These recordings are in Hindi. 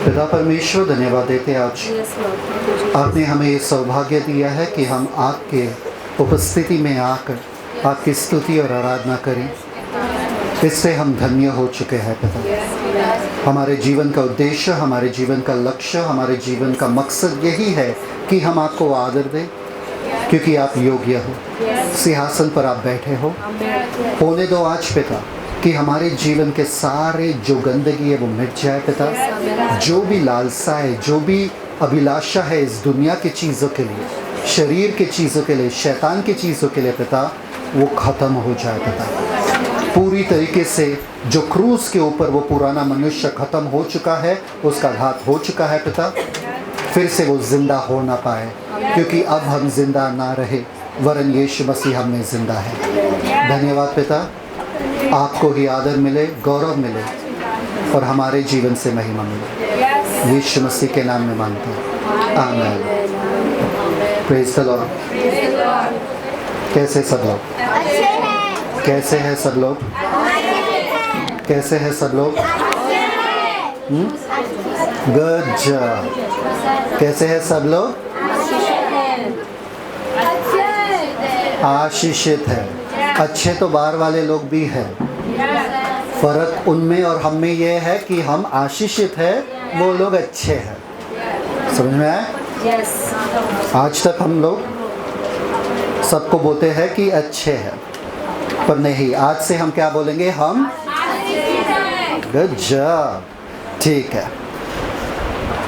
पिता परमेश्वर, धन्यवाद देते हैं आज आपने हमें ये सौभाग्य दिया है कि हम आपके उपस्थिति में आकर आपकी स्तुति और आराधना करें। इससे हम धन्य हो चुके हैं पिता। हमारे जीवन का उद्देश्य, हमारे जीवन का लक्ष्य, हमारे जीवन का मकसद यही है कि हम आपको आदर दें, क्योंकि आप योग्य हो, सिंहासन पर आप बैठे हो। होने दो आज पिता कि हमारे जीवन के सारे जो गंदगी है वो मिट जाए पिता। जो भी लालसा है, जो भी अभिलाषा है इस दुनिया की चीज़ों के लिए, शरीर की चीज़ों के लिए, शैतान की चीज़ों के लिए पिता, वो ख़त्म हो जाए पिता। पूरी तरीके से जो क्रूस के ऊपर वो पुराना मनुष्य ख़त्म हो चुका है, उसका घात हो चुका है पिता, फिर से वो ज़िंदा हो ना पाए, क्योंकि अब हम ज़िंदा ना रहे, वरन यीशु मसीह हम में ज़िंदा है। धन्यवाद पिता, आपको ही आदर मिले, गौरव मिले और हमारे जीवन से महिमा मिले। यीशु मसीह के नाम में मांगते हैं, आमीन। Praise the Lord. कैसे सब लोग? कैसे हैं सब लोग? कैसे हैं सब लोग? Good job. कैसे हैं सब लोग? आशीषित है। अच्छे तो बाहर वाले लोग भी हैं, फर्क उनमें और हम में ये है कि हम आशीषित है, वो लोग अच्छे हैं। समझ में आया? आज तक हम लोग सबको बोलते हैं कि अच्छे हैं, पर नहीं, आज से हम क्या बोलेंगे? हम गुड जॉब। ठीक है।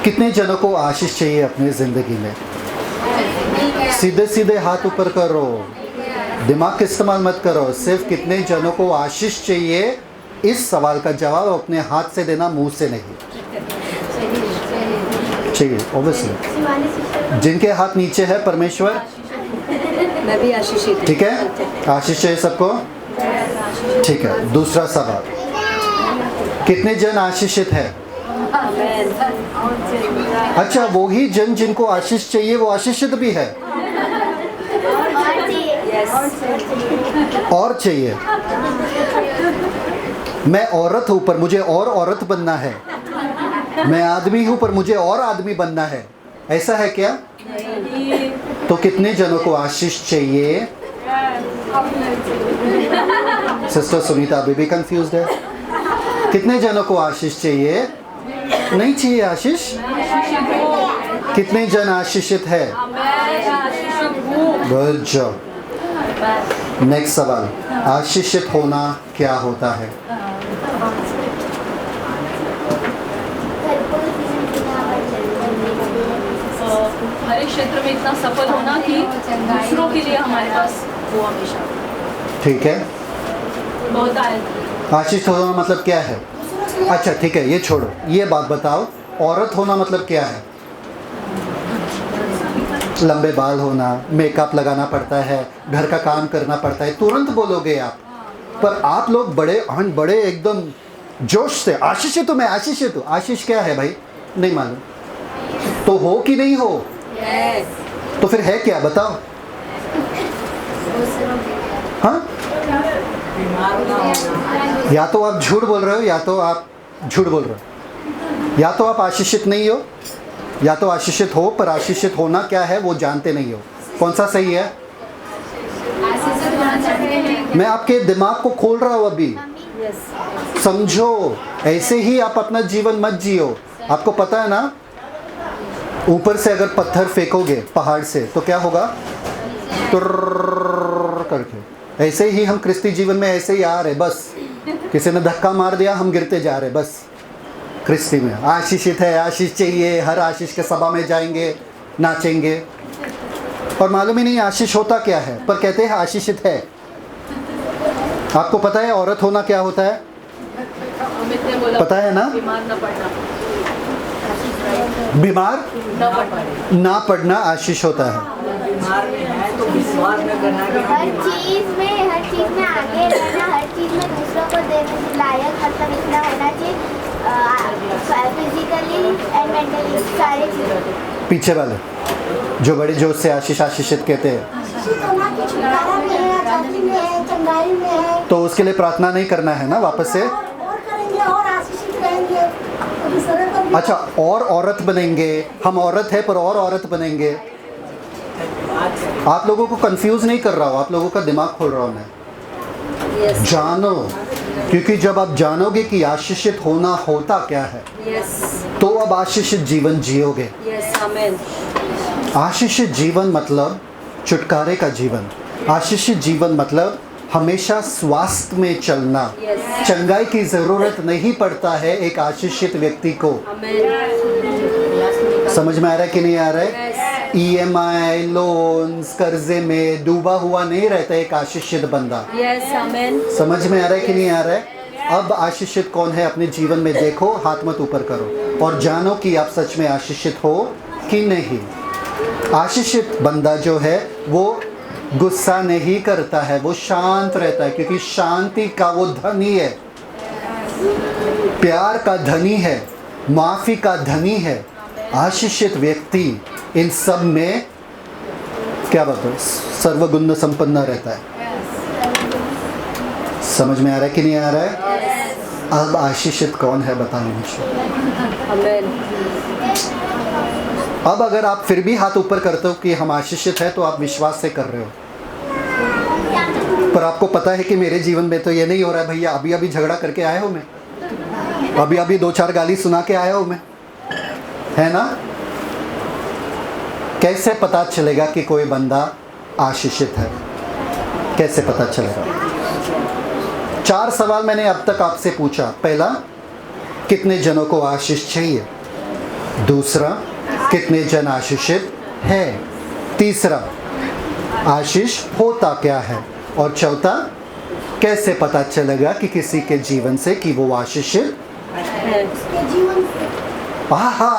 कितने जनों को आशीष चाहिए अपनी ज़िंदगी में? सीधे सीधे हाथ ऊपर करो, दिमाग का इस्तेमाल मत करो। सिर्फ कितने जनों को आशीष चाहिए, इस सवाल का जवाब अपने हाथ से देना, मुंह से नहीं। चाहिए ऑब्वियसली। जिनके हाथ नीचे है परमेश्वर, मैं भी आशीषित। ठीक है, आशीष चाहिए सबको। ठीक है। दूसरा सवाल, कितने जन आशीषित है? अच्छा, वो ही जन जिनको आशीष चाहिए वो आशीषित भी है और चाहिए। मैं औरत हूं पर मुझे और औरत बनना है। मैं आदमी हूं पर मुझे और आदमी बनना है। ऐसा है क्या? तो कितने जनों को आशीष चाहिए? सिस्टर सुनीता अभी भी कंफ्यूज्ड है। कितने जनों को आशीष चाहिए? नहीं चाहिए आशीष? कितने जन आशीषित है? Good job. नेक्स्ट सवाल, आशीषित होना क्या होता है? हर एक क्षेत्र में इतना सफल होना कि दूसरों के लिए हमारे पास हो हमेशा। ठीक है। बहुत आयत। आशीष होना मतलब क्या है? अच्छा ठीक है, ये छोड़ो, ये बात बताओ, औरत होना मतलब क्या है? लंबे बाल होना, मेकअप लगाना पड़ता है, घर का काम करना पड़ता है, तुरंत बोलोगे आप। पर आप लोग बड़े एकदम जोश से आशीषित हूँ मैं, आशीषित हूँ। आशीष क्या है भाई? नहीं मालूम। तो हो कि नहीं हो? तो फिर है क्या, बताओ। हाँ, या तो आप झूठ बोल रहे हो, या तो आप झूठ बोल रहे हो। या तो आप आशीषित नहीं हो, या तो आशीषित हो, पर आशीषित होना क्या है वो जानते नहीं हो। कौन सा सही है? मैं आपके दिमाग को खोल रहा हूँ अभी। समझो, ऐसे ही आप अपना जीवन मत जियो। आपको पता है ना, ऊपर से अगर पत्थर फेंकोगे पहाड़ से तो क्या होगा? तुर्र करके। ऐसे ही हम क्रिस्ती जीवन में ऐसे ही आ रहे, बस किसी ने धक्का मार दिया, हम गिरते जा रहे, बस। क्रिस्ती में आशीषित है, आशीष चाहिए, हर आशीष के सभा में जाएंगे, नाचेंगे, और मालूम ही नहीं आशीष होता क्या है, पर कहते हैं आशीषित है। आपको पता है औरत होना क्या होता है? पता है ना? बीमार ना पड़ना आशीष होता है। हर चीज में आगे रहना, हर चीज में दूसरों को देने लायक, मतलब इतना होना चाहिए, फिजिकली एंड मेंटली, सारे चीज़। पीछे वाले जो बड़े जोश से आशीष आशीषित कहते हैं, तो उसके लिए प्रार्थना नहीं करना है ना वापस से? अच्छा, और औरत बनेंगे, हम औरत है पर और औरत बनेंगे। आप लोगों को कंफ्यूज नहीं कर रहा हूँ, आप लोगों का दिमाग खोल रहा हूँ मैं। जानो, क्योंकि जब आप जानोगे कि आशीषित होना होता क्या है, तो अब आशीषित जीवन जियोगे। आशीषित जीवन मतलब छुटकारे का जीवन। आशीषित जीवन मतलब हमेशा स्वास्थ्य में चलना। चंगाई की जरूरत नहीं पड़ता है एक आशीषित व्यक्ति को। समझ में आ रहा है कि नहीं आ रहा है? EMI, लोन्स, कर्जे में डूबा हुआ नहीं रहता एक आशीषित बंदा। समझ में आ रहा है कि नहीं आ रहा है? अब आशीषित कौन है अपने जीवन में देखो, हाथ मत ऊपर करो और जानो कि आप सच में आशीषित हो कि नहीं। आशीषित बंदा जो है वो गुस्सा नहीं करता है, वो शांत रहता है, क्योंकि शांति का वो धनी है, प्यार का धनी है, माफी का धनी है। आशीषित व्यक्ति इन सब में क्या बात है, सर्वगुण संपन्न रहता है। समझ में आ रहा है कि नहीं आ रहा है? अब आशीषित कौन है बताओ मुझे। अब अगर आप फिर भी हाथ ऊपर करते हो कि हम आशीषित है, तो आप विश्वास से कर रहे हो, पर आपको पता है कि मेरे जीवन में तो ये नहीं हो रहा है भैया। अभी अभी झगड़ा करके आया हूँ मैं, अभी अभी 2-4 गाली सुना के आया हूँ मैं, है ना? कैसे पता चलेगा कि कोई बंदा आशीषित है? कैसे पता चलेगा? 4 सवाल मैंने अब तक आपसे पूछा। पहला, कितने जनों को आशीष चाहिए? दूसरा, कितने जन आशीषित है? तीसरा, आशीष होता क्या है? और चौथा, कैसे पता चलेगा कि किसी के जीवन से कि वो आशीषित है? आहा,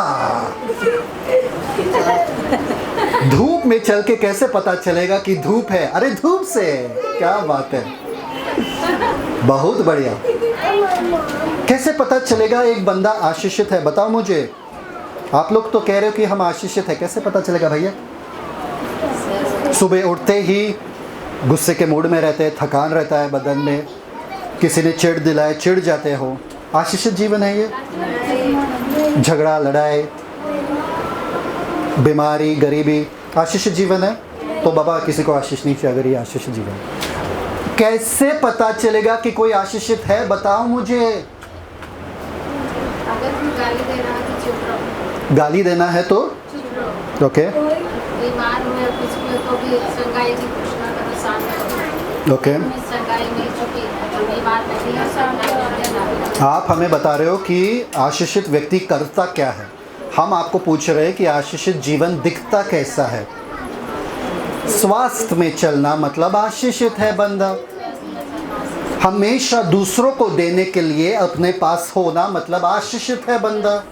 धूप में चल के कैसे पता चलेगा कि धूप है? अरे धूप से, क्या बात है, बहुत बढ़िया। कैसे पता चलेगा एक बंदा आशीषित है? बताओ मुझे। आप लोग तो कह रहे हो कि हम आशीषित है, कैसे पता चलेगा भैया? सुबह उठते ही गुस्से के मूड में रहते हैं, थकान रहता है बदन में, किसी ने चिढ़ दिलाए, चिढ़ जाते हो, आशीषित जीवन है ये? झगड़ा, लड़ाई, बीमारी, गरीबी, आशीषित जीवन है? तो बाबा किसी को आशीष नहीं चाहिए अगर ये आशीषित जीवन। कैसे पता चलेगा कि कोई आशीषित है? बताओ मुझे। गाली देना है तो ओके, ओके। आप हमें बता रहे हो कि आशीषित व्यक्ति करता क्या है, हम आपको पूछ रहे हैं कि आशीषित जीवन दिखता कैसा है। स्वास्थ्य में चलना मतलब आशीषित है बंदा। हमेशा दूसरों को देने के लिए अपने पास होना मतलब आशीषित है बंदा।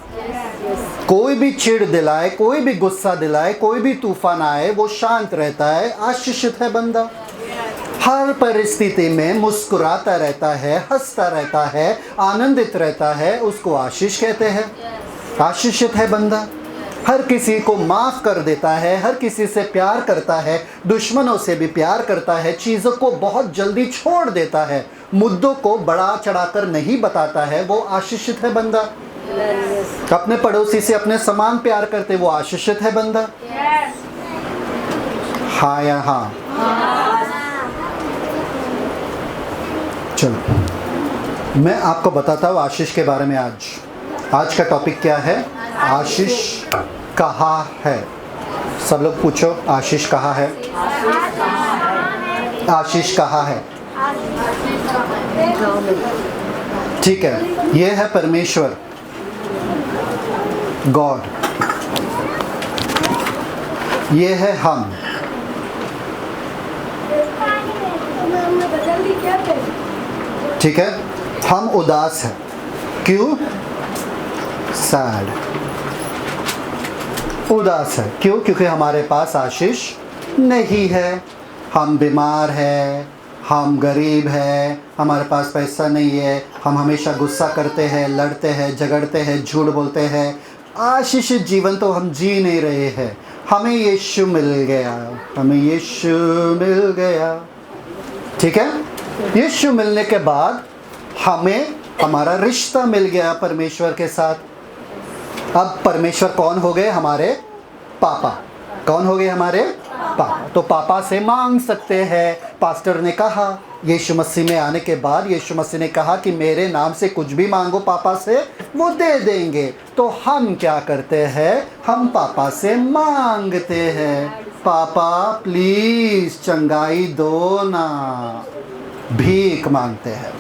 कोई भी चिढ़ दिलाए, कोई भी गुस्सा दिलाए, कोई भी तूफान आए, वो शांत रहता है, आशीषित है बंदा। हर परिस्थिति में मुस्कुराता रहता है, हंसता रहता है, आनंदित रहता है, उसको आशीष कहते हैं। आशीषित है बंदा। हर किसी को माफ़ कर देता है, हर किसी से प्यार करता है, दुश्मनों से भी प्यार करता है, चीज़ों को बहुत जल्दी छोड़ देता है, मुद्दों को बढ़ा चढ़ाकर नहीं बताता है, वो आशीषित है बंदा। अपने पड़ोसी से अपने समान प्यार करते, वो आशीषित है बंदा। हाँ या हाँ? चलो मैं आपको बताता हूँ आशीष के बारे में। आज का टॉपिक क्या है? आशीष कहाँ है? सब लोग पूछो, आशीष कहाँ है? आशीष कहाँ है? ठीक है, ये है परमेश्वर, गॉड। ये है हम। ठीक है, हम उदास हैं। क्यों? सैड, उदास है। क्यों? क्योंकि हमारे पास आशीष नहीं है। हम बीमार हैं, हम गरीब हैं, हमारे पास पैसा नहीं है, हम हमेशा गुस्सा करते हैं, लड़ते हैं, झगड़ते हैं, झूठ बोलते हैं। आशीषित जीवन तो हम जी नहीं रहे हैं। हमें यीशु मिल गया, हमें यीशु मिल गया। ठीक है, यीशु मिलने के बाद हमें हमारा रिश्ता मिल गया परमेश्वर के साथ। अब परमेश्वर कौन हो गए? हमारे पापा। कौन हो गए? हमारे पापा। तो पापा से मांग सकते हैं। पास्टर ने कहा, यीशु मसीह में आने के बाद यीशु मसीह ने कहा कि मेरे नाम से कुछ भी मांगो पापा से, वो दे देंगे। तो हम क्या करते हैं? हम पापा से मांगते हैं, पापा प्लीज चंगाई दो ना, भीख मांगते हैं।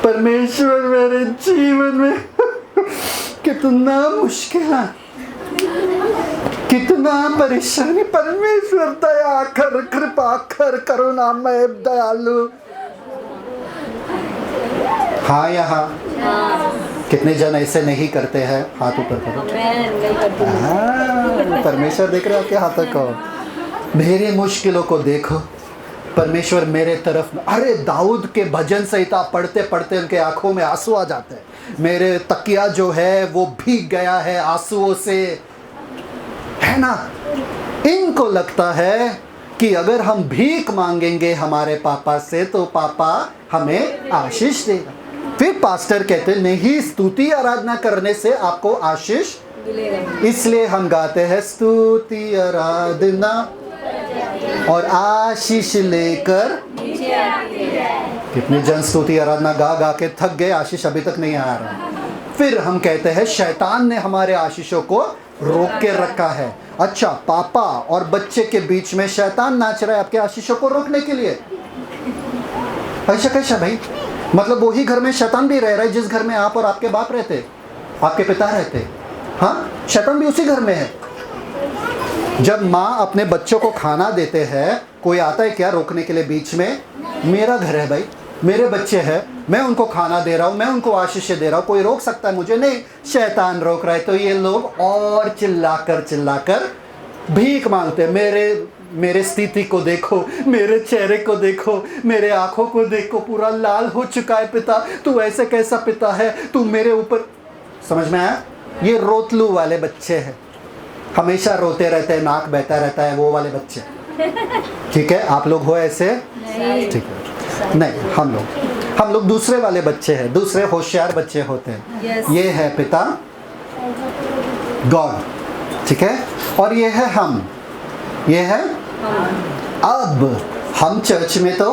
परमेश्वर मेरे जीवन में कितना मुश्किल है, कितना परेशानी, परमेश्वर दया कर, कृपा कर, करुणामय, दयालु। हाँ या हाँ? कितने जन ऐसे नहीं करते हैं? हाथ ऊपर करो। हाँ, परमेश्वर देख रहे हो आपके हाथों को। मेरे मुश्किलों को देखो, परमेश्वर मेरे तरफ। अरे दाऊद के भजन संहिता पढ़ते पढ़ते उनके आंखों में आंसू आ जाते हैं। मेरे तकिया जो है वो भीग गया है आंसुओं से, है ना। इनको लगता है कि अगर हम भीख मांगेंगे हमारे पापा से तो पापा हमें आशीष देगा। फिर पास्टर कहते हैं नहीं, स्तुति आराधना करने से आपको आशीष मिलेगा। इसलिए हम गाते हैं स्तुति आराधना और आशीष लेकर। कितने जन स्तुति आराधना गा गा के थक गए, आशीष अभी तक नहीं आ रहा। फिर हम कहते हैं शैतान ने हमारे आशीषों को रोक के रखा है। अच्छा, पापा और बच्चे के बीच में शैतान नाच रहा है आपके आशीषों को रोकने के लिए। ऐसा कैसा भाई? मतलब वही घर में शैतान भी रह रहा है जिस घर में आप और आपके बाप रहते, आपके पिता रहते। हाँ, शैतान भी उसी घर में है। जब माँ अपने बच्चों को खाना देते हैं, कोई आता है क्या रोकने के लिए बीच में? मेरा घर है भाई, मेरे बच्चे हैं, मैं उनको खाना दे रहा हूँ, मैं उनको आशीष दे रहा हूँ, कोई रोक सकता है मुझे? नहीं, शैतान रोक रहा है। तो ये लोग और चिल्लाकर भीख मांगते हैं। मेरे स्थिति को देखो, मेरे चेहरे को देखो, मेरे आंखों को देखो, पूरा लाल हो चुका है पिता, तू ऐसे कैसा पिता है, तू मेरे ऊपर। समझ में आया? ये रोतलू वाले बच्चे हैं, हमेशा रोते रहते हैं, नाक बहता रहता है, वो वाले बच्चे। ठीक है, आप लोग हो ऐसे? ठीक है, नहीं, हम लोग दूसरे वाले बच्चे हैं, दूसरे होशियार बच्चे होते हैं। ये है पिता गॉड, ठीक है, और ये है हम, ये है अब हम चर्च में तो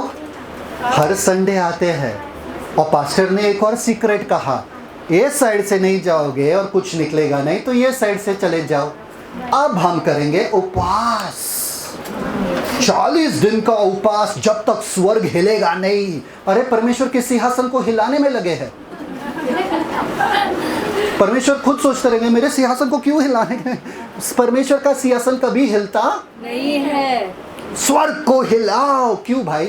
हर संडे आते हैं और पास्टर ने एक और सीक्रेट कहा, ये साइड से नहीं जाओगे और कुछ निकलेगा नहीं, तो ये साइड से चले जाओ। अब हम करेंगे उपवास, 40 दिन का उपवास, जब तक स्वर्ग हिलेगा नहीं। अरे परमेश्वर के सिंहासन को हिलाने में लगे हैं। परमेश्वर खुद सोचते रहेंगे मेरे सिंहासन को क्यों हिलाने के? परमेश्वर का सिंहासन कभी हिलता नहीं है। स्वर्ग को हिलाओ, क्यों भाई?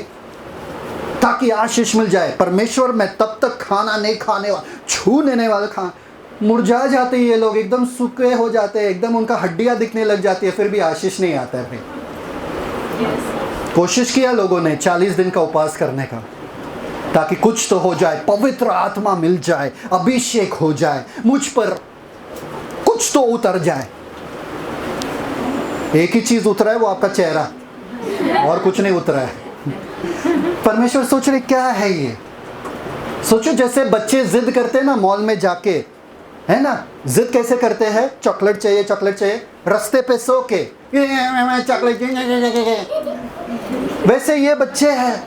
ताकि आशीष मिल जाए। परमेश्वर मैं तब तक खाना नहीं खाने वाला, छूने वाला खा मुरझा जाते हैं ये लोग, एकदम सूखे हो जाते हैं, एकदम उनका हड्डियां दिखने लग जाती है, फिर भी आशीष नहीं आता है भाई। कोशिश किया लोगों ने 40 दिन का उपवास करने का, ताकि कुछ तो हो जाए, पवित्र आत्मा मिल जाए, अभिषेक हो जाए, मुझ पर कुछ तो उतर जाए। एक ही चीज उतरा है, वो आपका चेहरा, और कुछ नहीं उतरा है। परमेश्वर सोच रहे क्या है ये? सोचो जैसे बच्चे जिद करते हैं ना मॉल में जाके, है ना, जिद कैसे करते हैं? चॉकलेट चाहिए, चॉकलेट चाहिए, रास्ते पे सो के चॉकलेट चाहिए। वैसे ये बच्चे हैं,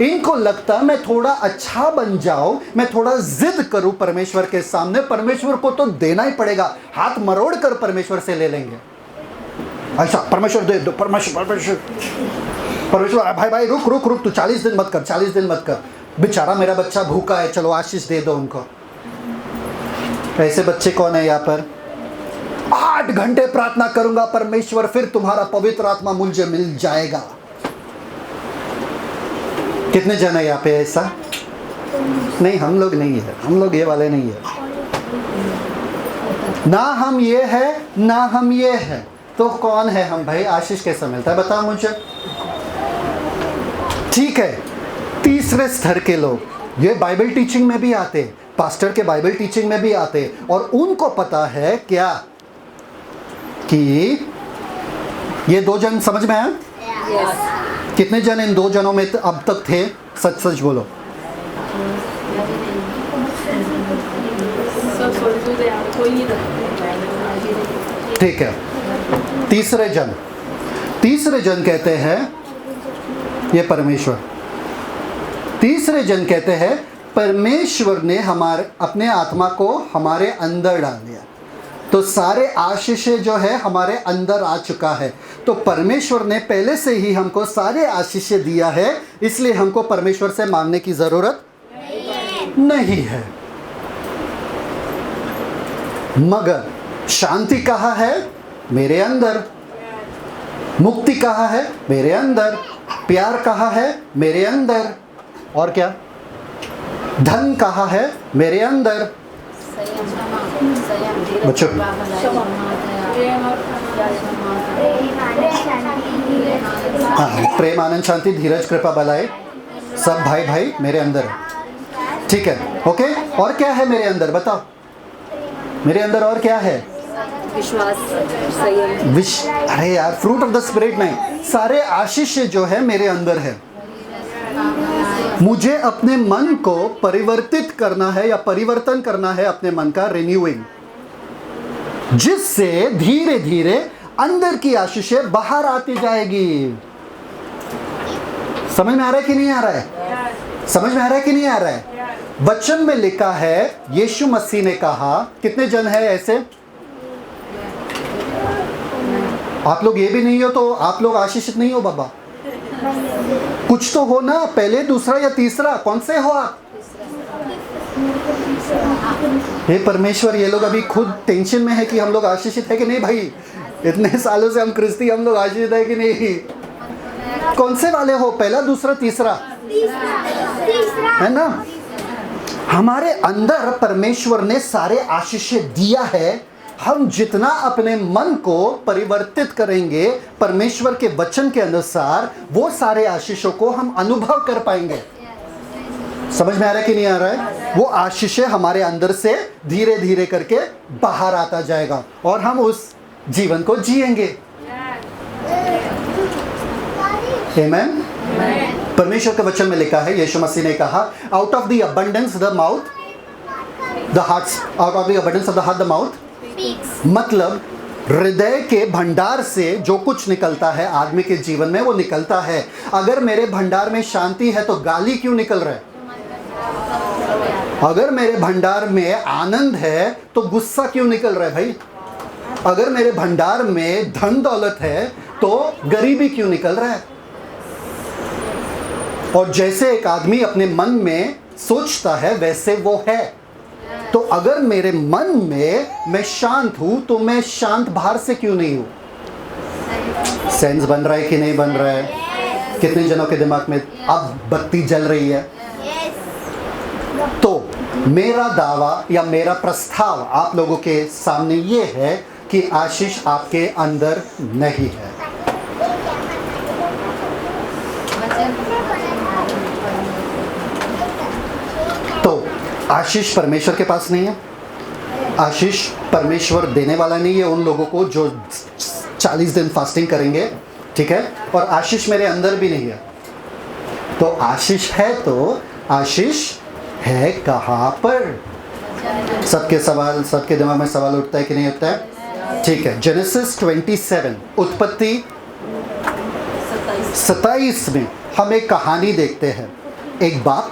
इनको लगता मैं थोड़ा अच्छा बन जाऊं, मैं थोड़ा जिद करूं परमेश्वर के सामने, परमेश्वर को तो देना ही पड़ेगा, हाथ मरोड़ कर परमेश्वर से ले लेंगे। ऐसा परमेश्वर दे दो, परमेश्वर भाई रुक तू 40 दिन मत कर, 40 दिन मत कर, बेचारा मेरा बच्चा भूखा है, चलो आशीष दे दो उनको। ऐसे बच्चे कौन है यहाँ पर? 8 घंटे प्रार्थना करूंगा परमेश्वर, फिर तुम्हारा पवित्र आत्मा मुझे मिल जाएगा। कितने जन है यहाँ पे ऐसा? नहीं, हम लोग नहीं है, हम लोग ये वाले नहीं है। ना हम ये है ना हम ये है, तो कौन है हम भाई? आशीष कैसा मिलता है बताओ मुझे। ठीक है, तीसरे स्तर के लोग ये बाइबल टीचिंग में भी आते, पास्टर के बाइबल टीचिंग में भी आते, और उनको पता है क्या कि ये 2 जन समझ में आया? yes. कितने जन इन 2 जनों में अब तक थे? सच सच बोलो। सब स्वर्गदूत यहाँ पे कोई नहीं रहता। ठीक है। तीसरे जन कहते हैं ये परमेश्वर। तीसरे जन कहते हैं परमेश्वर ने अपने आत्मा को हमारे अंदर डाल दिया, तो सारे आशीषें जो है हमारे अंदर आ चुका है। तो परमेश्वर ने पहले से ही हमको सारे आशीषें दिया है, इसलिए हमको परमेश्वर से मांगने की जरूरत नहीं है। मगर शांति कहाँ है? मेरे अंदर। मुक्ति कहाँ है? मेरे अंदर। प्यार कहाँ है? मेरे अंदर। और क्या? धन कहाँ है? मेरे अंदर। बच्चों हाँ, प्रेम, आनंद, शांति, धीरज, कृपा, बलाई, सब भाई भाई मेरे अंदर है। ठीक है, ओके। और क्या है मेरे अंदर? बताओ मेरे अंदर और क्या है? विश्वास, संयम। अरे यार, फ्रूट ऑफ द स्पिरिट नहीं, सारे आशीष जो है मेरे अंदर है। मुझे अपने मन को परिवर्तित करना है या परिवर्तन करना है अपने मन का, रिन्यूइंग, जिससे धीरे धीरे अंदर की आशीषें बाहर आती जाएगी। समझ में आ रहा है कि नहीं आ रहा है? समझ में आ रहा है कि नहीं आ रहा है? वचन में लिखा है, यीशु मसीह ने कहा, कितने जन है ऐसे? आप लोग ये भी नहीं हो तो आप लोग आशीषित नहीं हो बाबा। कुछ तो हो ना, पहले, दूसरा या तीसरा, कौन से हो आप? हे परमेश्वर, ये लोग अभी खुद टेंशन में है कि हम लोग आशीषित है कि नहीं। भाई इतने सालों से हम क्रिस्ती, हम लोग आशीषित है कि नहीं? कौन से वाले हो? पहला, दूसरा, तीसरा? है ना? हमारे अंदर परमेश्वर ने सारे आशीषें दिया है। हम जितना अपने मन को परिवर्तित करेंगे परमेश्वर के वचन के अनुसार, वो सारे आशीषों को हम अनुभव कर पाएंगे। समझ में आ रहा है कि नहीं आ रहा है? वो आशीषें हमारे अंदर से धीरे धीरे करके बाहर आता जाएगा और हम उस जीवन को जिएंगे। आमेन। परमेश्वर के वचन में लिखा है, यीशु मसीह ने कहा, out of the abundance the mouth, the heart, out of the abundance of the heart the mouth. मतलब हृदय के भंडार से जो कुछ निकलता है आदमी के जीवन में, वो निकलता है। अगर मेरे भंडार में शांति है तो गाली क्यों निकल रहा है? अगर मेरे भंडार में आनंद है तो गुस्सा क्यों निकल रहा है भाई? अगर मेरे भंडार में धन दौलत है तो गरीबी क्यों निकल रहा है? और जैसे एक आदमी अपने मन में सोचता है वैसे वो है। तो अगर मेरे मन में मैं शांत हूं तो मैं शांत बाहर से क्यों नहीं हूं? सेंस बन रहा है कि नहीं बन रहा है? कितने जनों के दिमाग में अब बत्ती जल रही है? तो मेरा दावा या मेरा प्रस्ताव आप लोगों के सामने ये है कि आशीष आपके अंदर नहीं है। तो आशीष परमेश्वर के पास नहीं है। आशीष परमेश्वर देने वाला नहीं है उन लोगों को जो 40 दिन फास्टिंग करेंगे, ठीक है? और आशीष मेरे अंदर भी नहीं है। तो आशीष है तो आशीष है कहाँ पर? सबके दिमाग में सवाल उठता है कि नहीं उठता है? ठीक है। जेनेसिस 27, उत्पत्ति 27 में हम एक कहानी देखते हैं। एक बाप,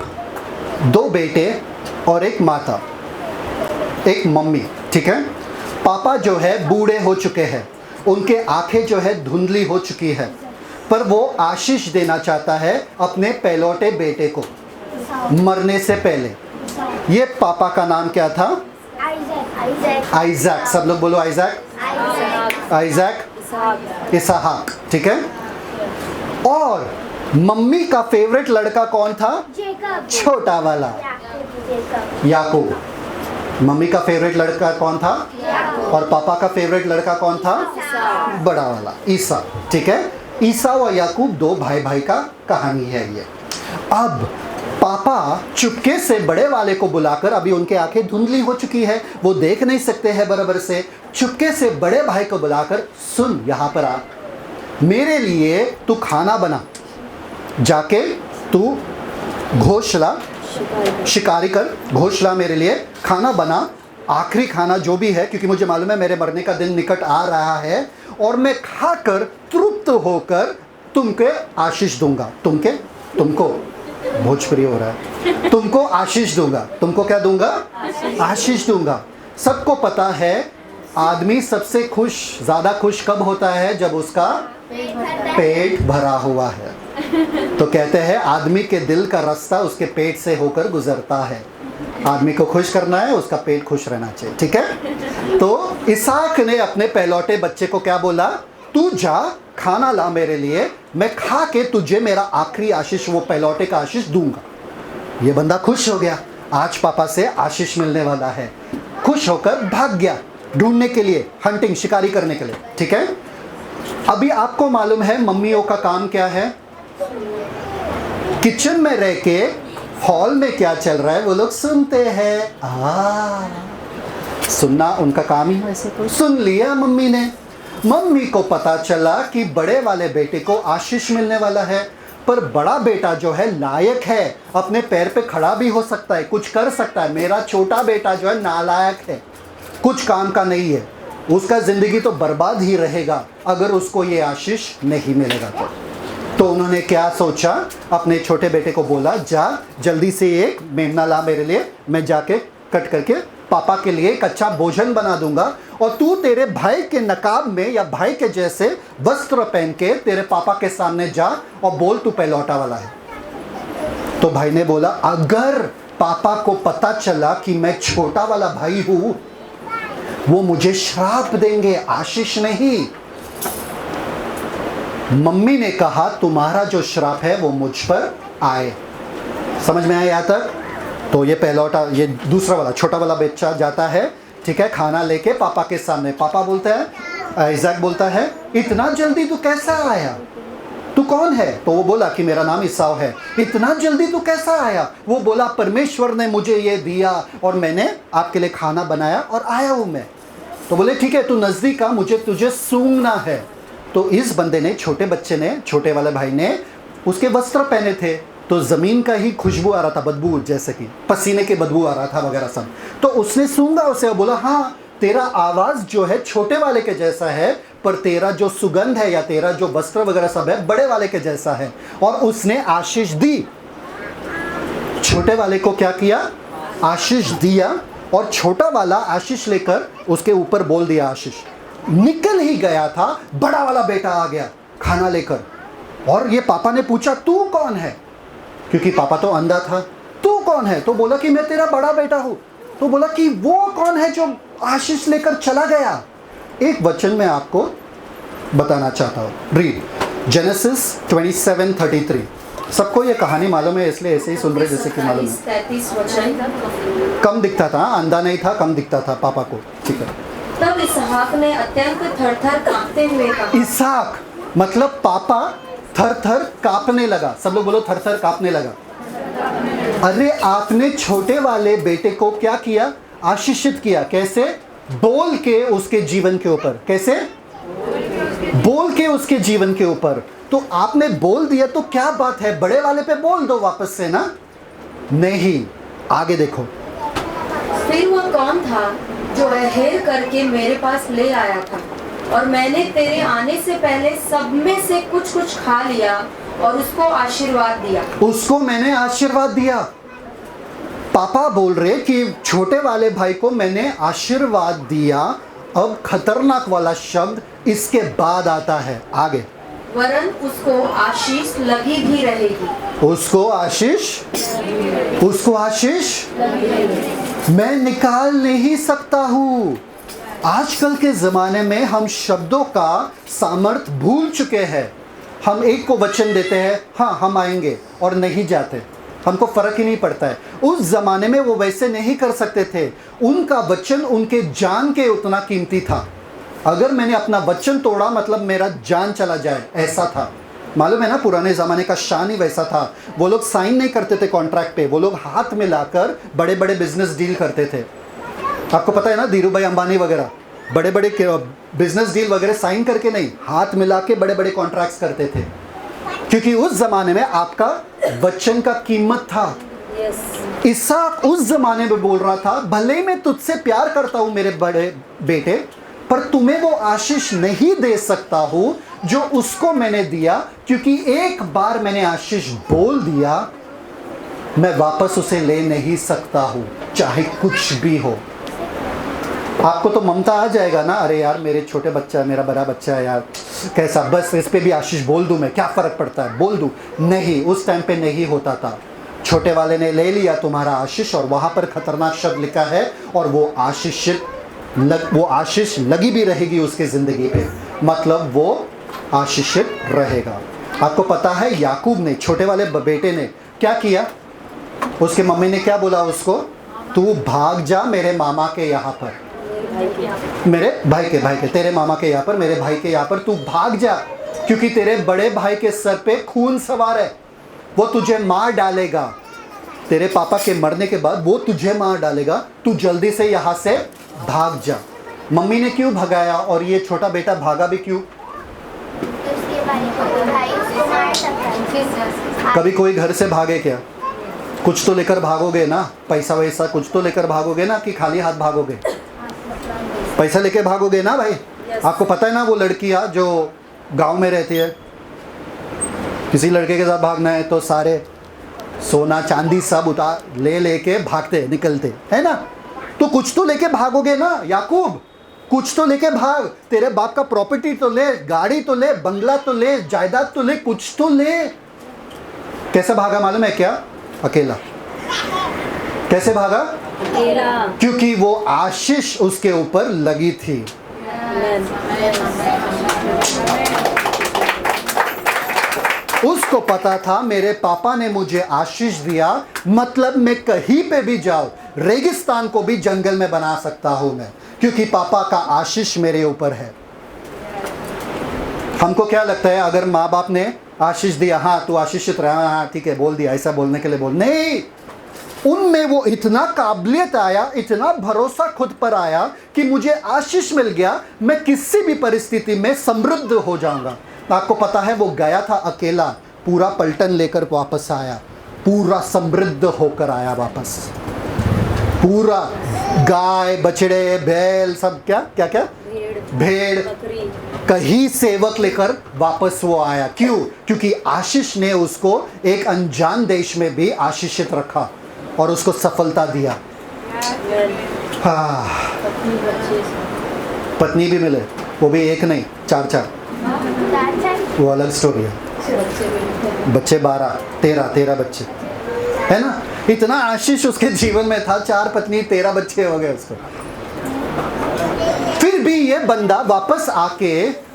2 बेटे और एक माता, एक मम्मी, ठीक है? पापा जो है बूढ़े हो चुके हैं, उनके आंखें जो है धुंधली हो चुकी है, पर वो आशीष देना चाहता है अपने पहलौटे बेटे को मरने से पहले। ये पापा का नाम क्या था? आइजैक। सब लोग बोलो आइजैक। आइजैक, इसहाक, ठीक है? और मम्मी का फेवरेट लड़का कौन था? छोटा वाला याकूब। मम्मी का फेवरेट लड़का कौन था? और पापा का फेवरेट लड़का कौन था? बड़ा वाला, ईसा, ठीक है? ईसा और याकूब 2 भाई भाई का कहानी है ये। अब पापा चुपके से बड़े वाले को बुलाकर, अभी उनके आंखें धुंधली हो चुकी है, वो देख नहीं सकते हैं बराबर से, चुपके से बड़े भाई को बुलाकर, सुन यहाँ पर आ, मेरे लिए तू खाना बना, जाके तू घोषला, शिकारी कर, घोषला मेरे लिए खाना बना आखिरी खाना जो भी है, क्योंकि मुझे मालूम है मेरे मरने का दिन निकट आ रहा है, और मैं खाकर तृप्त होकर तुमके आशीष दूंगा। तुमको भोजपुरी हो रहा है, तुमको आशीष दूंगा। तुमको क्या दूंगा? आशीष दूंगा। सबको पता है आदमी सबसे खुश, ज़्यादा खुश कब होता है? जब उसका पेट भरा हुआ है। तो कहते हैं आदमी के दिल का रास्ता उसके पेट से होकर गुजरता है। आदमी को खुश करना है, उसका पेट खुश रहना चाहिए, ठीक है। तो इसहाक ने अपने पहलौटे बच्चे को क्या बोला? तू जा खाना ला मेरे लिए, मैं खा के तुझे मेरा आखिरी आशीष, वो पहलौटे का आशीष दूंगा। ये बंदा खुश हो गया, आज पापा से आशीष मिलने वाला है। खुश होकर भाग गया ढूंढने के लिए, हंटिंग, शिकारी करने के लिए, ठीक है। अभी आपको मालूम है मम्मियों का काम क्या है? किचन में रह के हॉल में क्या चल रहा है वो लोग सुनते हैं। सुनना उनका काम ही वैसे। तो सुन लिया मम्मी ने। मम्मी को पता चला कि बड़े वाले बेटे को आशीष मिलने वाला है, पर बड़ा बेटा जो है लायक है, अपने पैर पे खड़ा भी हो सकता है, कुछ कर सकता है। मेरा छोटा बेटा जो है नालायक है, कुछ काम का नहीं है, उसका ज़िंदगी तो बर्बाद ही रहेगा अगर उसको ये आशीष नहीं मिलेगा। तो उन्होंने क्या सोचा? अपने छोटे बेटे को बोला, जा जल्दी से एक मेमना ला मेरे लिए, मैं जाके कट करके पापा के लिए एक अच्छा भोजन बना दूंगा, और तू तेरे भाई के नकाब में या भाई के जैसे वस्त्र पहन के तेरे पापा के सामने जा और बोल तू पहलौटा वाला है। तो भाई ने बोला, अगर पापा को पता चला कि मैं छोटा वाला भाई हूं, वो मुझे श्राप देंगे, आशीष नहीं। मम्मी ने कहा तुम्हारा जो श्राप है वो मुझ पर आए। समझ में आया यहाँ तक? तो ये पहलौटा, ये दूसरा वाला छोटा वाला बच्चा जाता है, ठीक है, खाना लेके पापा के सामने। पापा बोलते हैं, इसहाक बोलता है, इतना जल्दी तू कैसा आया? तू कौन है? तो वो बोला कि मेरा नाम ईसाव है। इतना जल्दी तू कैसा आया? वो बोला परमेश्वर ने मुझे ये दिया और मैंने आपके लिए खाना बनाया और आया हूँ मैं। तो बोले ठीक है, तू नज़दीक आ, मुझे तुझे सूंघना है। तो इस बंदे ने, छोटे बच्चे ने, छोटे वाले भाई ने उसके वस्त्र पहने थे, तो ज़मीन का ही खुशबू आ रहा था, बदबू, जैसे कि पसीने के बदबू आ रहा था वगैरह सब। तो उसने सूंघा उसे और बोला, हाँ तेरा आवाज़ जो है छोटे वाले के जैसा है, पर तेरा जो सुगंध है या तेरा जो वस्त्र वगैरह सब है बड़े वाले के जैसा है। और उसने आशीष दी। छोटे वाले को क्या किया? आशीष दिया, और छोटा वाला आशीष लेकर उसके ऊपर बोल दिया आशीष। निकल ही गया था, बड़ा वाला बेटा आ गया खाना लेकर, और ये पापा ने पूछा तू कौन है? क्योंकि पापा तो अंधा था। तू कौन है? तो बोला कि मैं तेरा बड़ा बेटा हूँ। तो बोला कि वो कौन है जो आशीष लेकर चला गया? एक वचन में आपको बताना चाहता हूँ, रीड जेनेसिस 27:33। सबको ये कहानी मालूम है, इसलिए ऐसे ही सुन रहे जैसे कि मालूम है। 33 वचन। कम दिखता था, अंधा नहीं था, कम दिखता था पापा को, ठीक है। तब इसहाक ने अत्यंत थर-थर कांपते हुए कहा। इसहाक मतलब पापा थर-थर कांपने लगा। सब लोग बोलो, थर-थर कांपने लगा। अरे आपने छोटे वाले बेटे को क्या किया? आशीषित किया। कैसे? बोल के उसके जीवन के ऊपर। कैसे? बोल के उसके जीवन के ऊपर। तो आपने बोल दिया तो क्या बात है, बड़े वाले पे बोल दो वापस से ना। नहीं, आगे देखो। फिर वह कौन था जो अहेर करके मेरे पास ले आया था, और मैंने तेरे आने से पहले सब में से कुछ कुछ खा लिया और उसको आशीर्वाद दिया। उसको मैंने आशीर्वाद दिया। पापा बोल रहे कि छोटे वाले भाई को मैंने आशीर्वाद दिया। अब खतरनाक वाला शब्द इसके बाद आता है, आगे। वरन उसको आशीष लगी भी रहेगी। उसको आशीष, उसको आशीष मैं निकाल नहीं सकता हूँ। आजकल के ज़माने में हम शब्दों का सामर्थ्य भूल चुके हैं। हम एक को वचन देते हैं, हाँ हम आएंगे, और नहीं जाते, हमको फ़र्क ही नहीं पड़ता है। उस ज़माने में वो वैसे नहीं कर सकते थे। उनका वचन उनके जान के उतना कीमती था। अगर मैंने अपना वचन तोड़ा मतलब मेरा जान चला जाए, ऐसा था। मालूम है ना, पुराने ज़माने का शान ही वैसा था। वो लोग साइन नहीं करते थे कॉन्ट्रैक्ट पे, वो लोग हाथ में लाकर बड़े बड़े बिजनेस डील करते थे। आपको पता है ना, धीरू भाई अंबानी वगैरह बड़े बड़े बिजनेस डील वगैरह साइन करके नहीं, हाथ मिला के बड़े बड़े कॉन्ट्रैक्ट्स करते थे, क्योंकि उस ज़माने में आपका वचन का कीमत था। इसहाक उस जमाने में बोल रहा था, भले मैं तुझसे प्यार करता हूं मेरे बड़े बेटे, पर तुम्हें वो आशीष नहीं दे सकता हूं जो उसको मैंने दिया, क्योंकि एक बार मैंने आशीष बोल दिया, मैं वापस उसे ले नहीं सकता हूं, चाहे कुछ भी हो। आपको तो ममता आ जाएगा ना, अरे यार मेरे छोटे बच्चा है, मेरा बड़ा बच्चा है यार, कैसा, बस इस पे भी आशीष बोल दूं मैं, क्या फ़र्क पड़ता है, बोल दूं। नहीं, उस टाइम पे नहीं होता था। छोटे वाले ने ले लिया तुम्हारा आशीष, और वहाँ पर खतरनाक शब्द लिखा है, और वो आशीष लगी भी रहेगी उसके ज़िंदगी पे, मतलब वो आशीषित रहेगा। आपको पता है याकूब ने, छोटे वाले बेटे ने क्या किया? उसके मम्मी ने क्या बोला उसको? तू भाग जा मेरे मामा के यहाँ पर, मेरे भाई के तेरे मामा के यहाँ पर, मेरे भाई के यहाँ पर तू भाग जा, क्योंकि तेरे बड़े भाई के सर पे खून सवार है, वो तुझे मार डालेगा। तेरे पापा के मरने के बाद वो तुझे मार डालेगा, तू जल्दी से यहाँ से भाग जा। मम्मी ने क्यों भगाया, और ये छोटा बेटा भागा भी क्यों? कभी कोई घर से भागे क्या? कुछ तो लेकर भागोगे ना, पैसा वैसा कुछ तो लेकर भागोगे ना, कि खाली हाथ भागोगे? पैसा लेके भागोगे ना भाई। आपको पता है ना वो लड़कियां जो गांव में रहती है, किसी लड़के के साथ भागना है तो सारे सोना चांदी सब उतार लेके भागते निकलते है ना। तो कुछ तो लेके भागोगे ना याकूब, कुछ तो लेके भाग। तेरे बाप का प्रॉपर्टी तो ले, गाड़ी तो ले, बंगला तो ले, जायदाद तो ले, कुछ तो ले। कैसे भागा मालूम है क्या? अकेला। कैसे भागा? अकेला। क्योंकि वो आशीष उसके ऊपर लगी थी। उसको पता था मेरे पापा ने मुझे आशीष दिया, मतलब मैं कहीं पे भी जाऊं, रेगिस्तान को भी जंगल में बना सकता हूं मैं, क्योंकि पापा का आशीष मेरे ऊपर है। हमको क्या लगता है, अगर माँ बाप ने आशीष दिया, हाँ तू आशीषित रहा, हाँ ठीक है बोल दिया, ऐसा बोलने के लिए बोल, नहीं। उनमें वो इतना काबिलियत आया, इतना भरोसा खुद पर आया कि मुझे आशीष मिल गया, मैं किसी भी परिस्थिति में समृद्ध हो जाऊंगा। आपको पता है वो गया था अकेला, पूरा पलटन लेकर वापस आया, पूरा समृद्ध होकर आया वापस, पूरा गाय बछड़े बैल सब क्या क्या क्या भेड़ कहीं सेवक लेकर वापस वो आया। क्यों? क्योंकि आशीष ने उसको एक अनजान देश में भी आशीषित रखा और उसको सफलता दिया। हाँ, पत्नी भी मिले, वो भी एक नहीं, चार, वो अलग स्टोरी है। बच्चे 12-13 बच्चे है ना। इतना आशीष उसके जीवन में था, 4 पत्नी 13 बच्चे हो गए उसको। फिर भी ये बंदा वापस आके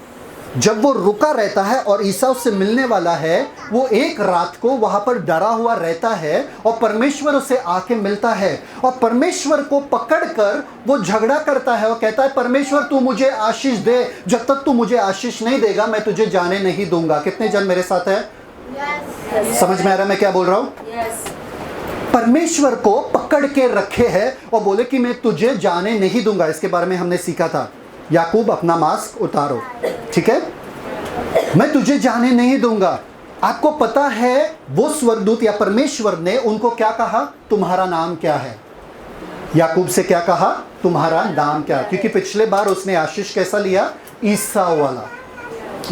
जब वो रुका रहता है और ईसा उससे मिलने वाला है, वो एक रात को वहां पर डरा हुआ रहता है और परमेश्वर उसे आके मिलता है और परमेश्वर को पकड़कर वो झगड़ा करता है और कहता है, परमेश्वर तू मुझे आशीष दे, जब तक तू मुझे आशीष नहीं देगा मैं तुझे जाने नहीं दूंगा। कितने जन मेरे साथ है? समझ में आ रहा मैं क्या बोल रहा हूँ? परमेश्वर को पकड़ के रखे है और बोले कि मैं तुझे जाने नहीं दूंगा। इसके बारे में हमने सीखा था, याकूब अपना मास्क उतारो, ठीक है, मैं तुझे जाने नहीं दूंगा। आपको पता है वो स्वर्गदूत या परमेश्वर ने उनको क्या कहा? तुम्हारा नाम क्या है? याकूब से क्या कहा? तुम्हारा नाम क्या है? क्योंकि पिछले बार उसने आशीष कैसा लिया? ईसा वाला,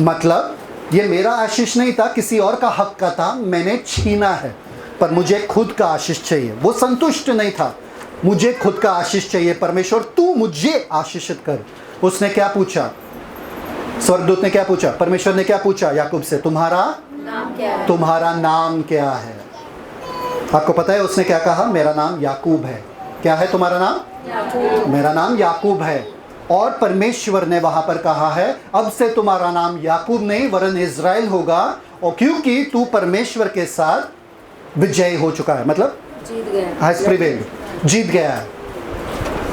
मतलब ये मेरा आशीष नहीं था, किसी और का हक का था, मैंने छीना है, पर मुझे खुद का आशीष चाहिए। वो संतुष्ट नहीं था, मुझे खुद का आशीष चाहिए, परमेश्वर तू मुझे आशीषित कर। उसने क्या पूछा? स्वर्गदूत ने क्या पूछा? परमेश्वर ने क्या पूछा याकूब से? तुम्हारा नाम क्या है? तुम्हारा नाम क्या है? आपको पता है उसने क्या कहा? मेरा नाम याकूब है। क्या है तुम्हारा नाम? याकूब। मेरा नाम याकूब है। और परमेश्वर ने वहां पर कहा है, अब से तुम्हारा नाम याकूब नहीं वरन इज़राइल होगा, और क्योंकि तू परमेश्वर के साथ विजयी हो चुका है, मतलब जीत गया, हैज प्रिवेल्ड, जीत गया है।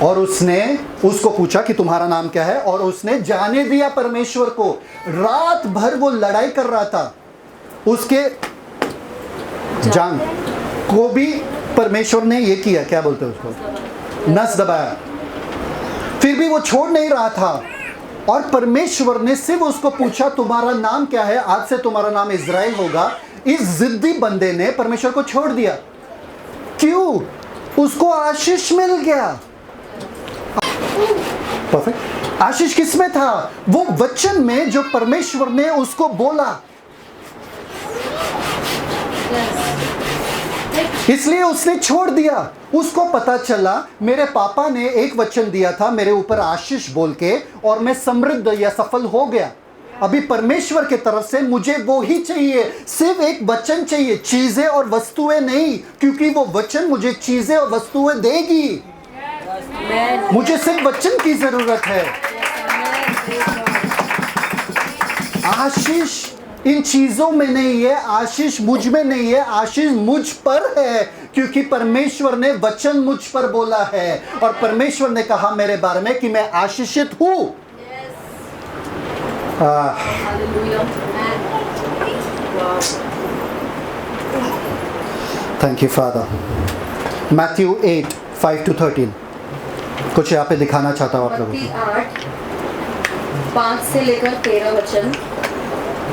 और उसने उसको पूछा कि तुम्हारा नाम क्या है, और उसने जाने दिया परमेश्वर को। रात भर वो लड़ाई कर रहा था, उसके जान को भी परमेश्वर ने ये किया, क्या बोलते हैं उसको, नस दबाया, फिर भी वो छोड़ नहीं रहा था। और परमेश्वर ने सिर्फ उसको पूछा तुम्हारा नाम क्या है, आज से तुम्हारा नाम इज़राइल होगा। इस जिद्दी बंदे ने परमेश्वर को छोड़ दिया। क्यों? उसको आशीष मिल गया। परफेक्ट। आशीष किसमें था? वो वचन में जो परमेश्वर ने उसको बोला। इसलिए उसने छोड़ दिया। उसको पता चला मेरे पापा ने एक वचन दिया था मेरे ऊपर आशीष बोल के, और मैं समृद्ध या सफल हो गया। अभी परमेश्वर की तरफ से मुझे वो ही चाहिए, सिर्फ एक वचन चाहिए, चीजें और वस्तुएं नहीं, क्योंकि वो वचन मुझे चीजें और वस्तुएं देगी। मुझे सिर्फ वचन की जरूरत है। आशीष इन चीजों में नहीं है, आशीष मुझ में नहीं है, आशीष मुझ पर है, क्योंकि परमेश्वर ने वचन मुझ पर बोला है, और परमेश्वर ने कहा मेरे बारे में कि मैं आशीषित हूं। Thank you father. मैथ्यू 8:5-13 कुछ यहाँ पे दिखाना चाहता हूँ आप लोगों को। 5 से लेकर 13 वचन।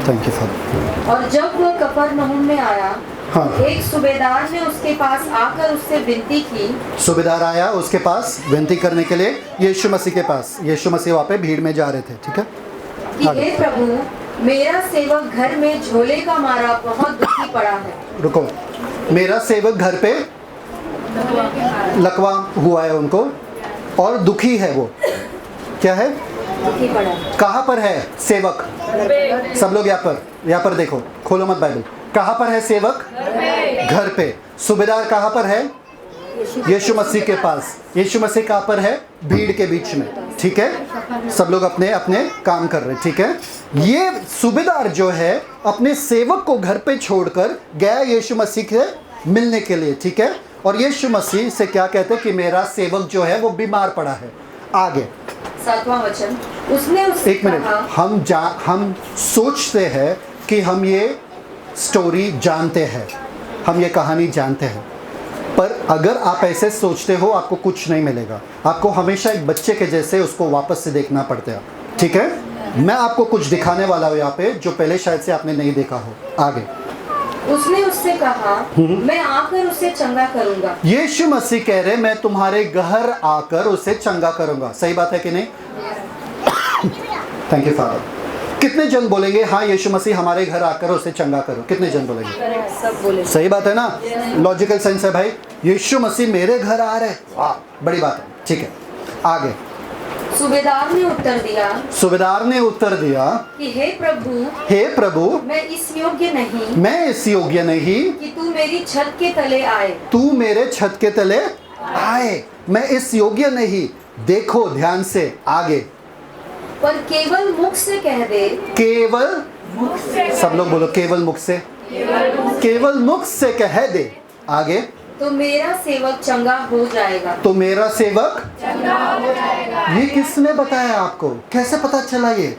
Thank you father. और जब वह कफरनहूम में आया, हाँ। एक सूबेदार ने उसके पास आकर उससे विनती की। सूबेदार आया उसके पास विनती करने के लिए, यीशु मसीह के पास। यीशु मसीह वहाँ पे भीड़ में जा रहे थे, ठीक है। कि हे प्रभु, मेरा सेवक घर में झोले का मारा बहुत दुखी पड़ा है। रुको, मेरा सेवक घर पे लकवा हुआ है उनको, और दुखी है वो। क्या है? दुखी पड़ा। कहाँ पर है सेवक? सब लोग यहाँ पर देखो, खोलो मत बाइबल। कहाँ पर है सेवक? घर पे। सूबेदार कहाँ पर है? यीशु मसीह के पास। यीशु मसीह कहाँ पर है? भीड़ के बीच में, ठीक है। सब लोग अपने अपने काम कर रहे, ठीक है। ये सूबेदार जो है अपने सेवक को घर पे छोड़कर गया यीशु मसीह से मिलने के लिए, ठीक है। और यीशु मसीह से क्या कहते कि मेरा सेवक जो है वो बीमार पड़ा है। आगे 7वां वचन। उसने उससे एक मिनट, हम सोचते हैं कि हम ये स्टोरी जानते हैं, हम ये कहानी जानते हैं, पर अगर आप ऐसे सोचते हो आपको कुछ नहीं मिलेगा। आपको हमेशा एक बच्चे के जैसे उसको वापस से देखना पड़ता है, ठीक है। मैं आपको कुछ दिखाने वाला हूँ यहाँ पे जो पहले शायद से आपने नहीं देखा हो। आगे उसने उससे कहा, मैं आकर उसे चंगा करूंगा। यीशु मसीह कह रहे मैं तुम्हारे घर आकर उसे चंगा करूंगा। सही बात है कि नहीं? Thank you father. कितने जन बोलेंगे हाँ यीशु मसीह हमारे घर आकर उसे चंगा करो? कितने जन बोलेंगे? सब बोले। सही बात है ना? लॉजिकल सेंस है भाई। यीशु मसीह मेरे घर आ रहे, वाह बड़ी बात है, ठीक है। आगे सूबेदार ने उत्तर दिया। सूबेदार ने उत्तर दिया कि हे प्रभु, मैं इस योग्य नहीं कि तू मेरी छत के तले आए। तू मेरे छत के तले आए। मैं इस योग्य नहीं। देखो ध्यान से आगे, पर केवल मुख से कह दे। केवल सब लोग बोलो, केवल मुख से। केवल मुख से कह दे। आगे तो मेरा सेवक चंगा हो जाएगा। तो मेरा सेवक चंगा हो जाएगा। ये किसने बताया आपको? कैसे पता चला? ये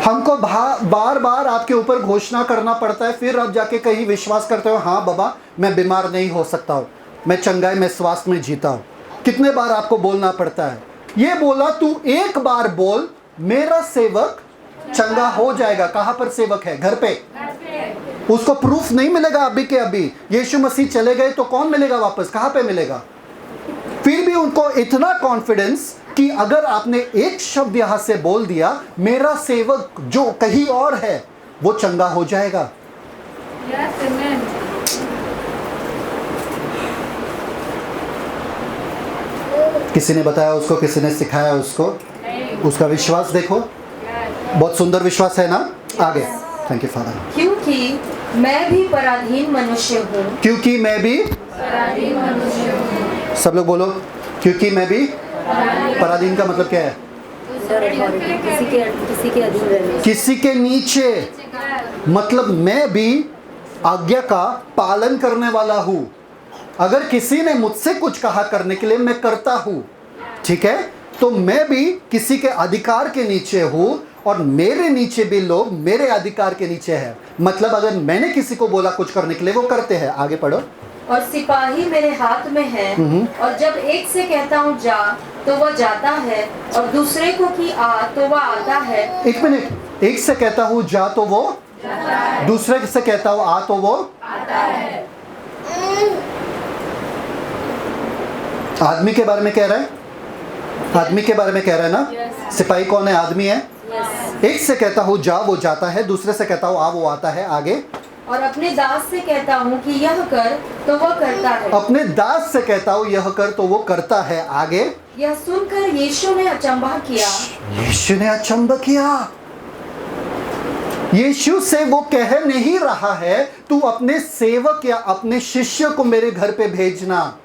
हमको बार बार आपके ऊपर घोषणा करना पड़ता है, फिर आप जाके कहीं विश्वास करते हो हाँ बाबा मैं बीमार नहीं हो सकता हूँ, मैं चंगाई में स्वास्थ्य में जीता हूँ। कितने बार आपको बोलना पड़ता है? ये बोला तू एक बार बोल मेरा सेवक चंगा हो जाएगा। कहाँ पर सेवक है? घर पे। उसको प्रूफ नहीं मिलेगा अभी के अभी। यीशु मसीह चले गए तो कौन मिलेगा वापस? कहाँ पे मिलेगा? फिर भी उनको इतना कॉन्फिडेंस कि अगर आपने एक शब्द यहां से बोल दिया मेरा सेवक जो कहीं और है वो चंगा हो जाएगा। किसी ने बताया उसको? किसी ने सिखाया उसको? उसका विश्वास देखो, बहुत सुंदर विश्वास है ना। आगे थैंक यू फादर। क्योंकि मैं भी पराधीन मनुष्य हूँ। क्योंकि मैं भी पराधीन मनुष्य हूँ। सब लोग बोलो, क्योंकि मैं भी पराधीन का मतलब क्या है? किसी के अधीन रहने। किसी के नीचे, मतलब मैं भी आज्ञा का पालन करने वाला हूँ। अगर किसी ने मुझसे कुछ कहा करने के लिए मैं करता हूँ, ठीक है। तो मैं भी किसी के अधिकार के नीचे हूँ और मेरे नीचे भी लोग मेरे अधिकार के नीचे हैं। मतलब अगर मैंने किसी को बोला कुछ करने के लिए वो करते हैं। आगे पढ़ो। और सिपाही मेरे हाथ में है, और जब एक से कहता हूँ जा तो वह जाता है, और दूसरे को कि आ तो वह आता है। एक मिनट, एक से कहता हूँ जा तो वो दूसरे से कहता हूँ आ तो वो आता है। आदमी के बारे में कह रहा है, आदमी के बारे में कह रहा है ना। सिपाही कौन है? आदमी है। एक से कहता हूँ जा, वो जाता है, दूसरे से कहता हूँ आ, वो आता है। आगे, और अपने दास से कहता हूँ कि यह कर, तो वह करता है। अपने दास से कहता हूँ यह कर, तो वो करता है। आगे, यह सुनकर यीशु ने अचंभा किया। यीशु ने अचंभा किया। यीशु से वो कह नहीं रहा है तू अपने सेवक या अपने शिष्य को मेरे घर पे भेजना।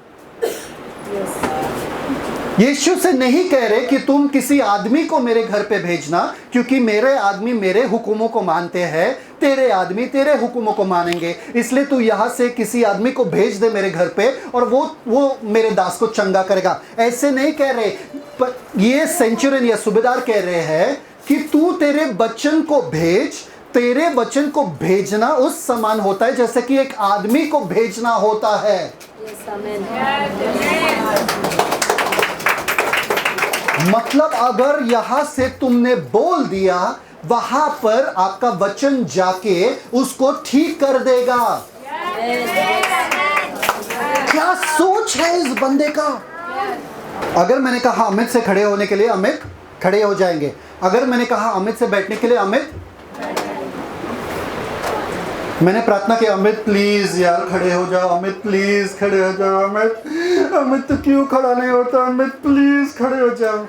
यीशु से नहीं कह रहे कि तुम किसी आदमी को मेरे घर पे भेजना, क्योंकि मेरे आदमी मेरे हुक्मों को मानते हैं, तेरे आदमी तेरे हुक्मों को मानेंगे, इसलिए तू यहाँ से किसी आदमी को भेज दे मेरे घर पे और वो मेरे दास को चंगा करेगा। ऐसे नहीं कह रहे, पर ये सेंचुरियन या सूबेदार कह रहे हैं कि तू तेरे वचन को भेज। तेरे वचन को भेजना उस समान होता है जैसे कि एक आदमी को भेजना होता है। मतलब अगर यहां से तुमने बोल दिया, वहां पर आपका वचन जाके उसको ठीक कर देगा। क्या सोच है इस बंदे का। अगर मैंने कहा अमित से खड़े होने के लिए, अमित खड़े हो जाएंगे। अगर मैंने कहा अमित से बैठने के लिए, अमित, मैंने प्रार्थना की अमित प्लीज यार खड़े हो जाओ, अमित प्लीज खड़े हो जाओ, अमित तो क्यों खड़ा नहीं होता, अमित प्लीज खड़े हो जाओ।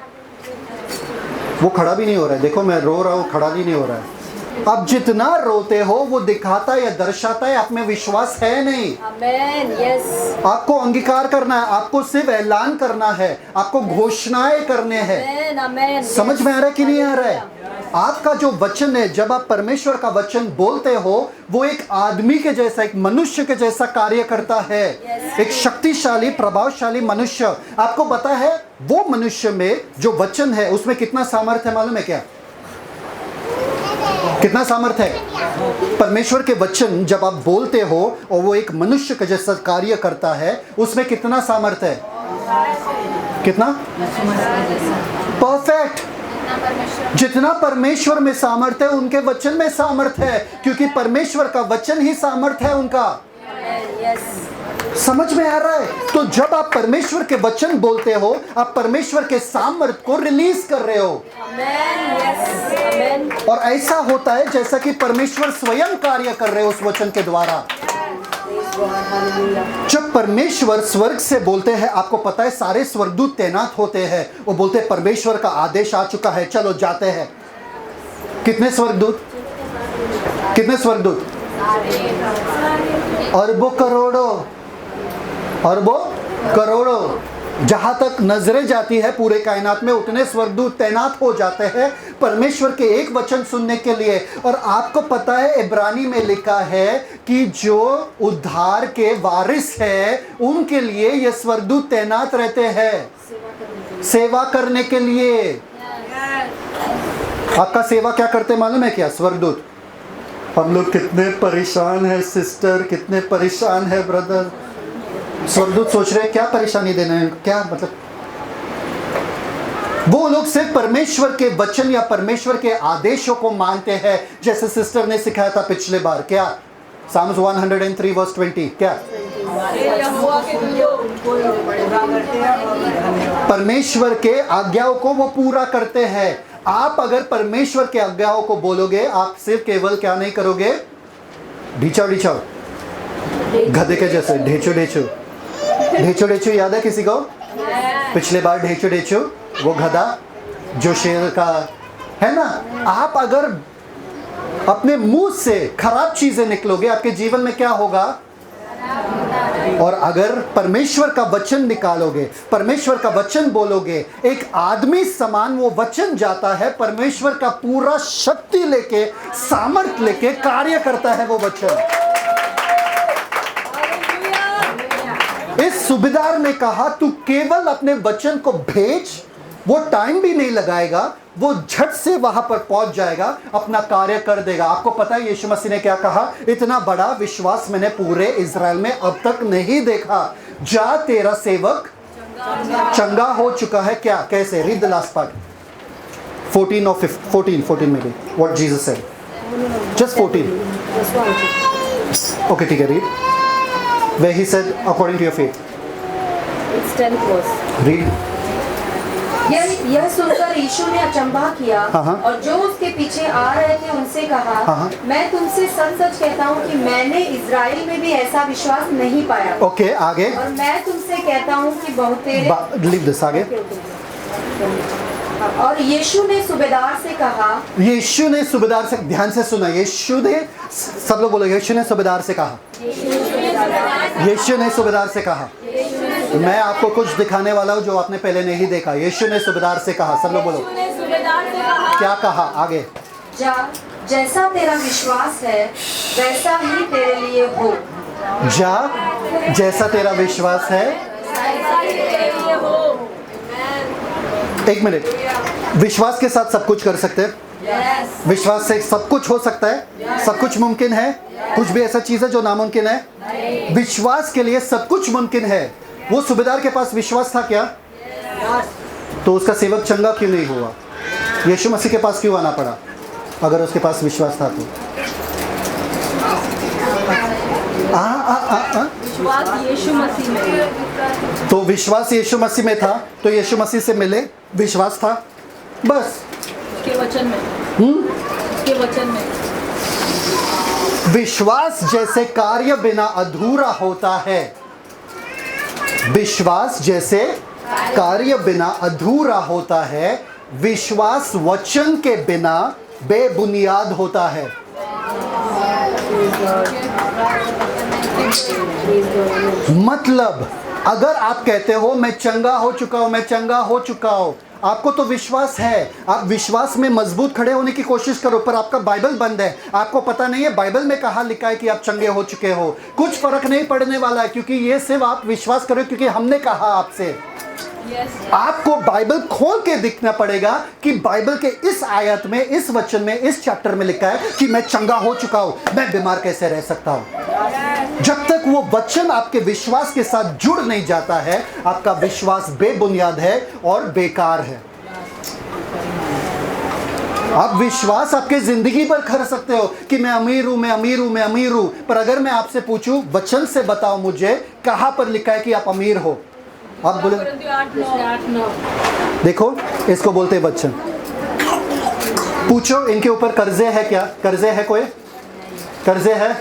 वो खड़ा भी नहीं हो रहा है। देखो मैं रो रहा हूँ, खड़ा भी नहीं हो रहा है। अब जितना रोते हो वो दिखाता या दर्शाता है आप में विश्वास है नहीं। आमेन, यस। आपको अंगीकार करना है, आपको सिर्फ ऐलान करना है, आपको घोषणाएं करने हैं। आमेन, समझ में आ रहा है कि नहीं आ रहा है? आपका जो वचन है, जब आप परमेश्वर का वचन बोलते हो, वो एक आदमी के जैसा, एक मनुष्य के जैसा कार्य करता है। एक शक्तिशाली प्रभावशाली मनुष्य। आपको पता है वो मनुष्य में जो वचन है उसमें कितना सामर्थ्य है मालूम है क्या? कितना सामर्थ्य है? परमेश्वर के वचन जब आप बोलते हो और वो एक मनुष्य के जैसा कार्य करता है, उसमें कितना सामर्थ्य है? कितना? परफेक्ट। जितना परमेश्वर में सामर्थ्य है उनके वचन में सामर्थ्य है, क्योंकि परमेश्वर का वचन ही सामर्थ्य है उनका। समझ में आ रहा है? तो जब आप परमेश्वर के वचन बोलते हो, आप परमेश्वर के सामर्थ्य को रिलीज कर रहे हो। और ऐसा होता है जैसा कि परमेश्वर स्वयं कार्य कर रहे हो उस वचन के द्वारा। जब परमेश्वर स्वर्ग से बोलते हैं, आपको पता है सारे स्वर्गदूत तैनात होते हैं। वो बोलते हैं परमेश्वर का आदेश आ चुका है, चलो जाते हैं। कितने स्वर्गदूत? कितने स्वर्गदूत? अरबों करोड़ों, अरबों करोड़ों। जहां तक नजरें जाती है पूरे कायनात में उतने स्वर्गदूत तैनात हो जाते हैं परमेश्वर के एक वचन सुनने के लिए। और आपको पता है इब्रानी में लिखा है कि जो उद्धार के वारिस है उनके लिए ये स्वर्गदूत तैनात रहते हैं सेवा करने के लिए। आपका सेवा क्या करते मालूम है क्या? स्वर्गदूत। हम लोग कितने परेशान है सिस्टर, कितने परेशान है ब्रदर। स्वर्गदूत सोच रहे हैं क्या परेशानी देना है, क्या मतलब। वो लोग सिर्फ परमेश्वर के वचन या परमेश्वर के आदेशों को मानते हैं, जैसे सिस्टर ने सिखाया था पिछले बार। क्या? Psalms 103 verse 20 क्या? परमेश्वर के आज्ञाओं को वो पूरा करते हैं। आप अगर परमेश्वर के आज्ञाओं को बोलोगे, आप सिर्फ केवल क्या नहीं करोगे? ढीचा ढीचा, गधे के जैसे ढेचो ढेचो। ढेचो ढेचो याद है किसी को? पिछले बार ढेचो ढेचो वो गधा जो शेर का है ना। आप अगर अपने मुंह से खराब चीजें निकलोगे, आपके जीवन में क्या होगा? और अगर परमेश्वर का वचन निकालोगे, परमेश्वर का वचन बोलोगे, एक आदमी समान वो वचन जाता है, परमेश्वर का पूरा शक्ति लेके, सामर्थ्य लेके कार्य करता है वो वचन। इस सूबेदार ने कहा तू केवल अपने वचन को भेज, वो टाइम भी नहीं लगाएगा, वो झट से वहां पर पहुंच जाएगा, अपना कार्य कर देगा। आपको पता है यीशु मसीह ने क्या कहा? इतना बड़ा विश्वास मैंने पूरे इज़राइल में अब तक नहीं देखा। जा तेरा सेवक चंगा हो चुका है। क्या? कैसे? रीड द लास्ट पार्ट 14 और 14 में भी what Jesus said. Just 14। Okay ठीक है, read. where he said, according to your faith. It's 10th verse. Read. यह सुनकर यीशु ने अचंभा किया हाँ। और जो उसके पीछे आ रहे थे उनसे कहा, हाँ। मैं तुमसे सच सच कहता हूँ कि मैंने इजराइल में भी ऐसा विश्वास नहीं पाया। ओके, आगे. और मैं तुमसे कहता हूँ कि बहुतेरे Leave this, आगे. और यीशु ने सूबेदार से कहा, यीशु ने सूबेदार से, ध्यान से सुना, यीशु ने, सब लोग बोलो, यीशु ने सूबेदार से कहा. यीशु ने सूबेदार से कहा. मैं आपको कुछ दिखाने वाला हूँ जो आपने पहले नहीं देखा. यीशु ने सूबेदार से कहा. सब लोग बोलो, क्या कहा? आगे. जा, जैसा तेरा विश्वास है वैसा ही तेरे लिए हो. जा, जैसा तेरा विश्वास है. एक मिनट, विश्वास के साथ सब कुछ कर सकते हैं. विश्वास से सब कुछ हो सकता है, सब कुछ मुमकिन है. कुछ भी ऐसा चीज है जो नामुमकिन है? विश्वास के लिए सब कुछ मुमकिन है. वो सूबेदार के पास विश्वास था क्या? तो उसका सेवक चंगा क्यों नहीं हुआ? यीशु मसीह के पास क्यों आना पड़ा अगर उसके पास विश्वास था तो? विश्वास यीशु मसीह में. तो विश्वास यीशु मसीह में था तो यीशु मसीह से मिले, विश्वास था बस. उसके वचन में. उसके वचन में. विश्वास जैसे कार्य बिना अधूरा होता है. विश्वास जैसे कार्य बिना अधूरा होता है. विश्वास वचन के बिना बेबुनियाद होता है. मतलब अगर आप कहते हो मैं चंगा हो चुका हूं, मैं चंगा हो चुका हूं, आपको तो विश्वास है, आप विश्वास में मजबूत खड़े होने की कोशिश करो, पर आपका बाइबल बंद है. आपको पता नहीं है बाइबल में कहाँ लिखा है कि आप चंगे हो चुके हो. कुछ फर्क नहीं पड़ने वाला है, क्योंकि ये सिर्फ आप विश्वास करो क्योंकि हमने कहा आपसे. आपको बाइबल खोल के दिखना पड़ेगा कि बाइबल के इस आयत में, इस वचन में, इस चैप्टर में लिखा है कि मैं चंगा हो चुका हूं, मैं बीमार कैसे रह सकता हूं. जब तक वो वचन आपके विश्वास के साथ जुड़ नहीं जाता है, आपका विश्वास बेबुनियाद है और बेकार है. आप विश्वास आपके जिंदगी पर कर सकते हो कि मैं अमीर हूं, मैं अमीर हूं, मैं अमीर हूं, पर अगर मैं आपसे पूछूं वचन से बताओ मुझे कहां पर लिखा है कि आप अमीर हो, आप बोले 8:9. देखो इसको बोलते हैं वचन. पूछो इनके ऊपर कर्जे है क्या? कर्जे है? कोई कर्जे है?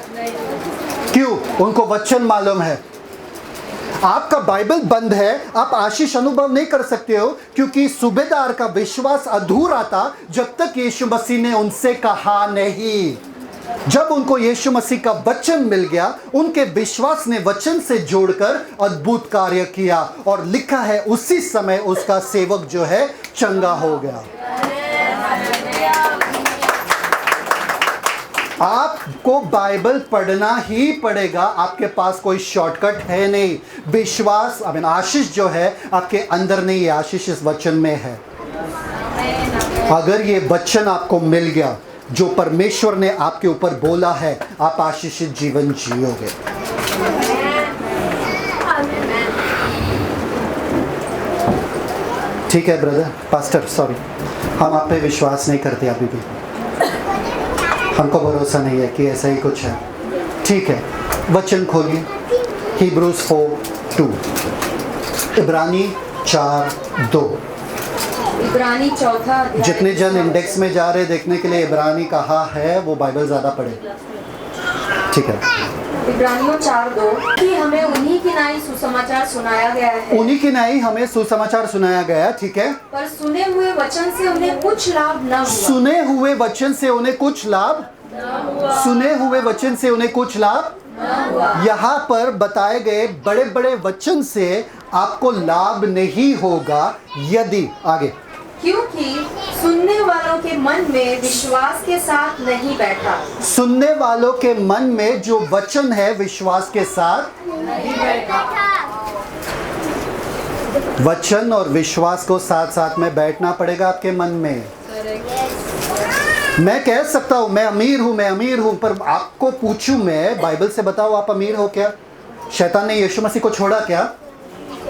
क्यों? उनको वचन मालूम है. आपका बाइबल बंद है, आप आशीष अनुभव नहीं कर सकते हो क्योंकि सूबेदार का विश्वास अधूरा था जब तक यीशु मसीह ने उनसे कहा नहीं. जब उनको यीशु मसीह का वचन मिल गया, उनके विश्वास ने वचन से जोड़कर अद्भुत कार्य किया और लिखा है उसी समय उसका सेवक जो है चंगा हो गया. आपको बाइबल पढ़ना ही पड़ेगा, आपके पास कोई शॉर्टकट है नहीं. विश्वास आशीष जो है आपके अंदर नहीं है, आशीष इस वचन में है. अगर ये वचन आपको मिल गया जो परमेश्वर ने आपके ऊपर बोला है, आप आशीषित जीवन जियोगे. ठीक है ब्रदर, पास्टर, सॉरी, हम आप पे विश्वास नहीं करते अभी भी. हमको भरोसा नहीं है कि ऐसा ही कुछ है. ठीक है, वचन खोलिए. Hebrews 4:2, इब्रानी 4:2. इब्रानी 4 अध्याय. जितने जन इंडेक्स में जा रहे देखने के लिए इब्रानी कहा है वो बाइबल ज़्यादा पढ़े. ठीक है. इब्रानियों 4:2 कि हमें उन्हीं की नाई सुसमाचार सुनाया गया है. उन्हीं की नाई हमें सुसमाचार सुनाया गया. ठीक है. पर सुने हुए वचन से उन्हें कुछ लाभ न हुआ. सुने हुए वचन से उन्हें कुछ लाभ, सुने हुए वचन से उन्हें कुछ लाभ. यहाँ पर बताए गए बड़े बड़े वचन से आपको लाभ नहीं होगा यदि, आगे, क्योंकि सुनने वालों के मन में विश्वास के साथ नहीं बैठा. सुनने वालों के मन में जो वचन है विश्वास के साथ नहीं बैठा. वचन और विश्वास को साथ साथ में बैठना पड़ेगा आपके मन में. मैं कह सकता हूं मैं अमीर हूं, मैं अमीर हूं, पर आपको पूछूं मैं, बाइबल से बताओ आप अमीर हो क्या? शैतान ने यीशु मसीह को छोड़ा क्या?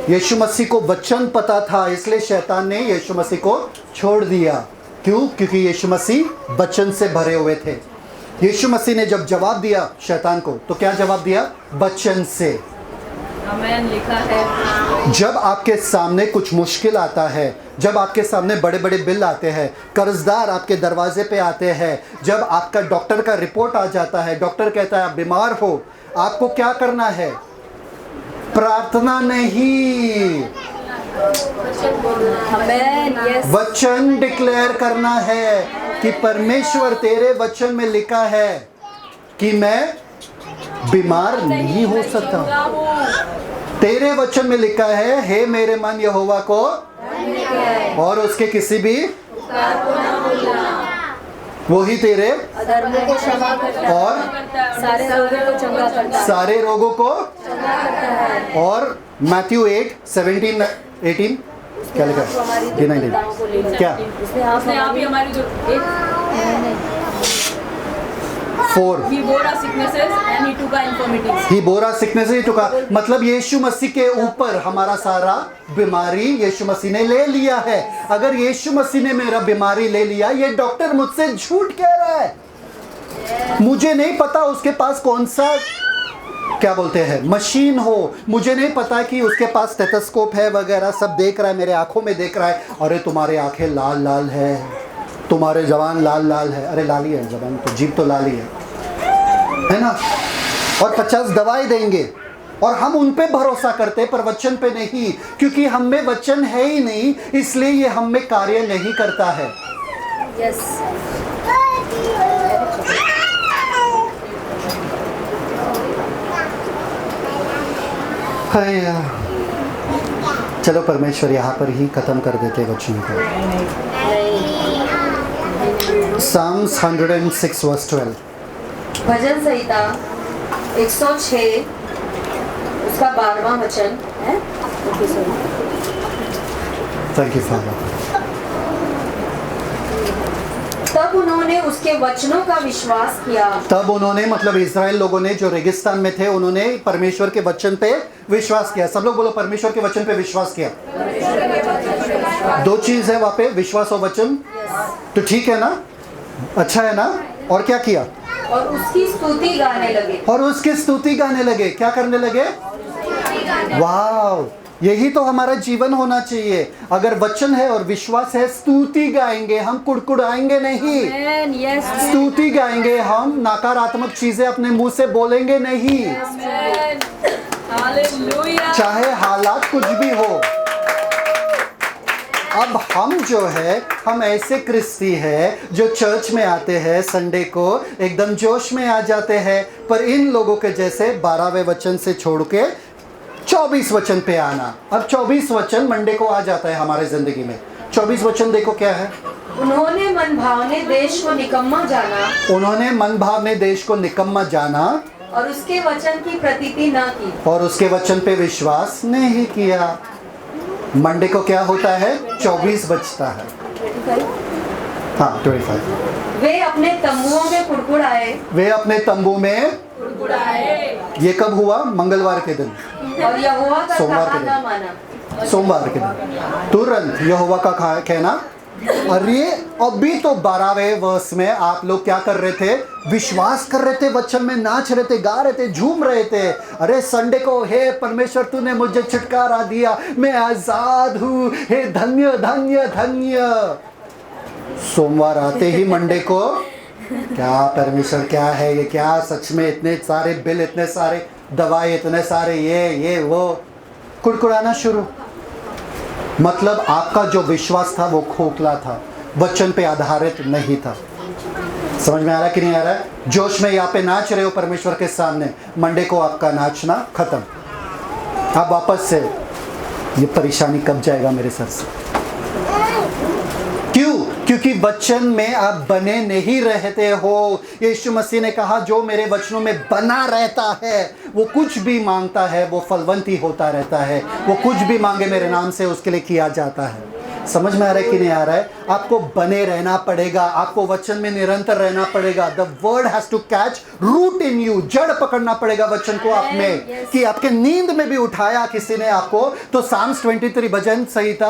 यीशु मसीह को वचन पता था, इसलिए शैतान ने यीशु मसीह को छोड़ दिया. क्यों? क्योंकि यीशु मसीह वचन से भरे हुए थे. यीशु मसीह ने जब जवाब दिया शैतान को, तो क्या जवाब दिया? वचन से. आमेन लिखा है। जब आपके सामने कुछ मुश्किल आता है, जब आपके सामने बड़े बड़े बिल आते हैं, कर्जदार आपके दरवाजे पे आते हैं, जब आपका डॉक्टर का रिपोर्ट आ जाता है, डॉक्टर कहता है आप बीमार हो, आपको क्या करना है? प्रार्थना नहीं, आमेन यस। वचन डिक्लेयर करना है कि परमेश्वर तेरे वचन में लिखा है कि मैं बीमार नहीं हो सकता। तेरे वचन में लिखा है, हे मेरे मन यहोवा को और उसके किसी भी वही तेरे अधर्मों को क्षमा करता है और सारे रोगों को चंगा करता है। सारे रोगों को और मैथ्यू 8:17-18 क्या लिखा है? 19 क्या? उसने आप ही हमारी जो 4 He bore our sicknesses and he took our infirmities. He bore our sickness he चुका, मतलब यीशु मसीह के ऊपर हमारा सारा बीमारी यीशु मसीह ने ले लिया है। अगर यीशु मसीह ने मेरा बीमारी ले लिया, ये डॉक्टर मुझसे झूठ कह रहा है। मुझे नहीं पता उसके पास कौन सा क्या बोलते हैं मशीन हो, मुझे नहीं पता कि उसके पास स्टेथोस्कोप है वगैरह, सब देख रहा है, मेरे आंखों में देख रहा है, अरे तुम्हारे आंखें लाल लाल है, तुम्हारे जबान लाल लाल है, अरे लाली है जबान तो, जीभ तो लाली है ना, और 50 दवाई देंगे और हम उन पे भरोसा करते पर वचन पे नहीं, क्योंकि हम में वचन है ही नहीं, इसलिए ये हम में कार्य नहीं करता है। Yes. हाय चलो परमेश्वर यहाँ पर ही खत्म कर देते वचन को। Psalms 106 verse 12। भजन संहिता 106 उसका 12वां वचन है। Thank you father. तब उन्होंने उसके वचनों का विश्वास किया। तब उन्होंने मतलब इजराइल लोगों ने जो रेगिस्तान में थे, उन्होंने परमेश्वर के वचन पे विश्वास किया। सब लोग बोलो परमेश्वर के वचन पे विश्वास किया। दो चीज है वहां पे, विश्वास और वचन, तो ठीक है ना, अच्छा है ना। और क्या किया? और उसकी स्तुति गाने लगे। और उसकी स्तुति गाने लगे। क्या करने लगे? वाह, यही तो हमारा जीवन होना चाहिए। अगर वचन है और विश्वास है, स्तुति गाएंगे हम, कुड़कुड़ाएंगे नहीं। Amen. Yes. स्तुति गाएंगे हम, नकारात्मक चीजें अपने मुंह से बोलेंगे नहीं। Amen. Hallelujah. चाहे हालात कुछ भी हो। अब हम जो है, हम ऐसे क्रिस्ती हैं जो चर्च में आते हैं, संडे को एकदम जोश में आ जाते हैं, पर इन लोगों के जैसे 12वें वचन से छोड़ के 24 वचन पे आना। अब 24 वचन मंडे को आ जाता है हमारे जिंदगी में। 24 वचन देखो क्या है। उन्होंने मनभावने देश को निकम्मा जाना। उन्होंने मनभावने देश को निकम्मा जाना और उसके वचन की प्रतीति न की। और उसके वचन पे विश्वास नहीं किया। मंडे को क्या होता है? 24 बचता है। हाँ 25। वे अपने तंबुओं में कुड़कुड़ाए। वे अपने तंबू में कुड़कुड़ाए। ये कब हुआ? मंगलवार के दिन, और यहोवा का सोमवार कहा के न दिन। माना। सोमवार के दिन तुरंत यहोवा का कहना। अरे अभी तो 12वें वर्ष में आप लोग क्या कर रहे थे? विश्वास कर रहे थे, वचन में नाच रहे थे, गा रहे थे, झूम रहे थे। अरे संडे को, हे परमेश्वर तूने मुझे छुटकारा दिया, मैं आजाद हूँ, हे धन्य धन्य धन्य। सोमवार आते ही मंडे को क्या परमेश्वर क्या है ये, क्या सच में इतने सारे बिल, इतने सारे दवाई, इतने सारे ये वो, कुड़कुड़ाना शुरू। मतलब आपका जो विश्वास था वो खोखला था, वचन पे आधारित नहीं था। समझ में आ रहा है कि नहीं आ रहा है? जोश में यहाँ पे नाच रहे हो परमेश्वर के सामने, मंडे को आपका नाचना खत्म। अब वापस से ये परेशानी कब जाएगा मेरे सर से? क्यों? क्योंकि वचन में आप बने नहीं रहते हो। यीशु मसीह ने कहा जो मेरे वचनों में बना रहता है वो कुछ भी मांगता है वो फलवंती होता रहता है। वो कुछ भी मांगे मेरे नाम से उसके लिए किया जाता है। समझ में आ रहा है कि नहीं आ रहा है? आपको बने रहना पड़ेगा, आपको वचन में निरंतर रहना पड़ेगा। The word has to catch root in you. जड़ पकड़ना पड़ेगा वचन को आप में, कि आपके नींद में भी उठाया किसी ने आपको तो Psalms 23 भजन संहिता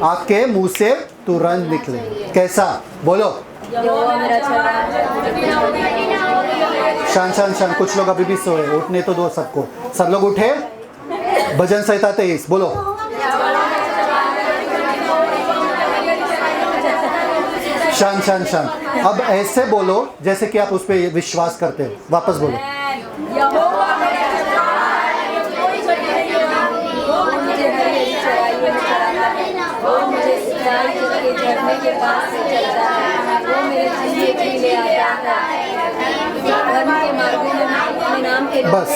आपके मुंह से तुरंत निकले। कैसा? बोलो यहोवा मेरा छाया। शान शान शान। कुछ लोग अभी भी सोए, उठने तो दो सबको। सब लोग उठे, भजन संहिता 23 बोलो। शांत शांत शांत। अब ऐसे बोलो जैसे कि आप उस पर विश्वास करते हो। वापस बोलो। बस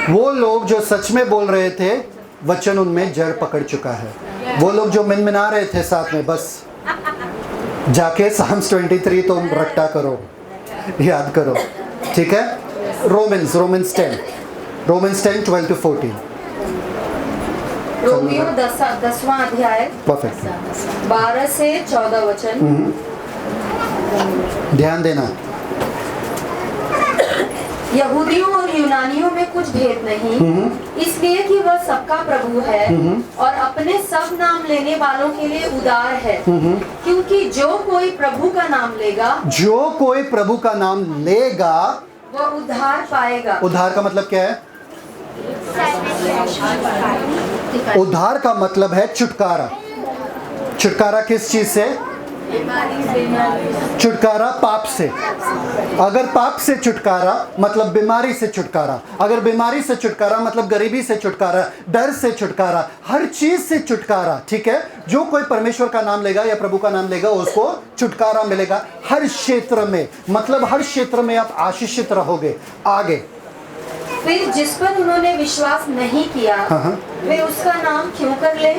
वो लोग जो सच में बोल रहे थे वचन उनमें जड़ पकड़ चुका है। वो लोग जो मिनमिना रहे थे साथ में, बस जाके Psalms 23 तुम रट्टा करो, याद करो, ठीक है। Romans 10 12 to 14। रोमियो 10वां अध्याय परफेक्ट। 12 से 14 वचन। ध्यान देना। यहूदियों और यूनानियों में कुछ भेद नहीं, इसलिए कि वह सबका प्रभु है और अपने सब नाम लेने वालों के लिए उदार है, क्योंकि जो कोई प्रभु का नाम लेगा वह उद्धार पाएगा। उद्धार का मतलब क्या है? उद्धार का मतलब है छुटकारा। छुटकारा किस चीज से? छुटकारा पाप से। अगर पाप से छुटकारा मतलब बीमारी से छुटकारा, अगर बीमारी से छुटकारा मतलब गरीबी से छुटकारा, डर से छुटकारा, हर चीज से छुटकारा, ठीक है। जो कोई परमेश्वर का नाम लेगा या प्रभु का नाम लेगा उसको छुटकारा मिलेगा हर क्षेत्र में। मतलब हर क्षेत्र में आप आशीषित रहोगे। आगे फिर जिस पर उन्होंने विश्वास नहीं किया वे उसका नाम क्यों कर ले?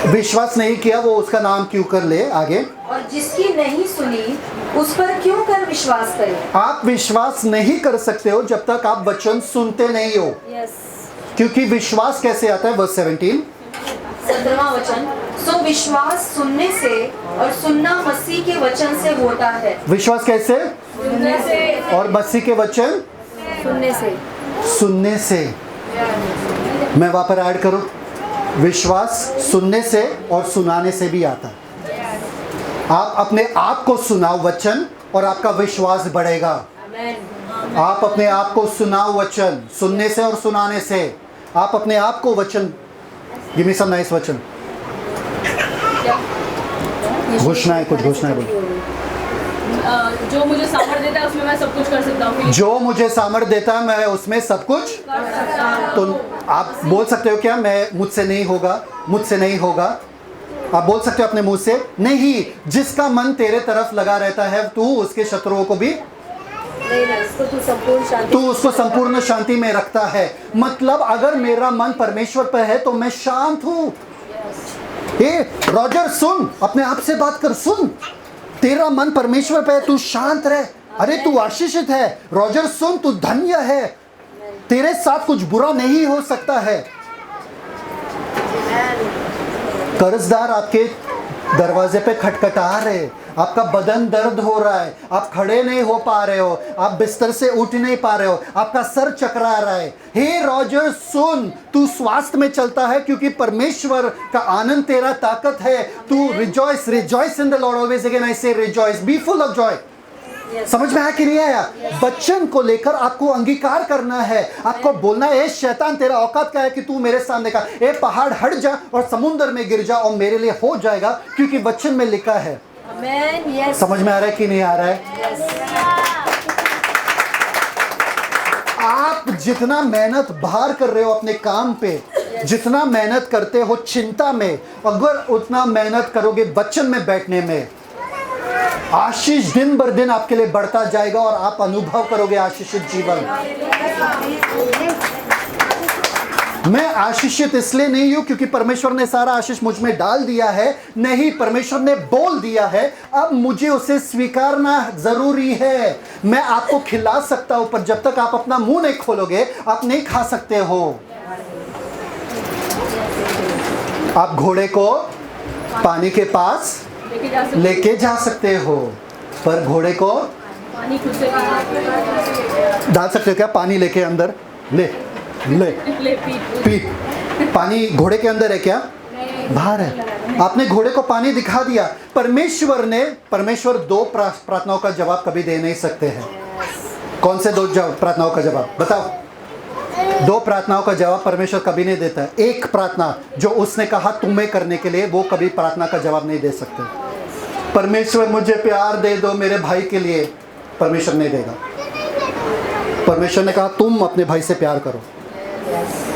विश्वास नहीं किया वो उसका नाम क्यों कर ले? आगे और जिसकी नहीं सुनी उस पर क्यों कर विश्वास करे? आप विश्वास नहीं कर सकते हो जब तक आप वचन सुनते नहीं हो। क्योंकि विश्वास कैसे आता है? वर्स 17वां वचन। सो विश्वास सुनने से और सुनना मसीह के वचन से होता है। विश्वास कैसे? सुनने से। और मसीह के वचन सुनने से। मैं वहां पर ऐड करूं, विश्वास सुनने से और सुनाने से भी आता है। आप अपने आप को सुनाओ वचन और आपका विश्वास बढ़ेगा। आप अपने आप को सुनाओ वचन, सुनने से और सुनाने से। आप अपने आप को वचन, गिव मी सम नाइस वचन। घोषणा है, कुछ घोषणा है बोलो। जो मुझे सामर्थ्य देता है उसमें मैं सब कुछ कर सकता हूँ। जो मुझे सामर्थ्य देता है मैं उसमें सब कुछ कर सकता हूँ। तो आप बोल सकते हो क्या? मुझसे नहीं होगा। आप बोल सकते हो अपने मुंह से नहीं। जिसका मन तेरे तरफ लगा रहता है तू उसके शत्रुओं को भी तू उसको संपूर्ण शांति में रखता है। मतलब अगर मेरा मन परमेश्वर पर है तो मैं शांत हूँ। रॉजर सुन, अपने आप से बात कर, सुन। तेरा मन परमेश्वर पे है, तू शांत रहे। अरे तू आशीषित है। रॉजर सुन, तू धन्य है। तेरे साथ कुछ बुरा नहीं हो सकता है। कर्जदार आपके दरवाजे पे खटखटा रहे, आपका बदन दर्द हो रहा है, आप खड़े नहीं हो पा रहे हो, आप बिस्तर से उठ नहीं पा रहे हो, आपका सर चकरा रहा है। हे रॉजर सुन, तू स्वास्थ्य में चलता है क्योंकि परमेश्वर का आनंद तेरा ताकत है। तू rejoice in the Lord, always again I say rejoice, be full of joy. समझ में आया कि नहीं आया? वचन को लेकर आपको अंगीकार करना है। आपको बोलना है, शैतान तेरा औकात क्या है कि तू मेरे सामने का? ए पहाड़ हट जा और समुद्र में गिर जा और मेरे लिए हो जाएगा, क्योंकि वचन में लिखा है। समझ में आ रहा है कि नहीं आ रहा है? आप जितना मेहनत बाहर कर रहे हो अपने काम पे, जितना मेहनत करते हो चिंता में, अगर उतना मेहनत करोगे वचन में बैठने में, आशीष दिन भर दिन आपके लिए बढ़ता जाएगा और आप अनुभव करोगे आशीषित जीवन। मैं आशीषित इसलिए नहीं हूं क्योंकि परमेश्वर ने सारा आशीष मुझ में डाल दिया है। नहीं, परमेश्वर ने बोल दिया है, अब मुझे उसे स्वीकारना जरूरी है। मैं आपको खिला सकता हूं, पर जब तक आप अपना मुंह नहीं खोलोगे आप नहीं खा सकते हो। आप घोड़े को पानी के पास लेके जा सकते हो, पर घोड़े को पानी खुद से डाल सकते हो क्या? पानी लेके अंदर ले पी। पानी घोड़े के अंदर है क्या? बाहर है। आपने घोड़े को पानी दिखा दिया। परमेश्वर दो प्रार्थनाओं का जवाब कभी दे नहीं सकते हैं। कौन से दो प्रार्थनाओं का जवाब बताओ? 2 प्रार्थनाओं का जवाब परमेश्वर कभी नहीं देता है। एक प्रार्थना जो उसने कहा तुम्हें करने के लिए, वो कभी प्रार्थना का जवाब नहीं दे सकते। परमेश्वर मुझे प्यार दे दो मेरे भाई के लिए, परमेश्वर नहीं देगा। परमेश्वर ने कहा तुम अपने भाई से प्यार करो,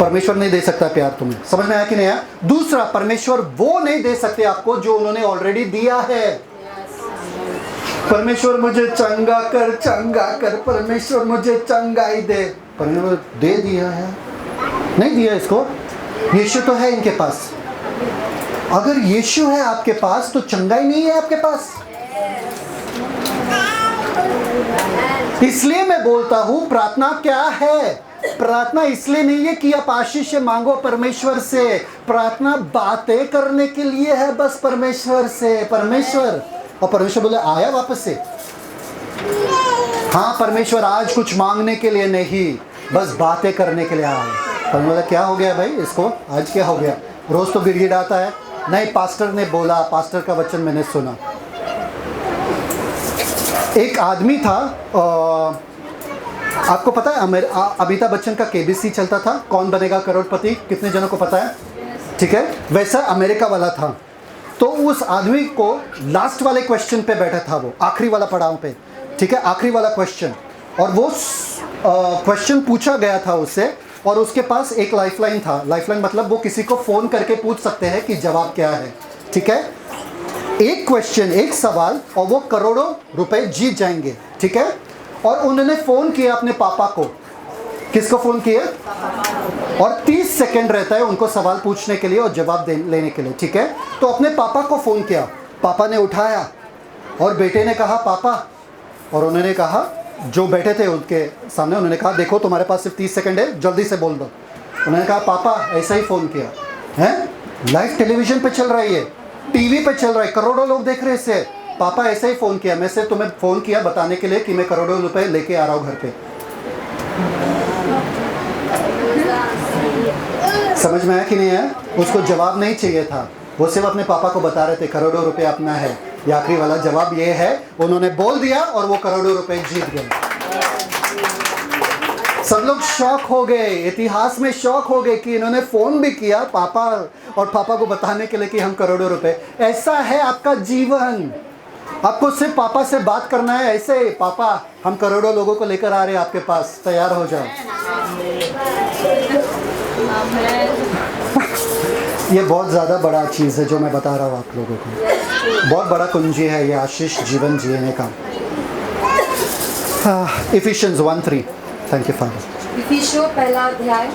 परमेश्वर नहीं दे सकता प्यार तुम्हें। समझ में आया कि नहीं आया? दूसरा, परमेश्वर वो नहीं दे सकते आपको जो उन्होंने ऑलरेडी दिया है। परमेश्वर मुझे चंगा कर, परमेश्वर मुझे चंगाई दे। परमेश्वर दे दिया है? नहीं दिया इसको। यीशु तो है इनके पास। अगर यीशु है आपके पास तो चंगाई नहीं है आपके पास। इसलिए मैं बोलता हूं प्रार्थना क्या है। प्रार्थना इसलिए नहीं है कि आप आशीष मांगो परमेश्वर से। प्रार्थना बातें करने के लिए है बस परमेश्वर से। परमेश्वर, और परमेश्वर बोले आया वापस से। हाँ, परमेश्वर आज कुछ मांगने के लिए नहीं, बस बातें करने के लिए आया। परमेश्वर बोला क्या हो गया भाई इसको, आज क्या हो गया? रोज तो गिड़गिड़ाता है। नहीं, पास्टर ने बोला, पास्टर का वचन मैंने सुना। एक आदमी था, आपको पता है अमिताभ बच्चन का केबीसी चलता था, कौन बनेगा करोड़पति, कितने जनों को पता है? ठीक है, वैसा अमेरिका वाला था। तो उस आदमी को लास्ट वाले क्वेश्चन पे बैठा था, वो आखिरी वाला पड़ाव पे, ठीक है, आखिरी वाला क्वेश्चन। और वो क्वेश्चन पूछा गया था उससे, और उसके पास एक लाइफलाइन था। लाइफलाइन मतलब वो किसी को फ़ोन करके पूछ सकते हैं कि जवाब क्या है। ठीक है, एक क्वेश्चन, एक सवाल, और वो करोड़ों रुपए जीत जाएंगे। ठीक है, और उन्होंने फ़ोन किया अपने पापा को। किसको फ़ोन किया? और 30 सेकंड रहता है उनको सवाल पूछने के लिए और जवाब लेने के लिए। ठीक है, तो अपने पापा को फ़ोन किया। पापा ने उठाया और बेटे ने कहा पापा, और उन्होंने कहा, जो बैठे थे उनके सामने, उन्होंने कहा देखो तुम्हारे पास सिर्फ 30 सेकंड है, जल्दी से बोल दो। उन्होंने कहा पापा ऐसा ही फ़ोन किया है, लाइव टेलीविज़न पे चल रही है, टीवी पे चल रहा है, करोड़ों लोग देख रहे हैं इसे। पापा ऐसा ही फ़ोन किया, मैं सिर्फ तुम्हें फ़ोन किया बताने के लिए कि मैं करोड़ों रुपए लेके आ रहा हूँ घर पे। समझ में आया कि नहीं है? उसको जवाब नहीं चाहिए था, वो सिर्फ अपने पापा को बता रहे थे करोड़ों रुपए अपना है। ये आखिरी वाला जवाब ये है, उन्होंने बोल दिया और वो करोड़ों रुपए जीत गए। सब लोग शॉक हो गए, इतिहास में शॉक हो गए कि इन्होंने फ़ोन भी किया पापा, और पापा को बताने के लिए कि हम करोड़ों रुपए। ऐसा है आपका जीवन, आपको सिर्फ पापा से बात करना है। ऐसे पापा हम करोड़ों लोगों को लेकर आ रहे हैं आपके पास, तैयार हो जाओ। ये बहुत ज़्यादा बड़ा चीज़ है जो मैं बता रहा हूँ आप लोगों को, बहुत बड़ा कुंजी है ये आशीष जीवन जीने का। इफिशियंस 1:3। Thank you father. इफिसियों पहला अध्याय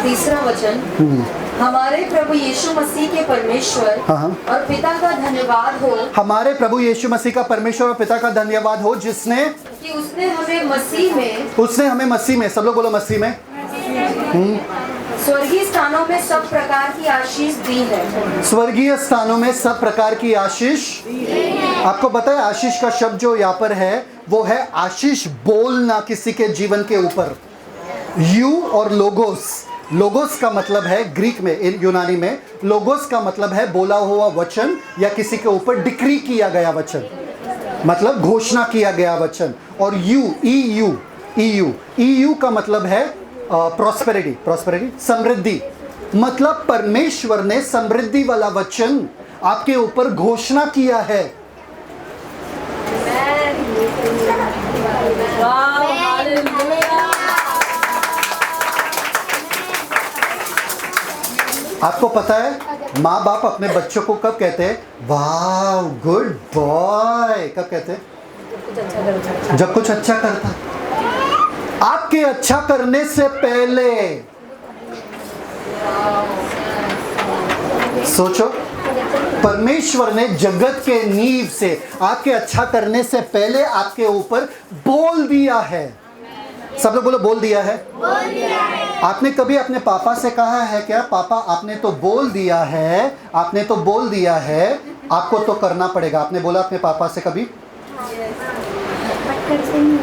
3 वचन। हमारे प्रभु यीशु मसीह के परमेश्वर और पिता का धन्यवाद हो। हमारे प्रभु यीशु मसीह का परमेश्वर और पिता का धन्यवाद हो, जिसने कि उसने हमें मसीह में, सब लोग बोलो मसीह में, स्वर्गीय स्थानों में सब प्रकार की आशीष दी है। स्वर्गीय स्थानों में सब प्रकार की आशीष। आपको पता है आशीष का शब्द जो यहाँ पर है वो है आशीष बोलना किसी के जीवन के ऊपर। यू और लोगोस, लोगोस का मतलब है ग्रीक में, यूनानी में लोगोस का मतलब है बोला हुआ वचन या किसी के ऊपर डिक्री किया गया वचन, मतलब घोषणा किया गया वचन। और ईयू का मतलब है प्रॉस्पेरिटी, समृद्धि। मतलब परमेश्वर ने समृद्धि वाला वचन आपके ऊपर घोषणा किया है। आपको पता है माँ बाप अपने बच्चों को कब कहते हैं वाह गुड बॉय? कब कहते हैं? जब कुछ अच्छा करता। आपके अच्छा करने से पहले सोचो, परमेश्वर ने जगत के नींव से आपके अच्छा करने से पहले आपके ऊपर बोल दिया है। सब लोग बोलो बोल दिया है। आपने कभी अपने पापा से कहा है क्या पापा आपने तो बोल दिया है, आपने तो बोल दिया है, आपको तो करना पड़ेगा? आपने बोला अपने पापा से कभी?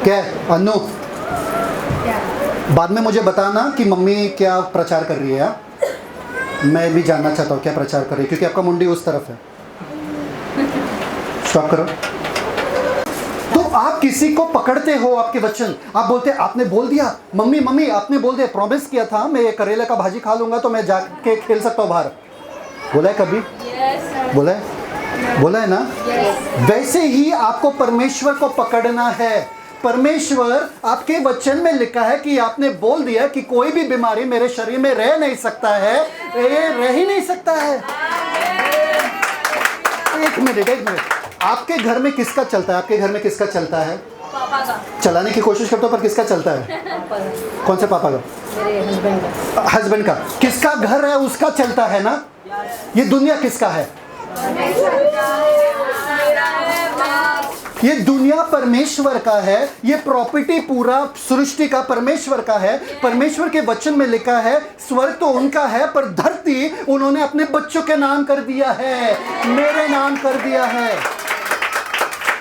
क्या अनु, बाद में मुझे बताना कि मम्मी क्या प्रचार कर रही है। मैं भी जानना चाहता हूँ क्या प्रचार कर रही है, क्योंकि आपका मुंडी उस तरफ है। स्टॉप करो। तो आप किसी को पकड़ते हो आपके वचन, आप बोलते आपने बोल दिया, मम्मी मम्मी आपने बोल दिया, प्रॉमिस किया था मैं ये करेले का भाजी खा लूंगा तो मैं जाके खेल सकता हूँ बाहर, बोला है कभी? बोला है, बोला है ना? वैसे ही आपको परमेश्वर को पकड़ना है। परमेश्वर आपके वचन में लिखा है कि आपने बोल दिया कि कोई भी बीमारी मेरे शरीर में रह नहीं सकता है, ये रह ही नहीं सकता है। एक मिनट, आपके घर में किसका चलता है? आपके घर में किसका चलता है? पापा का। चलाने की कोशिश करते हो पर किसका चलता है? कौन से पापा का? मेरे हस्बैंड का। हस्बैंड का। किसका घर है उसका चलता है ना? ये दुनिया किसका है? ये दुनिया परमेश्वर का है, ये प्रॉपर्टी पूरा सृष्टि का परमेश्वर का है। परमेश्वर के वचन में लिखा है स्वर्ग तो उनका है पर धरती उन्होंने अपने बच्चों के नाम कर दिया है, मेरे नाम कर दिया है।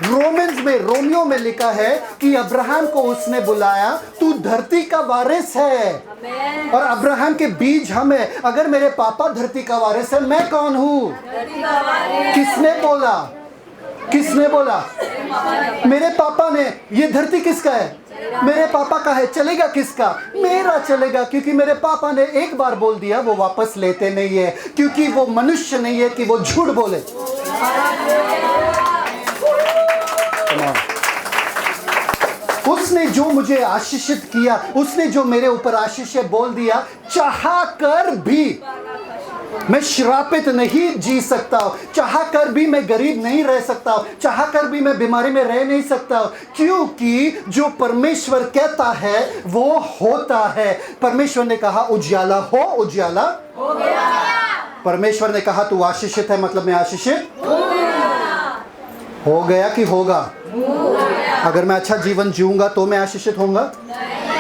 रोमियो में लिखा है कि अब्राहम को उसने बुलाया, तू धरती का वारिस है और अब्राहम के बीज हम है। अगर मेरे पापा धरती का वारिस है, मैं कौन हूँ? किसने बोला? किसने बोला? मेरे पापा ने। ये धरती किसका है? मेरे पापा का है। चलेगा किसका? मेरा चलेगा, क्योंकि मेरे पापा ने एक बार बोल दिया, वो वापस लेते नहीं है, क्योंकि वो मनुष्य नहीं है कि वो झूठ बोले। उसने जो मुझे आशीषित किया, उसने जो मेरे ऊपर आशीष बोल दिया, चाहा कर भी मैं श्रापित नहीं जी सकता हूँ, चाहा कर भी मैं गरीब नहीं रह सकता हूँ, चाहा कर भी मैं बीमारी में रह नहीं सकता हूँ, क्योंकि जो परमेश्वर कहता है वो होता है। परमेश्वर ने कहा उजियाला हो, उजियाला हो गया। परमेश्वर ने कहा तू आशीषित है, मतलब मैं आशीषित हो गया कि होगा? अगर मैं अच्छा जीवन जीऊंगा तो मैं आशीषित होऊंगा?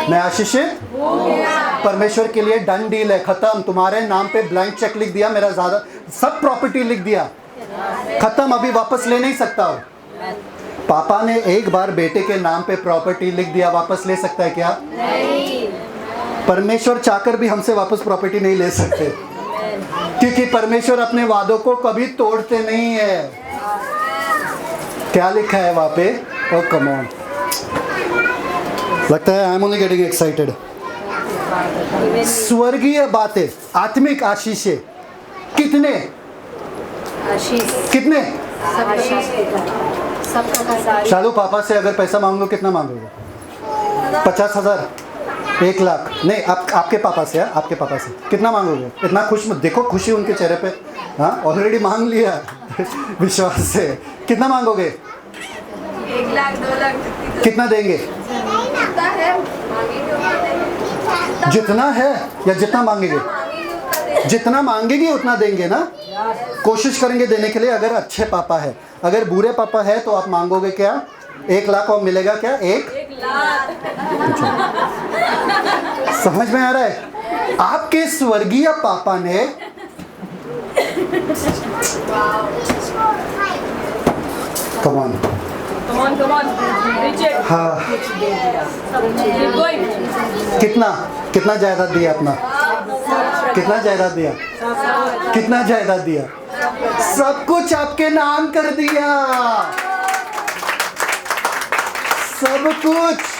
मैं आशीषित परमेश्वर के लिए डन डील है, खत्म। तुम्हारे नाम पे ब्लैंक चेक लिख दिया, मेरा ज्यादा सब प्रॉपर्टी लिख दिया, खत्म, अभी वापस ले नहीं सकता हो। पापा ने एक बार बेटे के नाम पे प्रॉपर्टी लिख दिया, वापस ले सकता है क्या? नहीं। परमेश्वर चाहकर भी हमसे वापस प्रॉपर्टी नहीं ले सकते, क्योंकि परमेश्वर अपने वादों को कभी तोड़ते नहीं है। क्या लिखा है वहां पे? ओ कम ऑन, लगता है I am only getting excited. स्वर्गीय बातें, आत्मिक आशीषें कितने? कितने? शालू पापा से अगर पैसा मांगो कितना मांगोगे? 50,000, 1 लाख? नहीं, आपके पापा से, आपके पापा से कितना मांगोगे? इतना खुश मत देखो, खुशी उनके चेहरे पे। हाँ, ऑलरेडी मांग लिया विश्वास से। कितना मांगोगे? 1 लाख 2 लाख। कितना देंगे? जितना है या जितना मांगेंगे? जितना मांगेंगे उतना देंगे ना। कोशिश करेंगे देने के लिए, अगर अच्छे पापा है। अगर बुरे पापा है तो आप मांगोगे क्या? 1 लाख और मिलेगा क्या? 1 लाख। समझ में आ रहा है? आपके स्वर्गीय पापा ने come on, हाँ, कितना जायदाद दिया अपना? कितना जायदाद दिया? कितना जायदाद दिया? सब कुछ आपके नाम कर दिया, सब कुछ।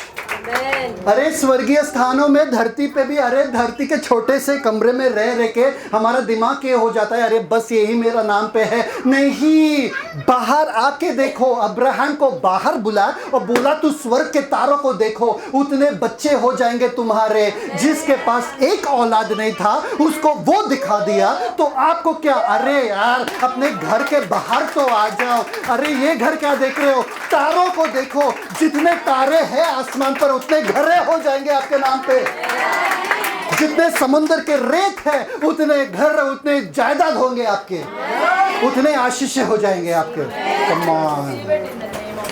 अरे स्वर्गीय स्थानों में, धरती पे भी, अरे धरती के छोटे से कमरे में रह के हमारा दिमाग ये हो जाता है, अरे बस यही मेरा नाम पे है। नहीं, बाहर आके देखो। अब्राहम को बाहर बुला और बोला तू स्वर्ग के तारों को देखो, उतने बच्चे हो जाएंगे तुम्हारे। जिसके पास एक औलाद नहीं था उसको वो दिखा दिया, तो आपको क्या? अरे यार, अपने घर के बाहर तो आ जाओ। अरे ये घर क्या देख रहे हो? तारों को देखो, जितने तारे हैं आसमान पर उतने घरे हो जाएंगे आपके नाम पे। जितने समुद्र के रेत है उतने घर, उतने जायदाद होंगे आपके, उतने आशीष हो जाएंगे आपके। कम ऑन,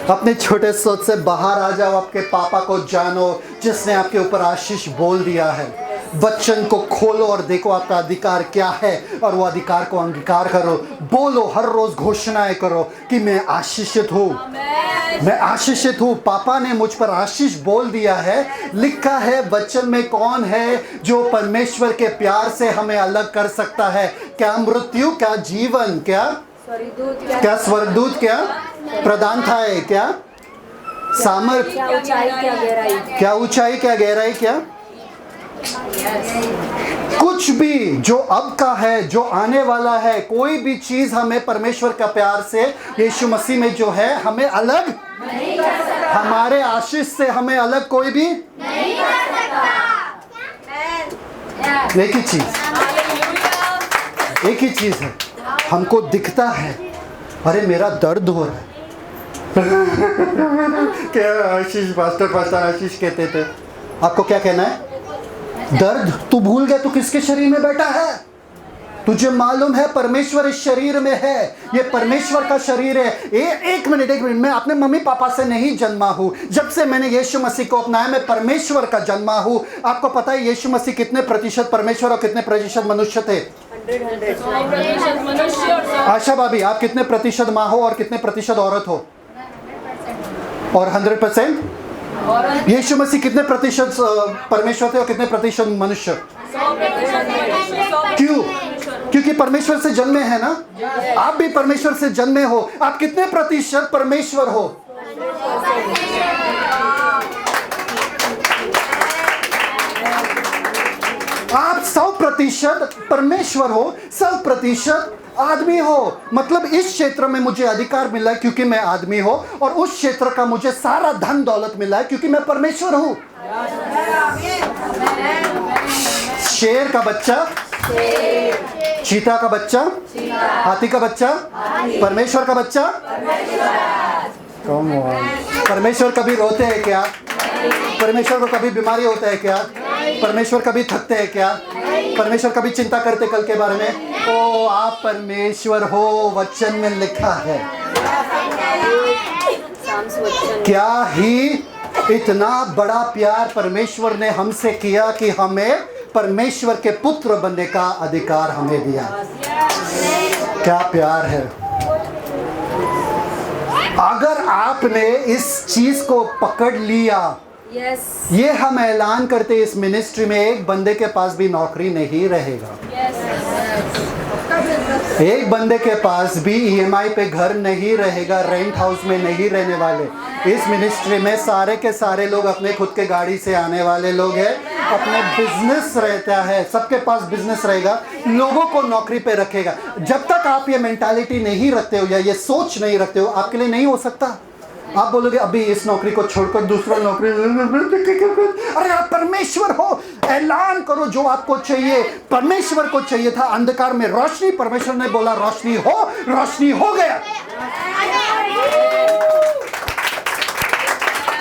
अपने छोटे सोच से बाहर आ जाओ, आपके पापा को जानो जिसने आपके ऊपर आशीष बोल दिया है। वचन को खोलो और देखो आपका अधिकार क्या है, और वो अधिकार को अंगीकार करो। बोलो, हर रोज घोषणाएं करो कि मैं आशीषित हूँ, मैं आशीषित हूँ। पापा ने मुझ पर आशीष बोल दिया है। लिखा है वचन में, कौन है जो परमेश्वर के प्यार से हमें अलग कर सकता है? क्या मृत्यु, क्या जीवन, क्या स्वर्गदूत, क्या प्रधान था? क्या सामर्थ्य, क्या ऊंचाई क्या गहराई, क्या ऊंचाई क्या गहराई, क्या कुछ भी जो अब का है, जो आने वाला है, कोई भी चीज हमें परमेश्वर का प्यार से यीशु मसीह में जो है हमें अलग नहीं कर सकता। हमारे आशीष से हमें अलग कोई भी नहीं कर सकता। एक ही चीज, एक ही चीज है, हमको दिखता है अरे मेरा दर्द हो रहा है। क्या आशीष पास्टर आशीष कहते थे, आपको क्या कहना है? दर्द तू भूल गया, तू किसके शरीर में बैठा है? तुझे मालूम है परमेश्वर इस शरीर में है, ये परमेश्वर का शरीर है। एक मिनट, मैं अपने मम्मी पापा से नहीं जन्मा हूँ। जब से मैंने यीशु मसीह को अपनाया मैं परमेश्वर का जन्मा हूँ। आपको पता है यीशु मसीह कितने प्रतिशत परमेश्वर और कितने प्रतिशत मनुष्य थे? 100% आशा भाभी, आप कितने प्रतिशत माँ हो और कितने प्रतिशत औरत हो? और 100%? यीशु मसीह कितने प्रतिशत परमेश्वर थे और कितने प्रतिशत मनुष्य? 100%। क्यों? क्योंकि परमेश्वर से जन्मे हैं ना। आप भी परमेश्वर से जन्मे हो। आप कितने प्रतिशत परमेश्वर हो? आप 100% परमेश्वर हो, 100% आदमी हो। मतलब इस क्षेत्र में मुझे अधिकार मिला है क्योंकि मैं आदमी हो, और उस क्षेत्र का मुझे सारा धन दौलत मिला है क्योंकि मैं परमेश्वर हूँ। शेर का बच्चा, चीता का बच्चा, हाथी का बच्चा, परमेश्वर का बच्चा। Come on. परमेश्वर कभी रोते हैं क्या? परमेश्वर को कभी बीमारी होता है क्या? परमेश्वर कभी थकते हैं क्या? परमेश्वर कभी चिंता करते कल के बारे में? ओ आप परमेश्वर हो, वचन में लिखा है। क्या ही इतना बड़ा प्यार परमेश्वर ने हमसे किया कि हमें परमेश्वर के पुत्र बनने का अधिकार हमें दिया। क्या प्यार है। अगर आपने इस चीज को पकड़ लिया, ये हम ऐलान करते इस मिनिस्ट्री में एक बंदे के पास भी नौकरी नहीं रहेगा। एक बंदे के पास भी EMI पे घर नहीं रहेगा, रेंट हाउस में नहीं रहने वाले। इस मिनिस्ट्री में सारे के सारे लोग अपने खुद के गाड़ी से आने वाले लोग हैं, अपने बिजनेस रहता है, सबके पास बिजनेस रहेगा, लोगों को नौकरी पे रखेगा। जब तक आप ये मेंटालिटी नहीं रखते हो या ये सोच नहीं रखते हो, आपके लिए नहीं हो सकता। आप बोलोगे अभी इस नौकरी को छोड़कर दूसरा नौकरी, अरे आप परमेश्वर हो, ऐलान करो जो आपको चाहिए। परमेश्वर को चाहिए था अंधकार में रोशनी, परमेश्वर ने बोला रोशनी हो, रोशनी हो गया।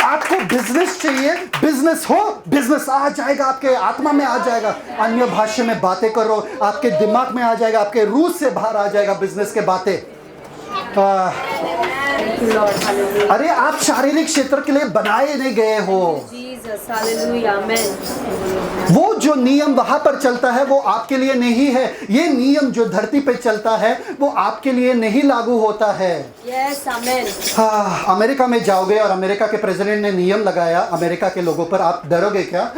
आपको बिजनेस चाहिए, बिजनेस हो, बिजनेस आ जाएगा, आपके आत्मा में आ जाएगा। अन्य भाषा में बातें करो, आपके दिमाग में आ जाएगा, आपके रूह से बाहर आ जाएगा बिजनेस के बातें। अरे आप शारीरिक क्षेत्र के लिए बनाए नहीं गए हो। वो जो नियम वहां पर चलता है वो आपके लिए नहीं है। ये नियम जो धरती पे चलता है वो आपके लिए नहीं लागू होता है। हाँ, अमेरिका में जाओगे और अमेरिका के प्रेसिडेंट ने नियम लगाया अमेरिका के लोगों पर, आप डरोगे क्या?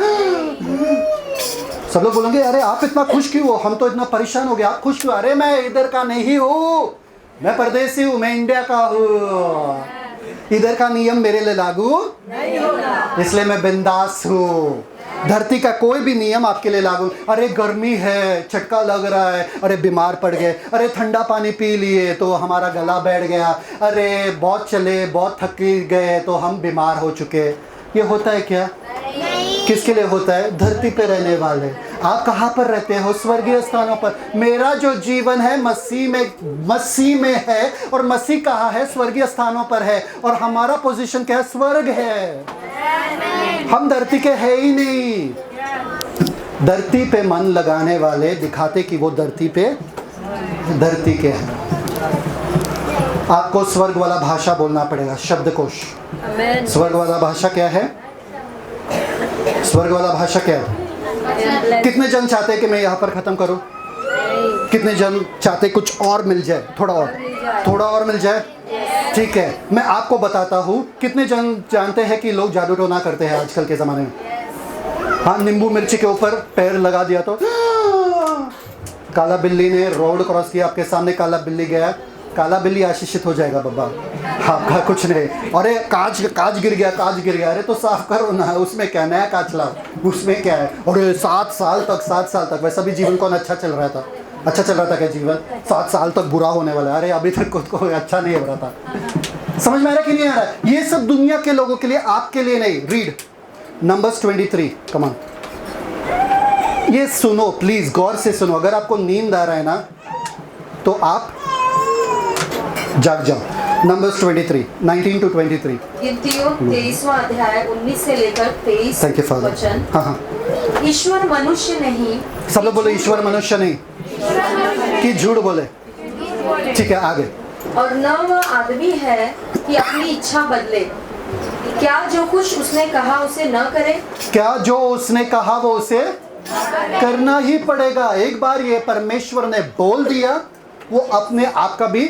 सब लोग बोलेंगे अरे आप इतना खुश क्यों हो, हम तो इतना परेशान हो गए, आप खुश क्यों? अरे मैं इधर का नहीं हूँ, मैं परदेसी हूँ, मैं इंडिया का हूँ, इधर का नियम मेरे लिए लागू नहीं होगा, इसलिए मैं बिंदास हूँ। धरती का कोई भी नियम आपके लिए लागू। अरे गर्मी है, झटका लग रहा है, अरे बीमार पड़ गए, अरे ठंडा पानी पी लिए तो हमारा गला बैठ गया, अरे बहुत चले बहुत थक गए तो हम बीमार हो चुके। ये होता है क्या? किसके लिए होता है? धरती पे रहने वाले। आप कहाँ पर रहते हो? स्वर्गीय स्थानों पर। मेरा जो जीवन है मसीह में है, और मसीह कहाँ है? स्वर्गीय स्थानों पर है, और हमारा पोजीशन क्या है? स्वर्ग है। हम धरती के है ही नहीं। धरती पे मन लगाने वाले दिखाते कि वो धरती के हैं। आपको स्वर्ग वाला भाषा बोलना पड़ेगा, शब्दकोश। स्वर्ग वाला भाषा क्या है? स्वर्ग वाला भाषा क्या है? कितने जन चाहते हैं कि मैं यहाँ पर खत्म करूँ? कितने जन चाहते कुछ और मिल जाए, थोड़ा और मिल जाए? ठीक है, मैं आपको बताता हूँ। कितने जन जानते हैं कि लोग जादू टोना करते हैं आजकल के ज़माने में? हाँ, नींबू मिर्ची के ऊपर पैर लगा दिया तो काला बिल्ली ने रोड क्रॉस किया, आपके सामने काला बिल्ली गया, काला बिल्ली आशीषित हो जाएगा बाबा, आपका कुछ नहीं। अरे कांच गिर गया, अरे तो साफ करो ना, उसमें क्या, नया कांच लाओ, उसमें क्या है। और 7 साल तक वैसा भी जीवन कौन अच्छा चल रहा था क्या जीवन? 7 साल तक बुरा होने वाला है। अरे अभी तक खुद को अच्छा नहीं हो रहा था। समझ में आ रहा कि नहीं आ रहा है? ये सब दुनिया के लोगों के लिए, आपके लिए नहीं। Read numbers 23, come on. ये सुनो प्लीज, गौर से सुनो। अगर आपको नींद आ रहा है ना तो आप जाग जाओ। Numbers 23, 19 to 23। गिनतियों 23वां अध्याय 19 से लेकर 23 थैंक यू फादर। वचन। हाँ, ईश्वर मनुष्य नहीं, सब लोग बोले ईश्वर मनुष्य नहीं, कि झूठ बोले? ठीक है, आगे। और न वह आदमी है कि अपनी इच्छा बदले। क्या जो कुछ उसने कहा उसे न करे? क्या जो उसने कहा वो उसे करना ही पड़ेगा। एक बार ये परमेश्वर ने बोल दिया, वो अपने आप का भी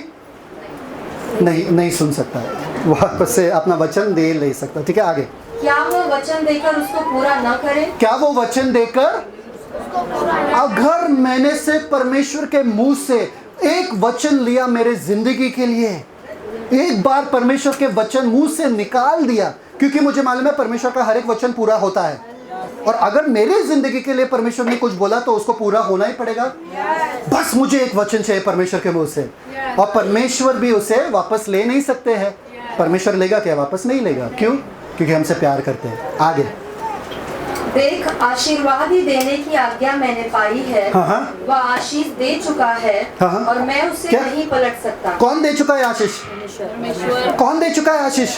नहीं सुन सकता है, वापस से अपना वचन दे नहीं सकता। ठीक है, आगे। क्या वो वचन देकर उसको पूरा न करे? क्या वो वचन देकर, अगर मैंने से परमेश्वर के मुंह से एक वचन लिया मेरे जिंदगी के लिए, एक बार परमेश्वर के वचन मुंह से निकाल दिया, क्योंकि मुझे मालूम है परमेश्वर का हर एक वचन पूरा होता है, और अगर मेरे जिंदगी के लिए परमेश्वर ने कुछ बोला तो उसको पूरा होना ही पड़ेगा। बस मुझे एक वचन चाहिए परमेश्वर के मुंह से, और परमेश्वर भी उसे वापस ले नहीं सकते हैं। परमेश्वर लेगा क्या? वापस नहीं लेगा। क्यों? क्योंकि हमसे प्यार करते हैं। आगे। देख, आशीर्वाद ही देने की आज्ञा मैंने पाई है। वह आशीष दे चुका है, और मैं उसे क्या? नहीं पलट सकता। कौन दे चुका है आशीष? कौन दे चुका है आशीष?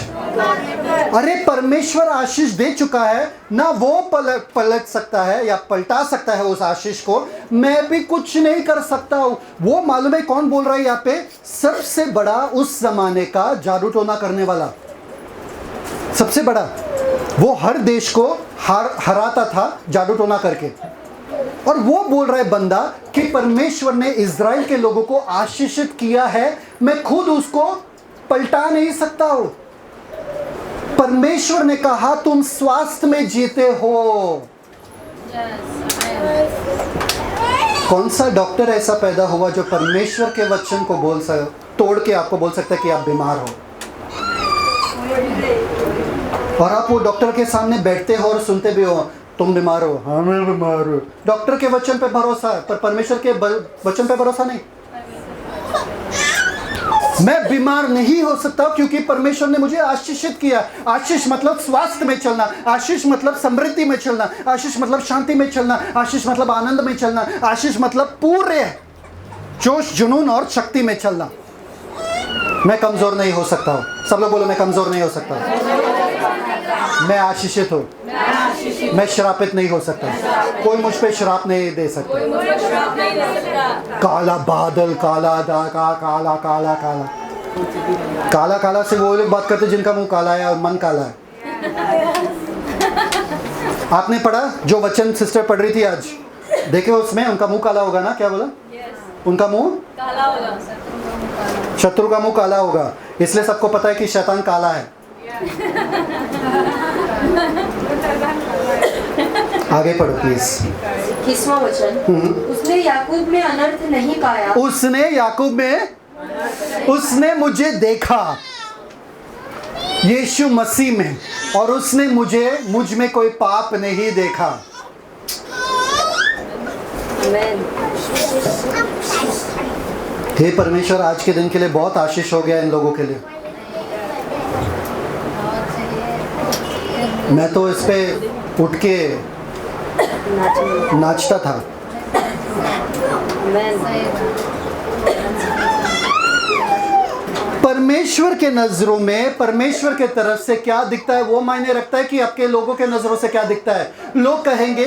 अरे परमेश्वर आशीष दे चुका है ना, वो पलट सकता है या पलटा सकता है उस आशीष को। मैं भी कुछ नहीं कर सकता हूँ। वो मालूम है कौन बोल रहा है यहाँ पे? सबसे बड़ा उस जमाने का जादू टोना करने वाला, सबसे बड़ा, वो हर देश को हराता था जादू टोना करके। और वो बोल रहा है बंदा कि परमेश्वर ने इज़राइल के लोगों को आशीषित किया है, मैं खुद उसको पलटा नहीं सकता हूं। परमेश्वर ने कहा तुम स्वास्थ्य में जीते हो। कौन सा डॉक्टर ऐसा पैदा हुआ जो परमेश्वर के वचन को तोड़ के आपको बोल सकता है कि आप बीमार हो, और आप वो डॉक्टर के सामने बैठते हो और सुनते भी हो तुम बीमार हो? हाँ मैं बीमार हूँ। डॉक्टर के वचन पे भरोसा है, पर परमेश्वर के वचन पे भरोसा नहीं। मैं बीमार नहीं हो सकता क्योंकि परमेश्वर ने मुझे आशीषित किया। आशीष मतलब स्वास्थ्य में चलना, आशीष मतलब समृद्धि में चलना, आशीष मतलब शांति में चलना, आशीष मतलब आनंद में चलना, आशीष मतलब पूरे जोश जुनून और शक्ति में चलना। मैं कमजोर नहीं हो सकता हूँ। सब लोग बोलो मैं कमजोर नहीं हो सकता। मैं आशीषित हूँ, मैं श्रापित नहीं हो सकता। कोई मुझ पे श्राप नहीं दे सकता। काला बादल, काला काला काला काला काला काला काला से वो लोग बात करते जिनका मुंह काला है और मन काला है। आपने पढ़ा जो वचन सिस्टर पढ़ रही थी आज, देखे उसमें उनका मुंह काला होगा ना? क्या बोला? उनका मुंह काला होगा, शत्रु का मुंह काला होगा, इसलिए सबको पता है कि शैतान काला है। आगे पढ़ो प्लीज। 21वां वचन। उसने याकूब में अनर्थ नहीं पाया। उसने याकूब में, उसने मुझे देखा यीशु मसीह में, और उसने मुझ में कोई पाप नहीं देखा। हे परमेश्वर, आज के दिन के लिए बहुत आशीष हो गया इन लोगों के लिए। मैं तो इस पे उठ के नाचता था। परमेश्वर के नजरों में, परमेश्वर के तरफ से क्या दिखता है वो मायने रखता है कि आपके लोगों के नजरों से क्या दिखता है। लोग कहेंगे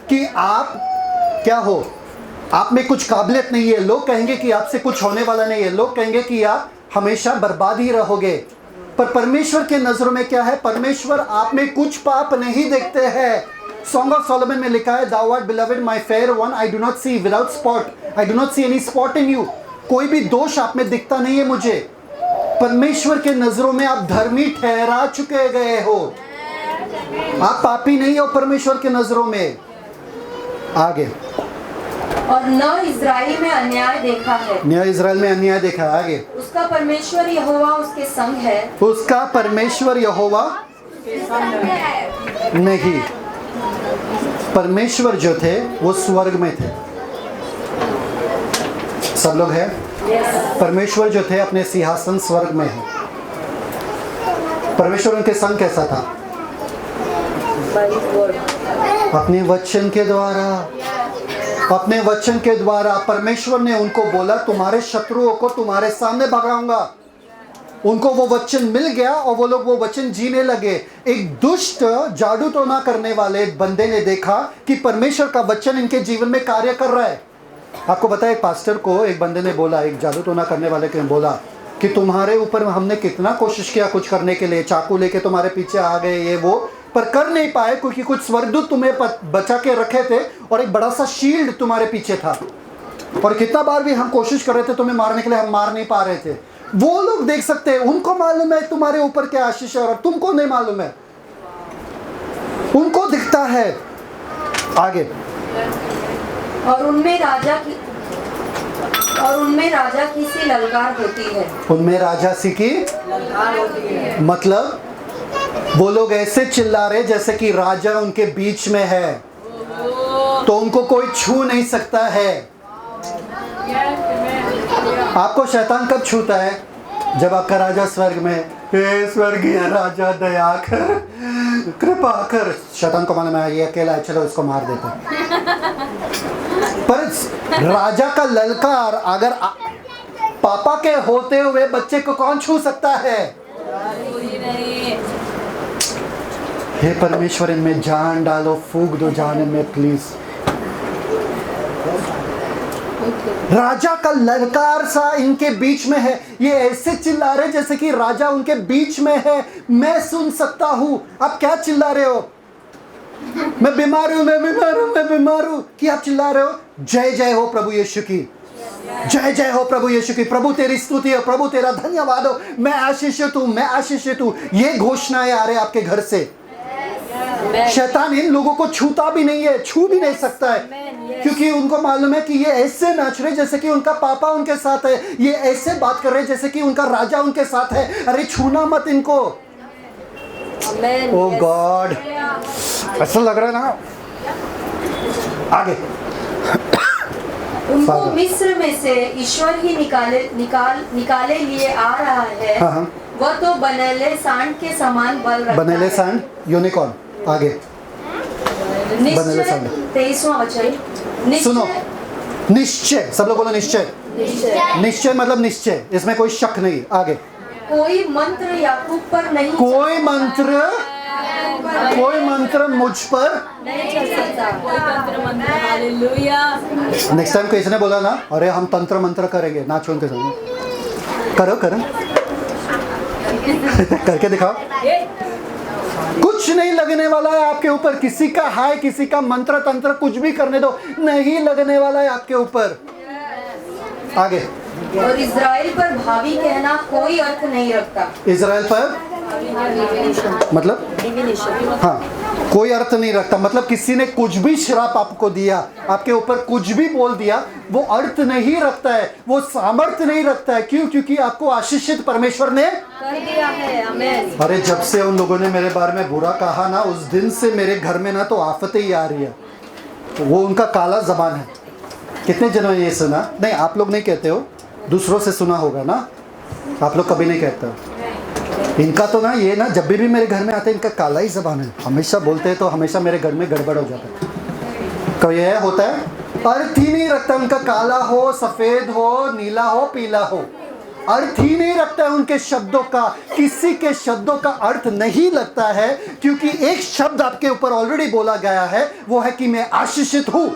कि आप क्या हो, आप में कुछ काबिलियत नहीं है। लोग कहेंगे कि आपसे कुछ होने वाला नहीं है। लोग कहेंगे कि आप हमेशा बर्बाद ही रहोगे। पर परमेश्वर के नजरों में क्या है? परमेश्वर आप में कुछ पाप नहीं देखते हैं। सॉन्ग ऑफ सोलोमन में लिखा है, Thou art beloved, my fair one, I do not see without spot, I do not see any spot in you। कोई भी दोष आप में दिखता नहीं है मुझे। परमेश्वर के नजरों में आप धर्मी ठहरा चुके गए हो, आप पापी नहीं हो परमेश्वर के नजरों में। आगे। और न इज़राइल में अन्याय देखा है। न इज़राइल में अन्याय देखा है। आगे, उसका परमेश्वर यहोवा उसके संग है। उसका परमेश्वर यहोवा नहीं, परमेश्वर जो थे वो स्वर्ग में थे। सब लोग हैं? परमेश्वर जो थे अपने सिंहासन स्वर्ग में है। परमेश्वर उनके संग कैसा था? अपने वचन के द्वारा, अपने वचन के द्वारा परमेश्वर ने उनको बोला तुम्हारे शत्रुओं को तुम्हारे सामने भगाऊंगा। उनको वो वचन मिल गया और वो लोग वो वचन जीने लगे। एक दुष्ट जादू टोना करने वाले बंदे ने देखा कि परमेश्वर का वचन इनके जीवन में कार्य कर रहा है। आपको पता है, एक पास्टर को एक बंदे ने बोला, एक जादू टोना करने वाले ने बोला कि तुम्हारे ऊपर हमने कितना कोशिश किया कुछ करने के लिए, चाकू लेके तुम्हारे पीछे आ गए ये वो, पर कर नहीं पाए क्योंकि कुछ स्वर्गदूत तुम्हें बचा के रखे थे और एक बड़ा सा शील्ड तुम्हारे पीछे था, और कितना बार भी हम कोशिश कर रहे थे तुम्हें मारने के लिए, हम मार नहीं पा रहे थे। वो लोग देख सकते हैं, उनको मालूम है तुम्हारे ऊपर क्या आशीष है और तुमको नहीं मालूम है, उनको दिखता है। आगे, और उनमें राजा की सी ललकार होती है। उनमें राजा सी की मतलब वो लोग ऐसे चिल्ला रहे जैसे कि राजा उनके बीच में है, तो उनको कोई छू नहीं सकता है। आपको शैतान कब छूता है? जब आपका राजा स्वर्ग में, हे स्वर्गीय राजा दया कर, कृपा कर। शैतान को मालूम है ये अकेला है, चलो इसको मार देते हैं। पर राजा का ललकार अगर पापा के होते हुए बच्चे को कौन छू सकता है? हे परमेश्वर इनमें जान डालो, फूंक दो जान इनमें प्लीज। राजा का ललकार सा इनके बीच में है, ये ऐसे चिल्ला रहे जैसे कि राजा उनके बीच में है। मैं सुन सकता हूं आप क्या चिल्ला रहे हो, मैं बीमार हूं, मैं बीमार हूं, मैं बीमार हूं, कि आप चिल्ला रहे हो जय जय हो प्रभु यीशु की, जय जय हो प्रभु यीशु की, प्रभु तेरी स्तुति हो, प्रभु तेरा धन्यवाद हो, मैं आशीषित हूं, मैं आशीषित हूं। ये घोषणाएं आ रहे आपके घर से। शैतान इन लोगों को छूता भी नहीं है, छू भी नहीं सकता है, क्योंकि उनको मालूम है कि ये ऐसे नाच रहे जैसे कि उनका पापा उनके साथ है, ये ऐसे बात कर रहे जैसे कि उनका राजा उनके साथ है। अरे छूना मत इनको। ओह गॉड, ऐसा लग रहा है ना। आगे, उनको मिस्र में से ईश्वर ही निकाले लिए आ रहा है। हाँ। वह तो बनेले सांड के समान बल रखता बनेले है। सांड, यूनिकॉर्न। आगे, बनेले सांड। 23वां वचन। सुनो, निश्चय, सब लोग बोलो निश्चय। निश्चय मतलब निश्चय, इसमें कोई शक नहीं। आगे, कोई मंत्र याकूब पर नहीं, कोई मंत्र मुझ पर नहीं चल सकता। हालेलुया। नेक्स्ट टाइम किसी ने बोला ना, अरे हम तंत्र मंत्र करेंगे, नाचो उनके सामने, करो करके दिखाओ। कुछ नहीं लगने वाला है आपके ऊपर, किसी का हाय, किसी का मंत्र तंत्र कुछ भी करने दो, नहीं लगने वाला है आपके ऊपर। आगे, और इज़राइल पर भावी कहना कोई अर्थ नहीं रखता। इज़राइल पर मतलब हाँ, कोई अर्थ नहीं रखता। मतलब किसी ने कुछ भी श्राप आपको दिया, आपके ऊपर कुछ भी बोल दिया, वो अर्थ नहीं रखता है, वो सामर्थ्य नहीं रखता है। क्यों? क्योंकि आपको आशीषित परमेश्वर ने कर दिया है। आमीन। अरे जब से उन लोगों ने मेरे बारे में बुरा कहा ना, उस दिन से मेरे घर में ना तो आफतें ही आ रही है। वो उनका काला जबान है। कितने जनों ने ये सुना? नहीं, आप लोग नहीं कहते हो, दूसरों से सुना होगा ना, आप लोग कभी नहीं कहते हो। इनका तो ना ये ना जब भी मेरे घर में आते हैं, इनका काला ही जबान है, हमेशा बोलते हैं तो हमेशा मेरे घर में गड़बड़ हो जाता है। कभी यह होता है, अर्थ ही नहीं रखता उनका, काला हो, सफ़ेद हो, नीला हो, पीला हो, अर्थ ही नहीं रखता है उनके शब्दों का। किसी के शब्दों का अर्थ नहीं लगता है, क्योंकि एक शब्द आपके ऊपर ऑलरेडी बोला गया है, वो है कि मैं आशीषित हूँ।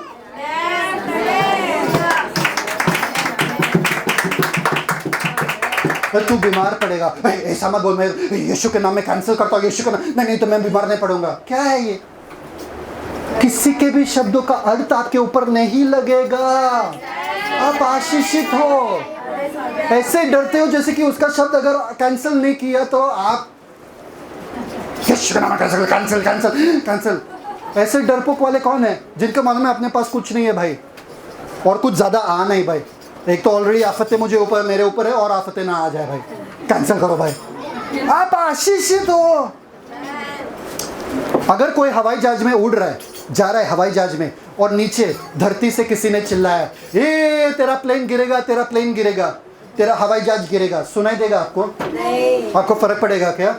तू बीमार पड़ेगा, ऐसा मत बोल, मैं यीशु के नाम में कैंसिल करता हूँ, यीशु के नाम, नहीं तो मैं बीमार नहीं पड़ूंगा। क्या है ये? किसी के भी शब्दों का अर्थ आपके ऊपर नहीं लगेगा। आप आशीषित हो। ऐसे डरते हो जैसे कि उसका शब्द अगर कैंसिल नहीं किया तो आप यीशु के नाम में कैंसिल कैंसिल कैंसिल कैंसिल। ऐसे डरपोक वाले कौन है जिनके मन में अपने पास कुछ नहीं है भाई? और कुछ ज़्यादा आ नहीं भाई। एक तो ऑलरेडी आफतें मुझे ऊपर मेरे ऊपर है और आफतें ना आ जाए भाई, कैंसिल करो भाई। आप आशीषित हो। अगर कोई हवाई जहाज में उड़ रहा है, जा रहा है हवाई जहाज में, और नीचे धरती से किसी ने चिल्लाया, ए तेरा प्लेन गिरेगा, तेरा प्लेन गिरेगा, तेरा हवाई जहाज गिरेगा, सुनाई देगा आपको? नहीं। आपको फर्क पड़ेगा क्या?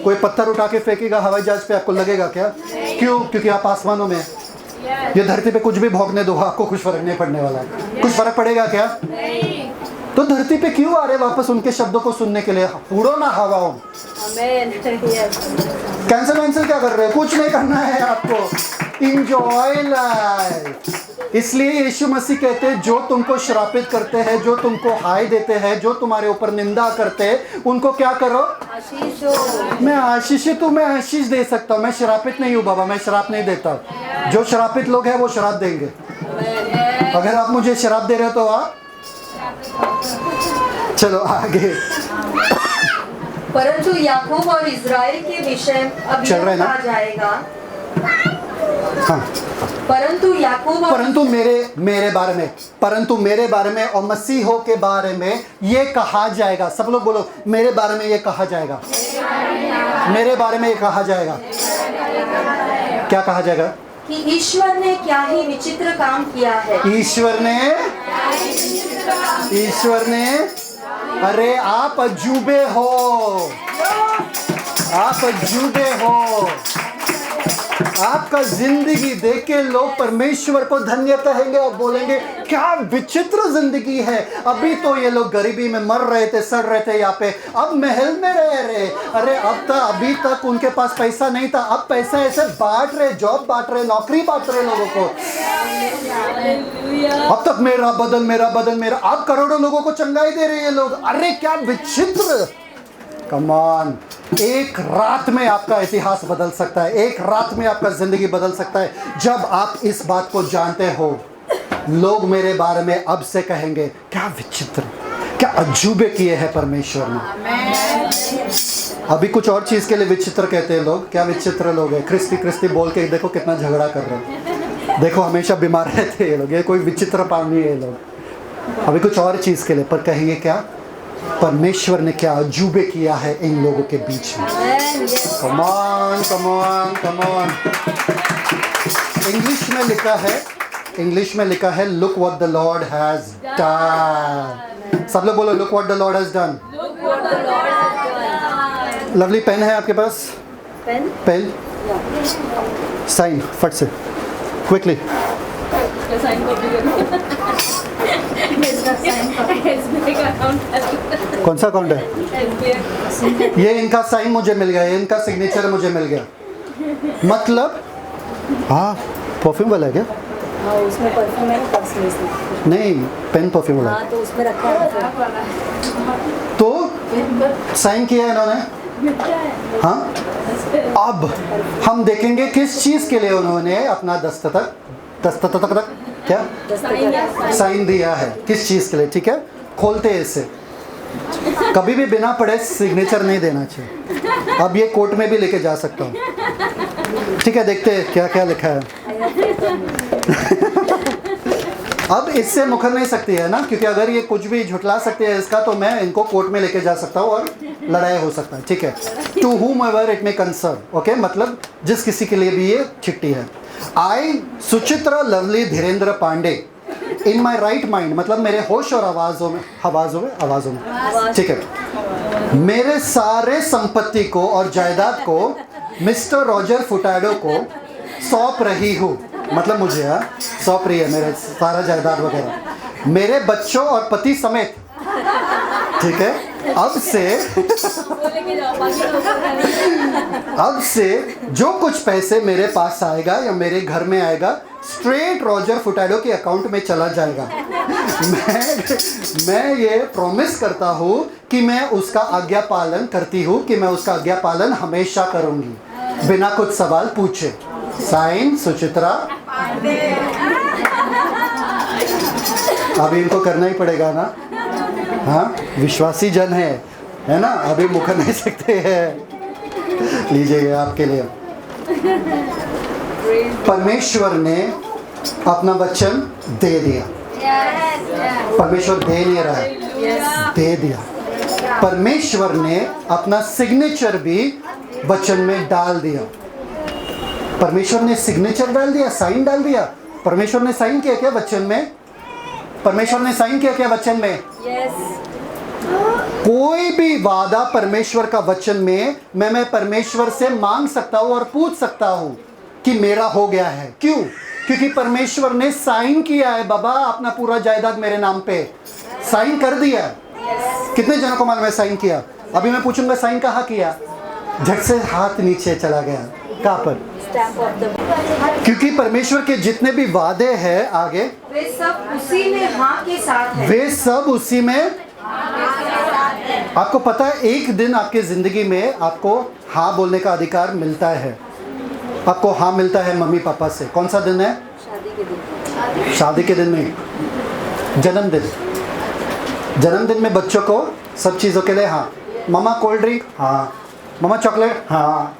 कोई पत्थर उठा के फेंकेगा हवाई जहाज पे, आपको लगेगा क्या? क्यों? क्योंकि आप आसमानों में हैं। ये धरती पे कुछ भी भौंकने दो, आपको कुछ फर्क नहीं पड़ने वाला है। कुछ फर्क पड़ेगा क्या? नहीं। तो धरती पे क्यों आ रहे वापस उनके शब्दों को सुनने के लिए? उड़ो ना हवाओं। कैंसिल वैंसिल क्या कर रहे हो? कुछ नहीं करना है आपको। Enjoy life. इसलिए यीशु मसीह कहते हैं, जो तुमको श्रापित करते हैं, जो तुमको हाय देते हैं, जो तुम्हारे ऊपर निंदा करते हैं, उनको क्या करो? आशीष दो। मैं आशीषित हूँ, मैं आशीष दे सकता हूँ, मैं श्रापित नहीं हूँ बाबा, मैं श्राप नहीं देता। जो श्रापित लोग हैं वो श्राप देंगे। अगर आप मुझे श्राप दे रहे हो तो आप चलो आगे। परंतु याकूब और इज़राइल के विषय अब चल रहा है ना? कहा जाएगा। हाँ। परंतु मेरे बारे में, परंतु मेरे बारे में और मसीहों के बारे में ये कहा जाएगा। सब लोग बोलो, मेरे बारे में ये कहा जाएगा। मेरे बारे में ये कहा जाएगा। क्या कहा जाएगा? कि ईश्वर ने क्या ही विचित्र काम किया है। ईश्वर ने अरे आप अजूबे हो, आप अजूबे हो। आपका जिंदगी देख के लोग परमेश्वर को धन्य कहेंगे और बोलेंगे क्या विचित्र जिंदगी है। अभी तो ये लोग गरीबी में मर रहे थे, सड़ रहे थे यहाँ पे, अब महल में रह रहे। अरे अब तक अभी तक उनके पास पैसा नहीं था, अब पैसा ऐसे बांट रहे, जॉब बांट रहे, नौकरी बांट रहे लोगों को। अब तक मेरा बदल, मेरा बदल, मेरा, अब करोड़ों लोगों को चंगाई दे रहे हैं लोग। अरे क्या विचित्र। Come on. एक रात में आपका इतिहास बदल सकता है, एक रात में आपका जिंदगी बदल सकता है जब आप इस बात को जानते हो। लोग मेरे बारे में अब से कहेंगे क्या विचित्र, क्या अजूबे किए हैं परमेश्वर ने। अभी कुछ और चीज के लिए विचित्र कहते हैं लोग। क्या विचित्र लोग हैं? क्रिस्ती क्रिस्ती बोल के देखो कितना झगड़ा कर रहे हैं। देखो हमेशा बीमार रहते हैं ये लोग, ये कोई विचित्र पानी है ये लोग। अभी कुछ और चीज के लिए, पर कहेंगे क्या परमेश्वर ने क्या अजूबे किया है इन लोगों के बीच में। Come on, come on, come on. English में लिखा है, इंग्लिश में लिखा है look what the lord has done. सब लोग बोलो look what the lord has done. Lovely pen है आपके पास? पेन, पेन, साइन फट से क्विकली। कौन सा अकाउंट है? ये इनका साइन मुझे मिल गया, इनका सिग्नेचर मुझे मिल गया। मतलब हाँ परफ्यूम वाला है क्या? हाँ उसमें परफ्यूम है, पर्स में इसमें नहीं, पेन परफ्यूम वाला। हाँ तो उसमें रखा है। तो साइन किया इन्होंने। हाँ अब हम देखेंगे किस चीज़ के लिए उन्होंने अपना दस्तखत क्या साइन दिया है, किस चीज़ के लिए। ठीक है, खोलते हैं इसे। कभी भी बिना पढ़े सिग्नेचर नहीं देना चाहिए। अब ये कोर्ट में भी लेके जा सकता हूँ। ठीक है, देखते हैं क्या क्या लिखा है। अब इससे मुकर नहीं सकती है ना, क्योंकि अगर ये कुछ भी झुटला सकते हैं इसका, तो मैं इनको कोर्ट में लेके जा सकता हूँ और लड़ाई हो सकता है। ठीक है, to whom ever it may concern, okay, मतलब जिस किसी के लिए भी ये चिट्ठी है। I Suchitra Lovely Dhirendra Pandey in my right mind, मतलब मेरे होश और आवाज़ों में, ठीक है, मेरे सारे संपत्ति को और जायदाद को मिस्टर रॉजर फुटाडो को सौंप रही हूँ। मतलब मुझे सौंप रही है मेरे सारा जायदाद वगैरह, मेरे बच्चों और पति समेत। ठीक है, अब से जो कुछ पैसे मेरे पास आएगा या मेरे घर में आएगा, स्ट्रेट रॉजर फुटाडो के अकाउंट में चला जाएगा। मैं ये प्रॉमिस करता हूँ कि मैं उसका आज्ञा पालन करती हूँ, कि मैं उसका आज्ञा पालन हमेशा करूँगी बिना कुछ सवाल पूछे। साइन सुचित्रा। अभी इनको करना ही पड़ेगा ना, हाँ, विश्वासी जन है ना, अभी मुकर नहीं सकते हैं। लीजिए आपके लिए। परमेश्वर ने अपना वचन दे दिया। परमेश्वर दे नहीं रहा है, दे दिया। परमेश्वर ने अपना सिग्नेचर भी वचन में डाल दिया। परमेश्वर ने सिग्नेचर डाल दिया, साइन डाल दिया। परमेश्वर ने साइन किया क्या वचन में? परमेश्वर ने साइन किया क्या वचन में? कोई भी वादा परमेश्वर का वचन में मैं परमेश्वर से मांग सकता हूं और पूछ सकता हूं कि मेरा हो गया है। क्यों? क्योंकि परमेश्वर ने साइन किया है। बाबा अपना पूरा जायदाद मेरे नाम पे साइन कर दिया। कितने जनों को मालूम है साइन किया? अभी मैं पूछूंगा साइन कहाँ किया? झट से हाथ नीचे चला गया। कहाँ पर? क्योंकि परमेश्वर के जितने भी वादे हैं आगे, वे सब उसी में हाँ के साथ हैं। वे सब उसी में। आपको पता है एक दिन आपके जिंदगी में आपको हाँ बोलने का अधिकार मिलता है। आपको हाँ मिलता है मम्मी पापा से। कौन सा दिन है? शादी के दिन नहीं, जन्मदिन। जन्मदिन में बच्चों को सब चीज़ों के लिए हाँ। मम्मा कोल्ड ड्रिंक, हाँ। मम्मा चॉकलेट, हाँ।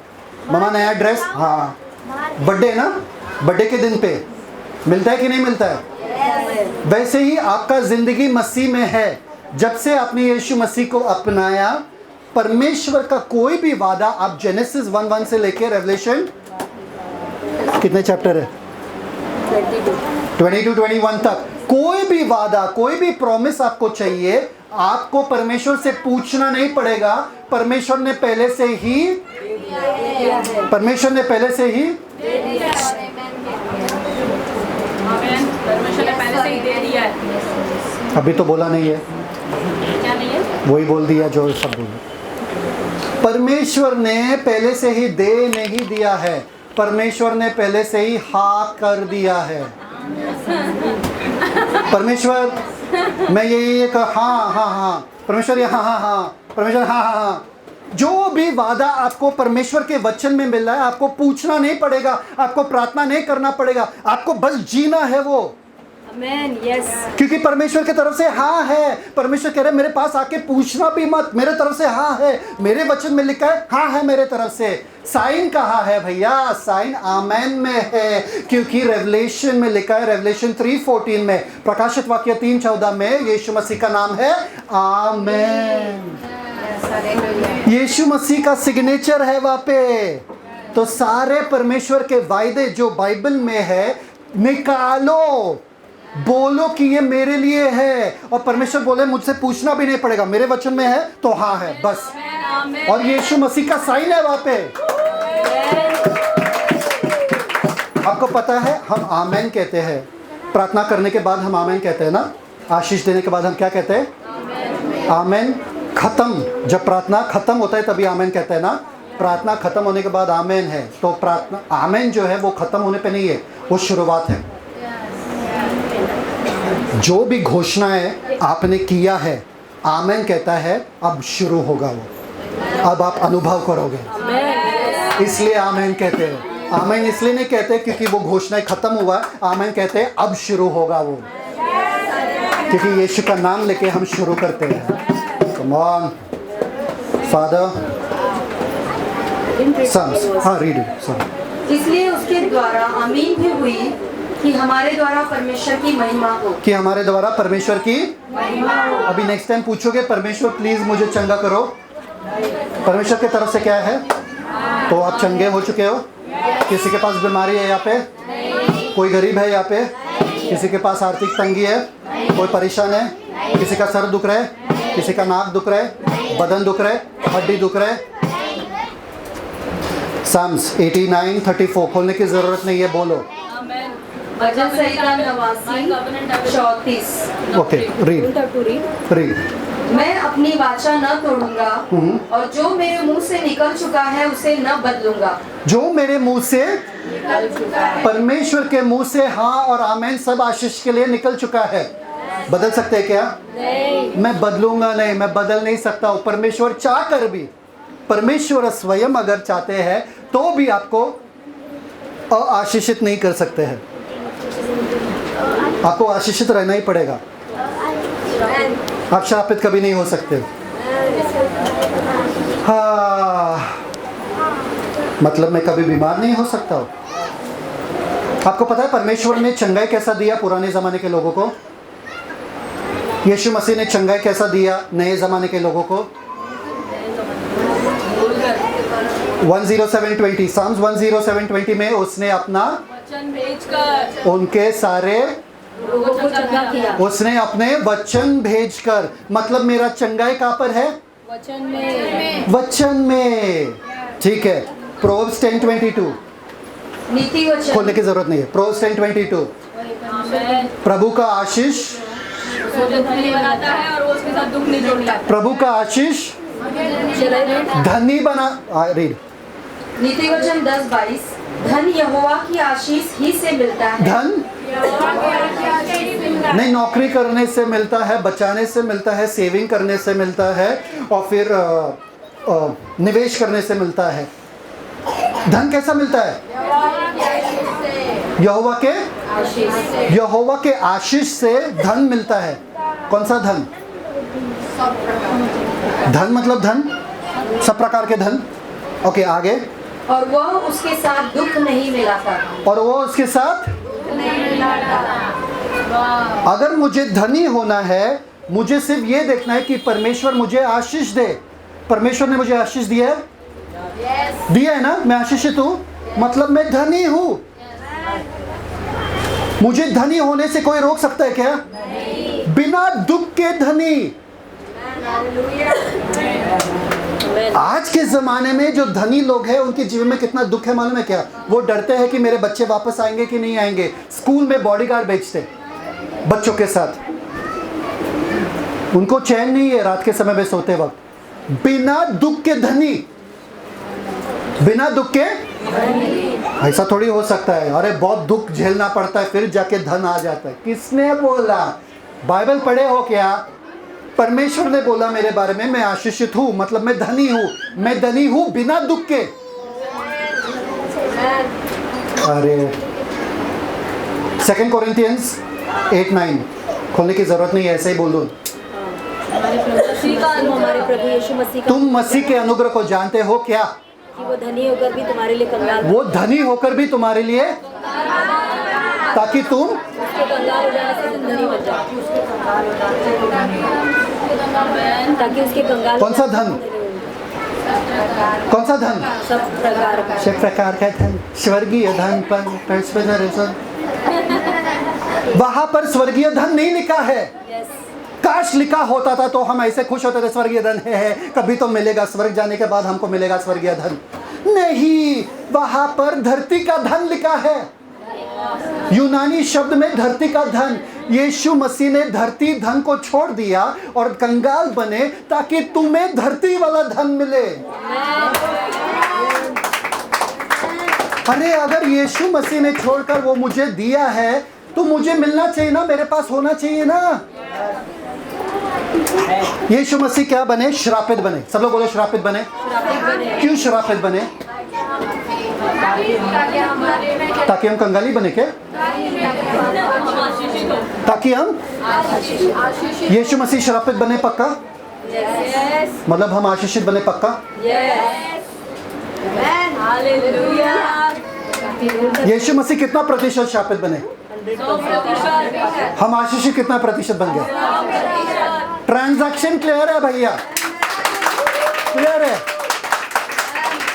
मम्मा नया ड्रेस, हाँ। बर्थडे ना, बर्थडे के दिन पे मिलता है कि नहीं मिलता है? वैसे ही आपका जिंदगी मसीह में है। जब से आपने यीशु मसीह को अपनाया, परमेश्वर का कोई भी वादा, आप जेनेसिस 1:1 से लेकर रेवलेशन कितने चैप्टर है? 22-21 तक कोई भी वादा, कोई भी प्रॉमिस आपको चाहिए, आपको परमेश्वर से पूछना नहीं पड़ेगा। परमेश्वर ने पहले से ही परमेश्वर ने पहले से ही दे दिया है। अभी तो बोला नहीं है, क्या नहीं है? वही बोल दिया जो सब बोले। परमेश्वर ने पहले से ही दे नहीं दिया है, परमेश्वर ने पहले से ही हाँ कर दिया है। परमेश्वर मैं ये हाँ, परमेश्वर ये हाँ, परमेश्वर हाँ। जो भी वादा आपको परमेश्वर के वचन में मिल रहा है, आपको पूछना नहीं पड़ेगा, आपको प्रार्थना नहीं करना पड़ेगा, आपको बस जीना है वो। आमेन, यस। क्योंकि परमेश्वर की तरफ से हाँ है। परमेश्वर कह रहे मेरे पास आके पूछना भी मत, मेरे तरफ से हाँ है। मेरे वचन में लिखा है हाँ है मेरे तरफ से। साइन कहाँ है भैया? साइन आमेन में है। क्योंकि रेवलेशन में लिखा है, रेवलेशन 3:14 में, प्रकाशित वाक्य 3:14 में यीशु मसीह का नाम है आमेन। यीशु मसीह का सिग्नेचर है वहाँ पे। तो सारे परमेश्वर के वायदे जो बाइबल में है निकालो, बोलो कि ये मेरे लिए है। और परमेश्वर बोले मुझसे पूछना भी नहीं पड़ेगा, मेरे वचन में है तो हाँ है बस। और यीशु मसीह का साइन है वहाँ पे। आपको पता है हम आमेन कहते हैं, प्रार्थना करने के बाद हम आमेन कहते हैं ना। आशीष देने के बाद हम क्या कहते हैं? आमेन। खत्म, जब प्रार्थना खत्म होता है तभी आमेन कहते हैं ना। प्रार्थना खत्म होने के बाद आमेन है। तो प्रार्थना आमेन जो है वो खत्म होने पे नहीं है, वो शुरुआत है। जो भी घोषणाएं आपने किया है, आमेन कहता है अब शुरू होगा वो, अब आप अनुभव करोगे, इसलिए आमेन कहते हैं। आमेन इसलिए नहीं कहते क्योंकि वो घोषणाएं खत्म हुआ, आमेन कहते हैं अब शुरू होगा वो, क्योंकि यीशु का नाम लेके हम शुरू करते हैं। कम ऑन फादर, हाँ रीड इट। इसलिए उसके द्वारा आमीन भी हुई कि हमारे द्वारा परमेश्वर की महिमा हो। कि हमारे द्वारा परमेश्वर की महिमा हो। अभी नेक्स्ट टाइम पूछोगे परमेश्वर प्लीज मुझे चंगा करो, परमेश्वर की तरफ से क्या है? तो आप चंगे हो चुके हो? किसी के पास बीमारी है यहाँ पे? कोई गरीब है यहाँ पे? किसी के पास आर्थिक तंगी है? कोई परेशान है? किसी का सर दुख रहा है? किसी का नाक दुख रहा है? बदन दुख रहा है? हड्डी दुख रहा है? साम्स 89:34 खोलने की जरूरत नहीं है, बोलो। भजन संहिता 89:34। Okay read read. मैं अपनी वाचा न तोड़ूंगा और जो मेरे मुंह से निकल चुका है उसे न बदलूंगा। जो मेरे मुंह से निकल चुका है। परमेश्वर के मुंह से हाँ और आमेन सब आशीष के लिए निकल चुका है। बदल सकते हैं क्या? नहीं। मैं बदलूंगा नहीं, मैं बदल नहीं सकता हूँ। परमेश्वर चाह कर भी, परमेश्वर स्वयं अगर चाहते हैं तो भी आपको आशीषित नहीं कर सकते हैं। आपको आशीषित रहना ही पड़ेगा, आप श्रापित कभी नहीं हो सकते। हाँ, मतलब मैं कभी बीमार नहीं हो सकता हूँ। आपको पता है परमेश्वर ने चंगाई कैसा दिया पुराने ज़माने के लोगों को? यीशु मसीह ने चंगाई कैसा दिया नए ज़माने के लोगों को? 107:20 Psalms 107:20 में उसने अपना वचन भेजकर उनके सारे लोगों को चंगा किया। उसने अपने वचन भेजकर, मतलब मेरा चंगाई कहाँ पर है? वचन में। वचन में। ठीक है। प्रोवर्ब्स 10:22 नीति वचन खोलने की जरूरत नहीं है। प्रोवर्ब्स 10:22 आमेन। प्रभु का आशीष, उसको जो धनी बनाता है और वो उसके साथ दुख नहीं जोड़ता। प्रभु का आशीष धनी बना। रीड। नीति वचन 10:22 धन यहोवा की आशीष ही से मिलता है। धन नहीं नौकरी करने से मिलता है, बचाने से मिलता है, सेविंग करने से मिलता है और फिर निवेश करने से मिलता है। धन कैसा मिलता है? यहोवा के आशीष से धन मिलता है। कौन सा धन? धन मतलब धन, सब प्रकार के धन। ओके, आगे। और वह उसके साथ दुख नहीं मिलाता। और वो उसके साथ अगर मुझे धनी होना है, मुझे सिर्फ ये देखना है कि परमेश्वर मुझे आशीष दे। परमेश्वर ने मुझे आशीष दिया है, दिया है ना? मैं आशीषित हूँ, मतलब मैं धनी हूँ। मुझे धनी होने से कोई रोक सकता है क्या? बिना दुख के धनी। आज के ज़माने में जो धनी लोग हैं उनके जीवन में कितना दुख है मालूम है क्या? वो डरते हैं कि मेरे बच्चे वापस आएंगे कि नहीं आएंगे। स्कूल में बॉडीगार्ड भेजते बच्चों के साथ। उनको चैन नहीं है रात के समय में सोते वक्त। बिना दुख के धनी, बिना दुख के ऐसा थोड़ी हो सकता है। अरे बहुत दुख झेलना पड़ता है फिर जाके धन आ जाता है। किसने बोला? बाइबल पढ़े हो क्या? परमेश्वर ने बोला मेरे बारे में, मैं आशीषित हूँ, मतलब मैं धनी हूँ। मैं धनी हूँ बिना दुख के। अरे 2 Corinthians 8:9 खोलने की जरूरत नहीं है, ऐसे ही बोल दो। हमारे प्रभु यीशु मसीह का तुम मसीह के अनुग्रह को जानते हो क्या? कि वो धनी होकर भी तुम्हारे लिए कंगाल, वो धनी होकर भी तुम्हारे लिए, ताकि तुम उसके कंगाल हो जाने से तुम धनी बन जाओ। ताकि उसके कंगाल कौन सा धन? कौन सा धन? सब प्रकार का। सब प्रकार का धन, स्वर्गीय धन पर वहां पर स्वर्गीय धन नहीं लिखा है। काश लिखा होता था तो हम ऐसे खुश होते थे, स्वर्गीय धन है, कभी तो मिलेगा, स्वर्ग जाने के बाद हमको मिलेगा स्वर्गीय धन। नहीं, वहां पर धरती का धन लिखा है। यूनानी शब्द में धरती का धन। यीशु मसीह ने धरती धन को छोड़ दिया और कंगाल बने ताकि तुम्हें धरती वाला धन मिले। अरे अगर यीशु मसीह ने छोड़कर वो मुझे दिया है तो मुझे मिलना चाहिए ना, मेरे पास होना चाहिए ना। यीशु मसीह क्या बने? श्रापित बने। सब लोग बोलो श्रापित बने। क्यों श्रापित बने? ताकि हम कंगाली बने क्या? ताकि हम यीशु मसीह श्रापित बने पक्का? मतलब हम आशीषित बने पक्का? यीशु मसीह कितना प्रतिशत श्रापित बने? 100%। हम आशीषित कितना प्रतिशत बन गए? ट्रांजैक्शन क्लियर है भैया, क्लियर है।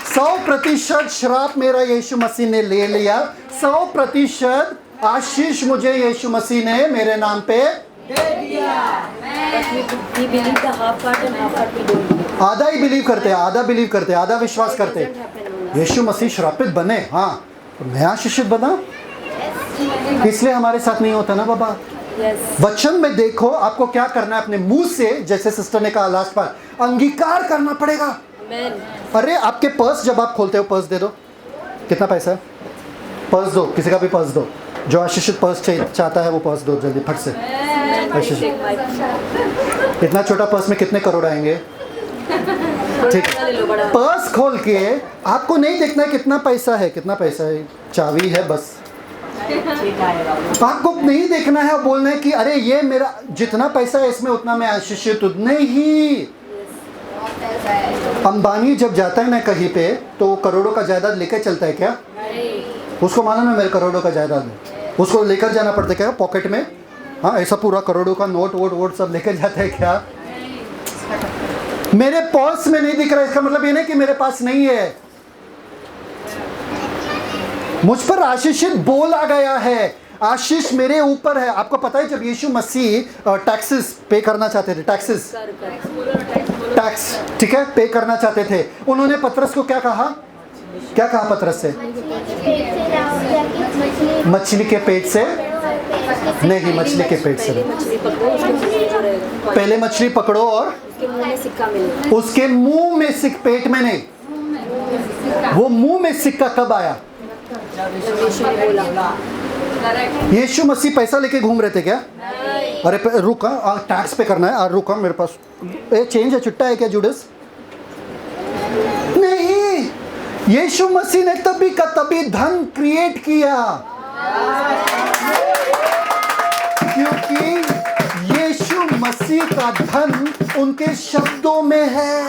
100% श्राप मेरा यीशु मसीह ने ले लिया। 100% आशीष मुझे यीशु मसीह ने मेरे नाम पे दे दिया। आधा ही बिलीव करते हैं, आधा बिलीव करते हैं, आधा विश्वास करते हैं। यीशु मसीह श्रापित बने, हाँ, मैं आशीषित बना, इसलिए हमारे साथ नहीं होता ना बाबा। वचन में देखो आपको क्या करना है, अपने मुंह से, जैसे सिस्टर ने कहा लास्ट बार, अंगीकार करना पड़ेगा। अरे आपके पर्स जब आप खोलते हो, पर्स दे दो, कितना पैसा है? पर्स दो, किसी का भी पर्स दो। जो आशीषित पर्स चाहता है वो पर्स दो जल्दी, फट से। इतना छोटा पर्स में कितने करोड़ आएंगे? ठीक है, पर्स खोल के आपको नहीं देखना है कितना पैसा है, कितना पैसा है, चाबी है बस। आपको नहीं देखना है और बोलना है कि अरे ये मेरा जितना पैसा है इसमें उतना मैं आशीषित हूं। नहीं, अंबानी जब जाता है ना कहीं पे तो करोड़ों का जायदाद लेकर चलता है क्या? उसको मालूम है मेरे करोड़ों का जायदाद है, उसको लेकर जाना पड़ता है क्या पॉकेट में? हाँ, ऐसा पूरा करोड़ों का नोट वोट सब लेके जाते हैं क्या? मेरे पर्स में नहीं दिख रहा, इसका मतलब ये नहीं कि मेरे पास नहीं है। मुझ पर आशीषित बोल आ गया है, आशीष मेरे ऊपर है। आपको पता है जब यीशु मसीह टैक्सेस पे करना चाहते थे, टैक्स, ठीक है, पे करना चाहते थे, उन्होंने पतरस को क्या कहा? क्या कहा पतरस से? मछली के पेट से नहीं, मछली के पेट से पहले मछली पकड़ो और उसके मुंह में सिक्का, पेट में नहीं। वो मुंह में सिक्का कब आया? यीशु मसीह पैसा लेके घूम रहे थे क्या? अरे रुका, टैक्स पे करना है, रुका, मेरे पास चेंज है, चिट्टा है क्या जुडस? नहीं, यीशु मसीह ने तभी का तभी धन क्रिएट किया, क्योंकि यीशु मसीह का धन उनके शब्दों में है।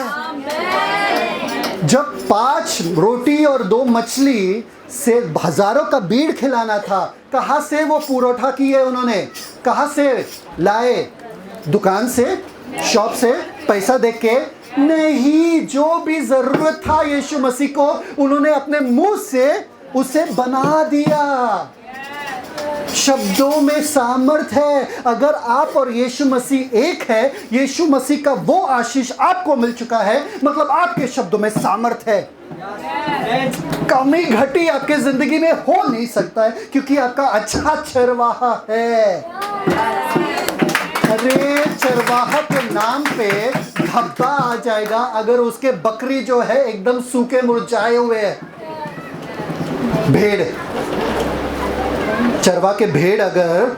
जब 5 रोटी और 2 मछली से हजारों का भीड़ खिलाना था, कहाँ से वो पुरोठा किए उन्होंने? कहाँ से लाए? दुकान से, शॉप से, पैसा देख के नहीं। जो भी जरूरत था यीशु मसीह को, उन्होंने अपने मुंह से उसे बना दिया। शब्दों में सामर्थ्य है। अगर आप और यीशु मसीह एक है, यीशु मसीह का वो आशीष आपको मिल चुका है, मतलब आपके शब्दों में सामर्थ्य है। कमी घटी आपके जिंदगी में हो नहीं सकता है, क्योंकि आपका अच्छा चरवाहा है। अरे चरवाहा के नाम पे धब्बा आ जाएगा अगर उसके बकरी जो है एकदम सूखे मुरझाए हुए है। भेड़, चरवा के भेड़ अगर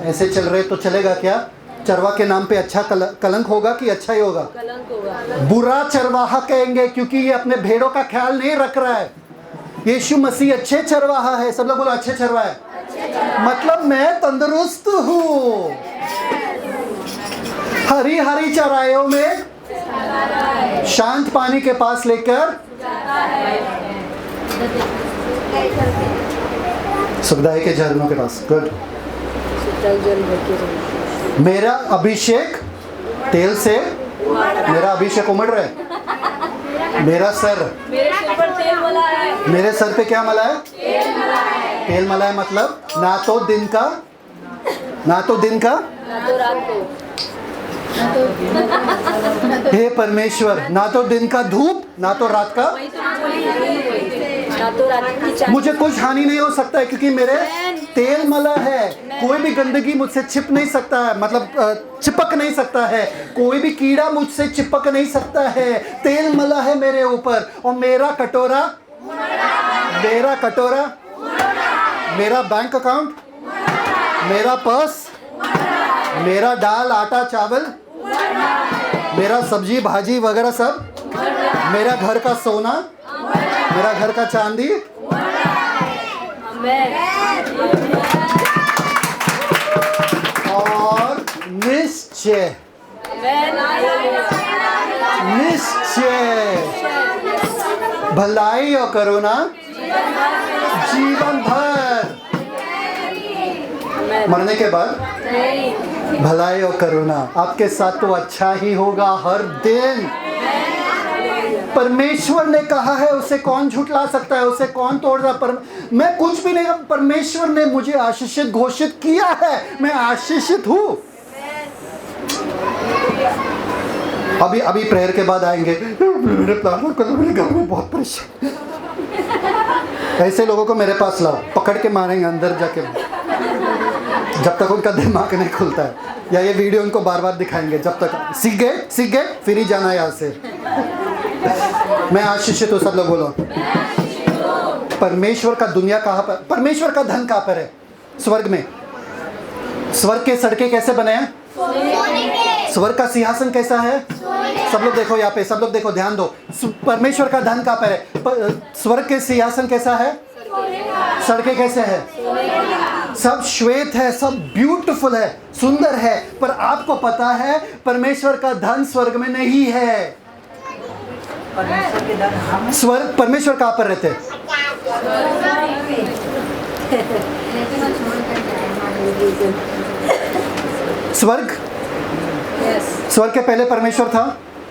ऐसे चल रहे तो चलेगा क्या? चरवा के नाम पे अच्छा कलंक होगा कि अच्छा ही होगा? कलंक होगा। बुरा चरवाहा कहेंगे, क्योंकि ये अपने भेड़ों का ख्याल नहीं रख रहा है। यीशु मसीह अच्छे चरवाहा है। सब लोग बोलो अच्छे चरवाहा है। मतलब मैं तंदुरुस्त हूँ। हरी हरी चराइयों में शांत पानी के पास लेकर सुखदाई के झरनों के पास। गुड। मेरा अभिषेक तेल से, मेरा अभिषेक उमड़ रहा है। मेरा सर, मेरे सिर पर तेल मला है। मेरे सर पे क्या मला है? तेल मला है। मतलब ना तो दिन का, ना तो दिन का, ना तो रात को, हे परमेश्वर, ना तो दिन का धूप, ना तो रात का, ना तो रात की चाय। मुझे कुछ हानि नहीं हो सकता है, क्योंकि मेरे तेल मला है। कोई भी गंदगी मुझसे छिप नहीं सकता है, मतलब चिपक नहीं सकता है। कोई भी कीड़ा मुझसे चिपक नहीं सकता है। तेल मला है मेरे ऊपर। और मेरा कटोरा, मेरा कटोरा, मेरा बैंक अकाउंट, मेरा पर्स, मेरा दाल आटा चावल, मेरा सब्जी भाजी वगैरह सब, मेरा घर का सोना, मेरा घर का चांदी, और निश्चय, निश्चय भलाई और करुणा जीवन भर। मरने के बाद भलाई और करुणा आपके साथ तो अच्छा ही होगा हर दिन। परमेश्वर ने कहा है, उसे कौन झुठला सकता है? उसे कौन तोड़ रहा? मैं कुछ भी नहीं, परमेश्वर ने मुझे आशीषित घोषित किया है। मैं आशीषित हूँ। अभी प्रेयर के बाद आएंगे, मेरे प्रार्थना करो, मेरे घर में बहुत परेशान। ऐसे लोगों को मेरे पास लाओ, पकड़ के मारेंगे अंदर जाके, जब तक उनका दिमाग नहीं खुलता है। या ये वीडियो उनको बार बार दिखाएंगे, जब तक सीख गए फिर ही जाना यहाँ से। मैं आशीषित हूँ। सब लोग बोलो परमेश्वर का दुनिया कहाँ पर, परमेश्वर का धन कहाँ पर है? स्वर्ग में। स्वर्ग के सड़कें कैसे बने हैं? स्वर्ग का सिंहासन कैसा है? सब लोग देखो यहाँ पे, सब लोग देखो, ध्यान दो। परमेश्वर का धन कहाँ पर है? स्वर्ग के सिंहासन कैसा है? सड़कें कैसे है? सब श्वेत है, सब ब्यूटीफुल है, सुंदर है। पर आपको पता है परमेश्वर का धन स्वर्ग में नहीं है। स्वर्ग, परमेश्वर कहाँ पर रहते हैं? स्वर्ग, यस स्वर्ग के पहले परमेश्वर था।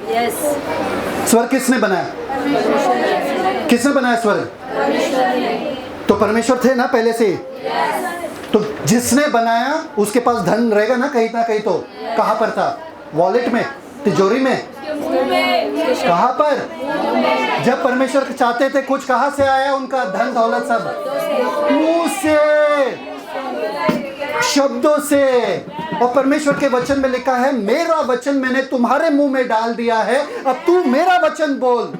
यस स्वर्ग किसने बनाया? किसने बनाया स्वर्ग? तो परमेश्वर थे ना पहले से। तो जिसने बनाया उसके पास धन रहेगा ना कहीं तो। कहाँ पर था? वॉलेट में, तिजोरी में, कहाँ पर? जब परमेश्वर चाहते थे कुछ, कहाँ से आया उनका धन दौलत? सब मुंह से, शब्दों से। और परमेश्वर के वचन में लिखा है, मेरा वचन मैंने तुम्हारे मुंह में डाल दिया है, अब तू मेरा वचन बोल।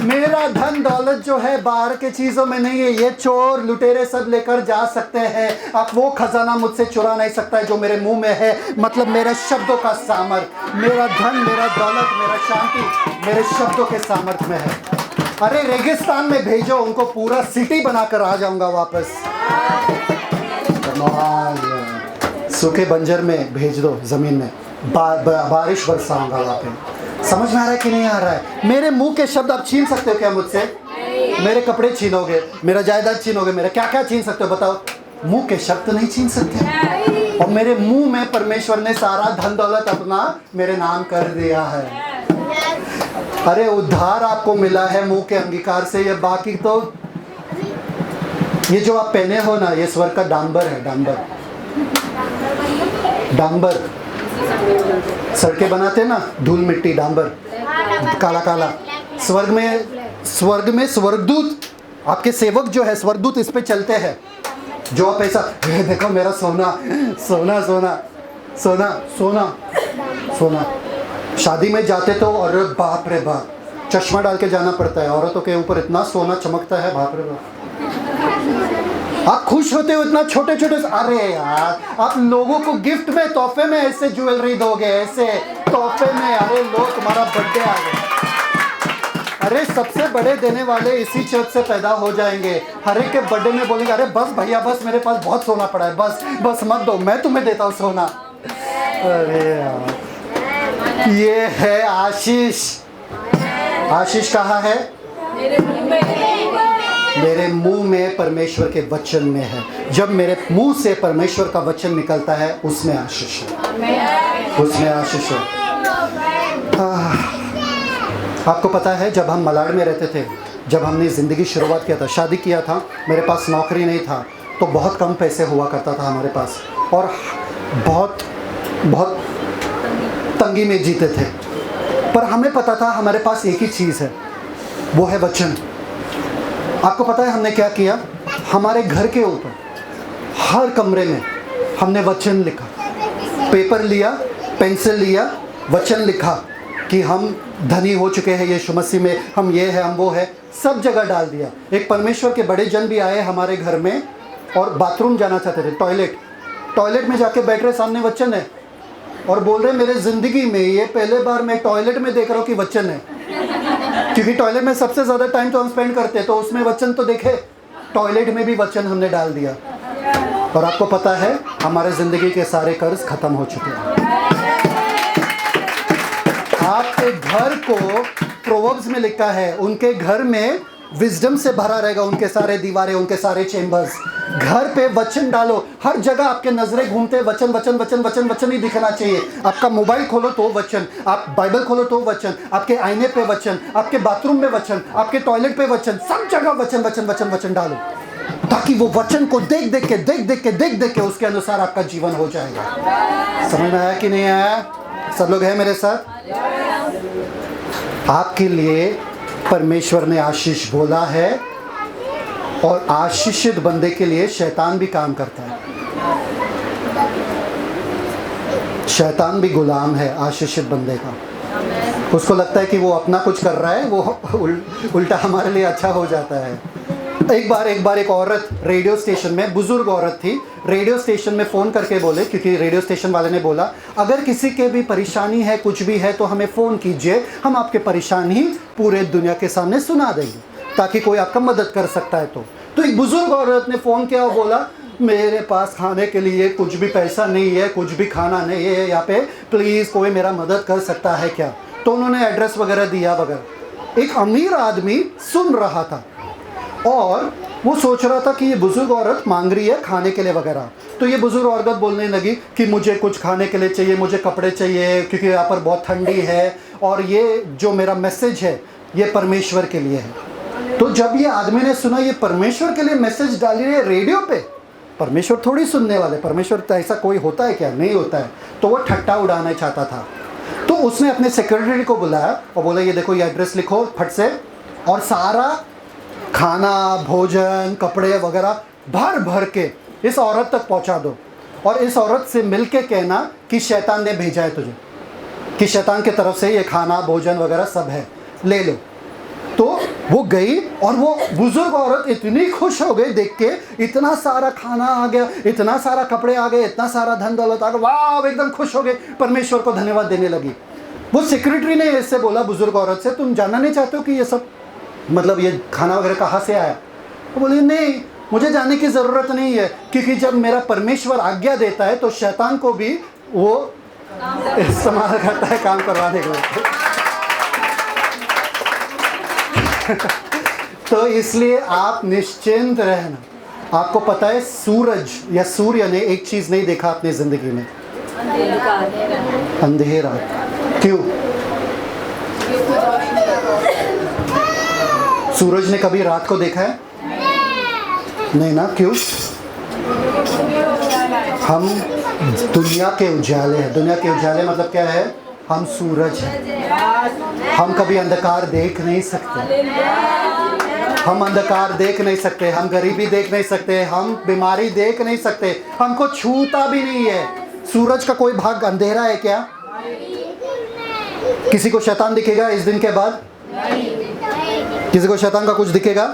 मेरा धन दौलत जो है बाहर के चीजों में नहीं है, ये चोर लुटेरे सब लेकर जा सकते हैं। अब वो खजाना मुझसे चुरा नहीं सकता है जो मेरे मुंह में है, मतलब मेरे शब्दों का सामर्थ। मेरा धन, मेरा दौलत, मेरा शांति मेरे शब्दों के सामर्थ में है। अरे रेगिस्तान में भेजो उनको, पूरा सिटी बनाकर आ जाऊंगा वापस। सूखे बंजर में भेज दो, जमीन में बारिश बरसाऊंगा वहाँ पे। समझ में आ रहा है कि नहीं आ रहा है? मेरे मुंह के शब्द आप छीन सकते हो क्या मुझसे? मेरे कपड़े छीनोगे, मेरा जायदाद छीनोगे, मेरा क्या क्या छीन सकते हो बताओ? मुंह के शब्द नहीं छीन सकते। और मेरे मुंह में परमेश्वर ने सारा धन दौलत अपना मेरे नाम कर दिया है। अरे उद्धार आपको मिला है मुंह के अंगीकार से, ये बाकी तो ये जो आप पहने हो ना, ये स्वर्ग का डांबर है। डांबर सड़कें बनाते ना, धूल मिट्टी, डांबर, काला काला। स्वर्ग में स्वर्गदूत, आपके सेवक जो है स्वर्गदूत इस पे चलते हैं। जो आप ऐसा, देखो मेरा सोना सोना सोना सोना सोना सोना। शादी में जाते तो और बाप रे बाप, चश्मा डाल के जाना पड़ता है। औरतों के ऊपर इतना सोना चमकता है, बाप रे बाप। आप खुश होते हो इतना छोटे छोटे। अरे यार, आप लोगों को गिफ्ट में, तोहफे में ऐसे ज्वेलरी दोगे, ऐसे तोहफे में। अरे लो, तुम्हारा बर्थडे आ गया। अरे सबसे बड़े देने वाले इसी चर्च से पैदा हो जाएंगे। हर एक के बर्थडे में बोलेंगे, अरे बस भैया बस, मेरे पास बहुत सोना पड़ा है, बस बस मत दो, मैं तुम्हें देता हूँ सोना। अरे यार, ये है आशीष। आशीष कहाँ है? मेरे मुंह में परमेश्वर के वचन में है। जब मेरे मुंह से परमेश्वर का वचन निकलता है, उसमें आशीष है, उसमें आशीष है। आपको पता है, जब हम मलाड में रहते थे, जब हमने ज़िंदगी शुरुआत किया था, शादी किया था, मेरे पास नौकरी नहीं था, तो बहुत कम पैसे हुआ करता था हमारे पास, और बहुत बहुत तंगी में जीते थे। पर हमें पता था हमारे पास एक ही चीज़ है, वो है वचन। आपको पता है हमने क्या किया? हमारे घर के ऊपर हर कमरे में हमने वचन लिखा। पेपर लिया, पेंसिल लिया, वचन लिखा कि हम धनी हो चुके हैं यीशु मसीह में, हम ये है, हम वो है, सब जगह डाल दिया। एक परमेश्वर के बड़े जन भी आए हमारे घर में और बाथरूम जाना चाहते थे, टॉयलेट में जाके बैठ रहे, सामने वचन है, और बोल रहे मेरे ज़िंदगी में ये पहले बार मैं टॉयलेट में देख रहा हूँ कि वचन है। क्योंकि टॉयलेट में सबसे ज़्यादा टाइम तो हम स्पेंड करते हैं, तो उसमें वचन तो देखे। टॉयलेट में भी वचन हमने डाल दिया, और आपको पता है हमारे ज़िंदगी के सारे कर्ज खत्म हो चुके हैं। आपके घर को प्रोवर्ब्स में लिखा है, उनके घर में विजडम से भरा रहेगा, उनके सारे दीवारें, उनके सारे चेम्बर्स। घर पे वचन डालो, हर जगह आपके नजरें घूमते वचन वचन वचन वचन वचन ही दिखना चाहिए। आपका मोबाइल खोलो तो वचन, आप बाइबल खोलो तो वचन, आपके आईने पे वचन, आपके बाथरूम में वचन, आपके टॉयलेट पे वचन, सब जगह वचन वचन वचन वचन डालो, ताकि वो वचन को देख देख के उसके अनुसार आपका जीवन हो जाएगा। समझ में आया कि नहीं आया? सब लोग हैं मेरे साथ? आपके लिए परमेश्वर ने आशीष बोला है, और आशीषित बंदे के लिए शैतान भी काम करता है। शैतान भी गुलाम है आशीषित बंदे का। उसको लगता है कि वो अपना कुछ कर रहा है, वो उल्टा हमारे लिए अच्छा हो जाता है। एक बार एक औरत रेडियो स्टेशन में, बुजुर्ग औरत थी, रेडियो स्टेशन में फ़ोन करके बोले, क्योंकि रेडियो स्टेशन वाले ने बोला अगर किसी के भी परेशानी है, कुछ भी है, तो हमें फ़ोन कीजिए, हम आपके परेशानी पूरे दुनिया के सामने सुना देंगे, ताकि कोई आपका मदद कर सकता है। तो एक बुजुर्ग औरत ने फ़ोन किया और बोला मेरे पास खाने के लिए कुछ भी पैसा नहीं है, कुछ भी खाना नहीं है यहाँ पे, प्लीज़ कोई मेरा मदद कर सकता है क्या? तो उन्होंने एड्रेस वगैरह दिया वगैरह। एक अमीर आदमी सुन रहा था, और वो सोच रहा था कि ये बुजुर्ग औरत मांग रही है खाने के लिए वगैरह। तो ये बुजुर्ग औरत बोलने लगी कि मुझे कुछ खाने के लिए चाहिए, मुझे कपड़े चाहिए, क्योंकि यहाँ पर बहुत ठंडी है, और ये जो मेरा मैसेज है ये परमेश्वर के लिए है। तो जब ये आदमी ने सुना ये परमेश्वर के लिए मैसेज डाली है रेडियो पे, परमेश्वर थोड़ी सुनने वाले, परमेश्वर तो ऐसा कोई होता है क्या? नहीं होता है। तो वो ठट्टा उड़ाना चाहता था। तो उसने अपने सेक्रेटरी को बुलाया और बोला ये देखो ये एड्रेस लिखो फट से, और सारा खाना, भोजन, कपड़े वगैरह भर भर के इस औरत तक पहुंचा दो, और इस औरत से मिल के कहना कि शैतान ने भेजा है तुझे, कि शैतान की तरफ से ये खाना, भोजन वगैरह सब है, ले लो। तो वो गई और वो बुजुर्ग औरत इतनी खुश हो गई देख के, इतना सारा खाना आ गया, इतना सारा कपड़े आ गए, इतना सारा धन दौलत आ गया, वाह एकदम खुश हो गई, परमेश्वर को धन्यवाद देने लगी। वो सेक्रेटरी ने इससे बोला बुजुर्ग औरत से, तुम जानना नहीं चाहते हो कि ये सब मतलब ये खाना वगैरह कहाँ से आया? वो बोली नहीं, मुझे जानने की ज़रूरत नहीं है, क्योंकि जब मेरा परमेश्वर आज्ञा देता है तो शैतान को भी वो इस्तेमाल करता है काम करवाने के लिए। तो इसलिए आप निश्चिंत रहना। आपको पता है सूरज या सूर्य ने एक चीज़ नहीं देखा अपनी ज़िंदगी में, अंधेरा। क्यों? सूरज ने कभी रात को देखा है? नहीं ना। क्यों? हम दुनिया के उजाले हैं। दुनिया के उजाले मतलब क्या है? हम सूरज हैं। हम कभी अंधकार देख नहीं सकते, हम अंधकार देख नहीं सकते, हम गरीबी देख नहीं सकते, हम बीमारी देख नहीं सकते, हमको छूता भी नहीं है। सूरज का कोई भाग अंधेरा है क्या? किसी को शैतान दिखेगा इस दिन के बाद? किसी को शैतान का कुछ दिखेगा?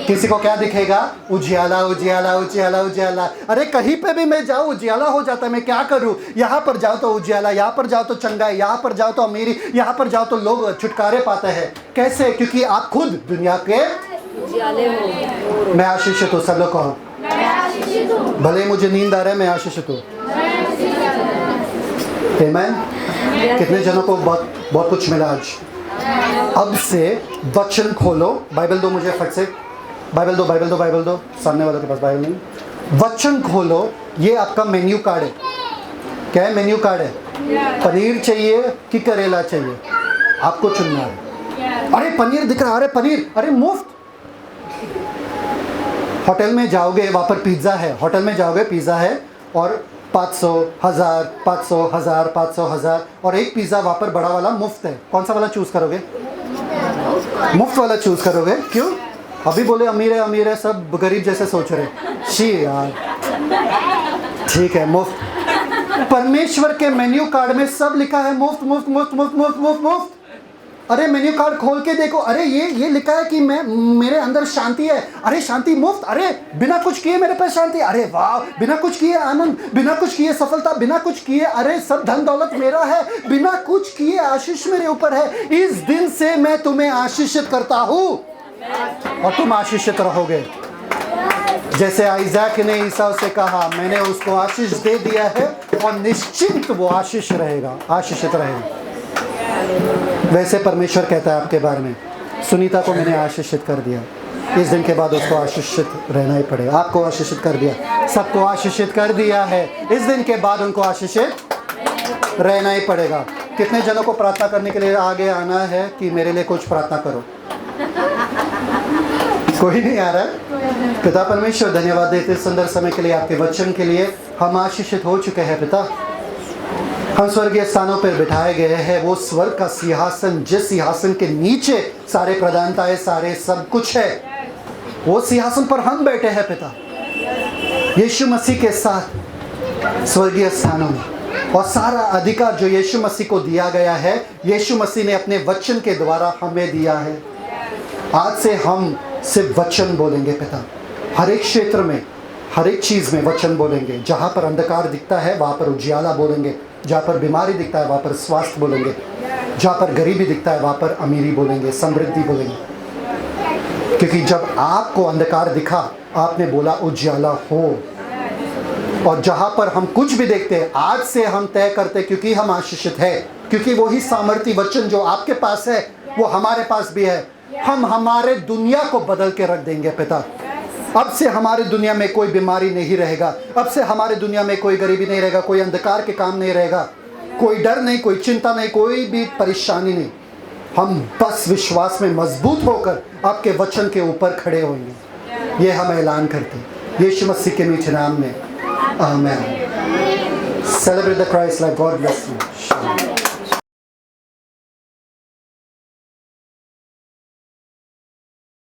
किसी को क्या दिखेगा? उजियाला उजियाला उजियाला उजियाला। अरे कहीं पे भी मैं जाऊँ उजियाला हो जाता है, मैं क्या करूँ? यहाँ पर जाओ तो उजियाला, यहाँ पर जाओ तो चंगाई, यहाँ पर जाओ तो अमीरी, यहाँ पर जाओ तो लोग छुटकारे पाते हैं। कैसे? क्योंकि आप खुद दुनिया के उजियाले हो। मैं आशीषित हूँ। सब लोग कहो, भले मुझे नींद आ रहा है, मैं आशीषित हूँ। आमीन। कितने जनों को बहुत बहुत कुछ मिला आज? अब से वचन खोलो। बाइबल दो मुझे फट से, बाइबल दो, बाइबल दो, बाइबल दो। सामने वालों के पास बाइबल नहीं। वचन खोलो। ये आपका मेन्यू कार्ड है। क्या है? मेन्यू कार्ड है। पनीर चाहिए कि करेला चाहिए, आपको चुनना है। अरे पनीर दिख रहा है, अरे पनीर, अरे मुफ्त। होटल में जाओगे, वहाँ पर पिज्ज़ा है। होटल में जाओगे, पिज़्ज़ा है और 500, 1000, 500, 1000, 500, 1000, और एक पिज़्ज़ा वहाँ पर बड़ा वाला मुफ्त है। कौन सा वाला चूज़ करोगे? मुफ्त वाला चूज़ करोगे। क्यों? अभी बोले अमीर है, सब गरीब जैसे सोच रहे। शी यार, ठीक है मुफ्त। परमेश्वर के मेन्यू कार्ड में सब लिखा है मुफ्त मुफ्त मुफ्त मुफ्त मुफ्त मुफ्त मुफ्त। अरे मेन्यू कार्ड खोल के देखो, अरे ये लिखा है कि मैं मेरे अंदर शांति है। अरे शांति मुफ्त। अरे बिना कुछ किए मेरे पास शांति। अरे वाह, बिना कुछ किए आनंद, बिना कुछ किए सफलता, बिना कुछ किए अरे सब धन दौलत मेरा है, बिना कुछ किए आशीष मेरे ऊपर है। इस दिन से मैं तुम्हें आशीषित करता हूँ और तुम आशीषित रहोगे। जैसे आइज़ैक ने ईसाऊ से कहा, मैंने उसको आशीष दे दिया है और निश्चिंत वो आशीष रहेगा, आशीषित रहेगा। वैसे परमेश्वर कहता है आपके बारे में, सुनीता को मैंने आशीषित कर दिया, इस दिन के बाद उसको आशीषित रहना ही पड़ेगा। आपको आशीषित कर दिया, सबको आशीषित कर दिया है, इस दिन के बाद उनको आशीषित रहना ही पड़ेगा। कितने जनों को प्रार्थना करने के लिए आगे आना है कि मेरे लिए कुछ प्रार्थना करो? कोई नहीं आ रहा है। पिता परमेश्वर, धन्यवाद देते सुंदर समय के लिए, आपके वचन के लिए। हम आशीषित हो चुके हैं पिता, हम स्वर्गीय स्थानों पर बिठाए गए हैं। वो स्वर्ग का सिंहासन, जिस सिंहासन के नीचे सारे प्रधानताएं, सारे सब कुछ है, वो सिंहासन पर हम बैठे हैं पिता, यीशु मसीह के साथ स्वर्गीय स्थानों में। और सारा अधिकार जो यीशु मसीह को दिया गया है, यीशु मसीह ने अपने वचन के द्वारा हमें दिया है। आज से हम सिर्फ वचन बोलेंगे पिता, हर एक क्षेत्र में, हर एक चीज़ में वचन बोलेंगे। जहाँ पर अंधकार दिखता है वहाँ पर उजियाला बोलेंगे, जहाँ पर बीमारी दिखता है वहाँ पर स्वास्थ्य बोलेंगे, जहाँ पर गरीबी दिखता है वहाँ पर अमीरी बोलेंगे, समृद्धि बोलेंगे। क्योंकि जब आपको अंधकार दिखा, आपने बोला उजियाला हो। और जहाँ पर हम कुछ भी देखते हैं, आज से हम तय करते, क्योंकि हम आशीषित है, क्योंकि वही सामर्थ्य वचन जो आपके पास है वो हमारे पास भी है। हम हमारे दुनिया को बदल के रख देंगे पिता। अब से हमारे दुनिया में कोई बीमारी नहीं रहेगा, अब से हमारे दुनिया में कोई गरीबी नहीं रहेगा, कोई अंधकार के काम नहीं रहेगा, कोई डर नहीं, कोई चिंता नहीं, कोई भी परेशानी नहीं। हम बस विश्वास में मजबूत होकर आपके वचन के ऊपर खड़े होंगे। ये हम ऐलान करते हैं यीशु मसीह के मीठे नाम में, आमीन। Celebrate the Christ like God bless you.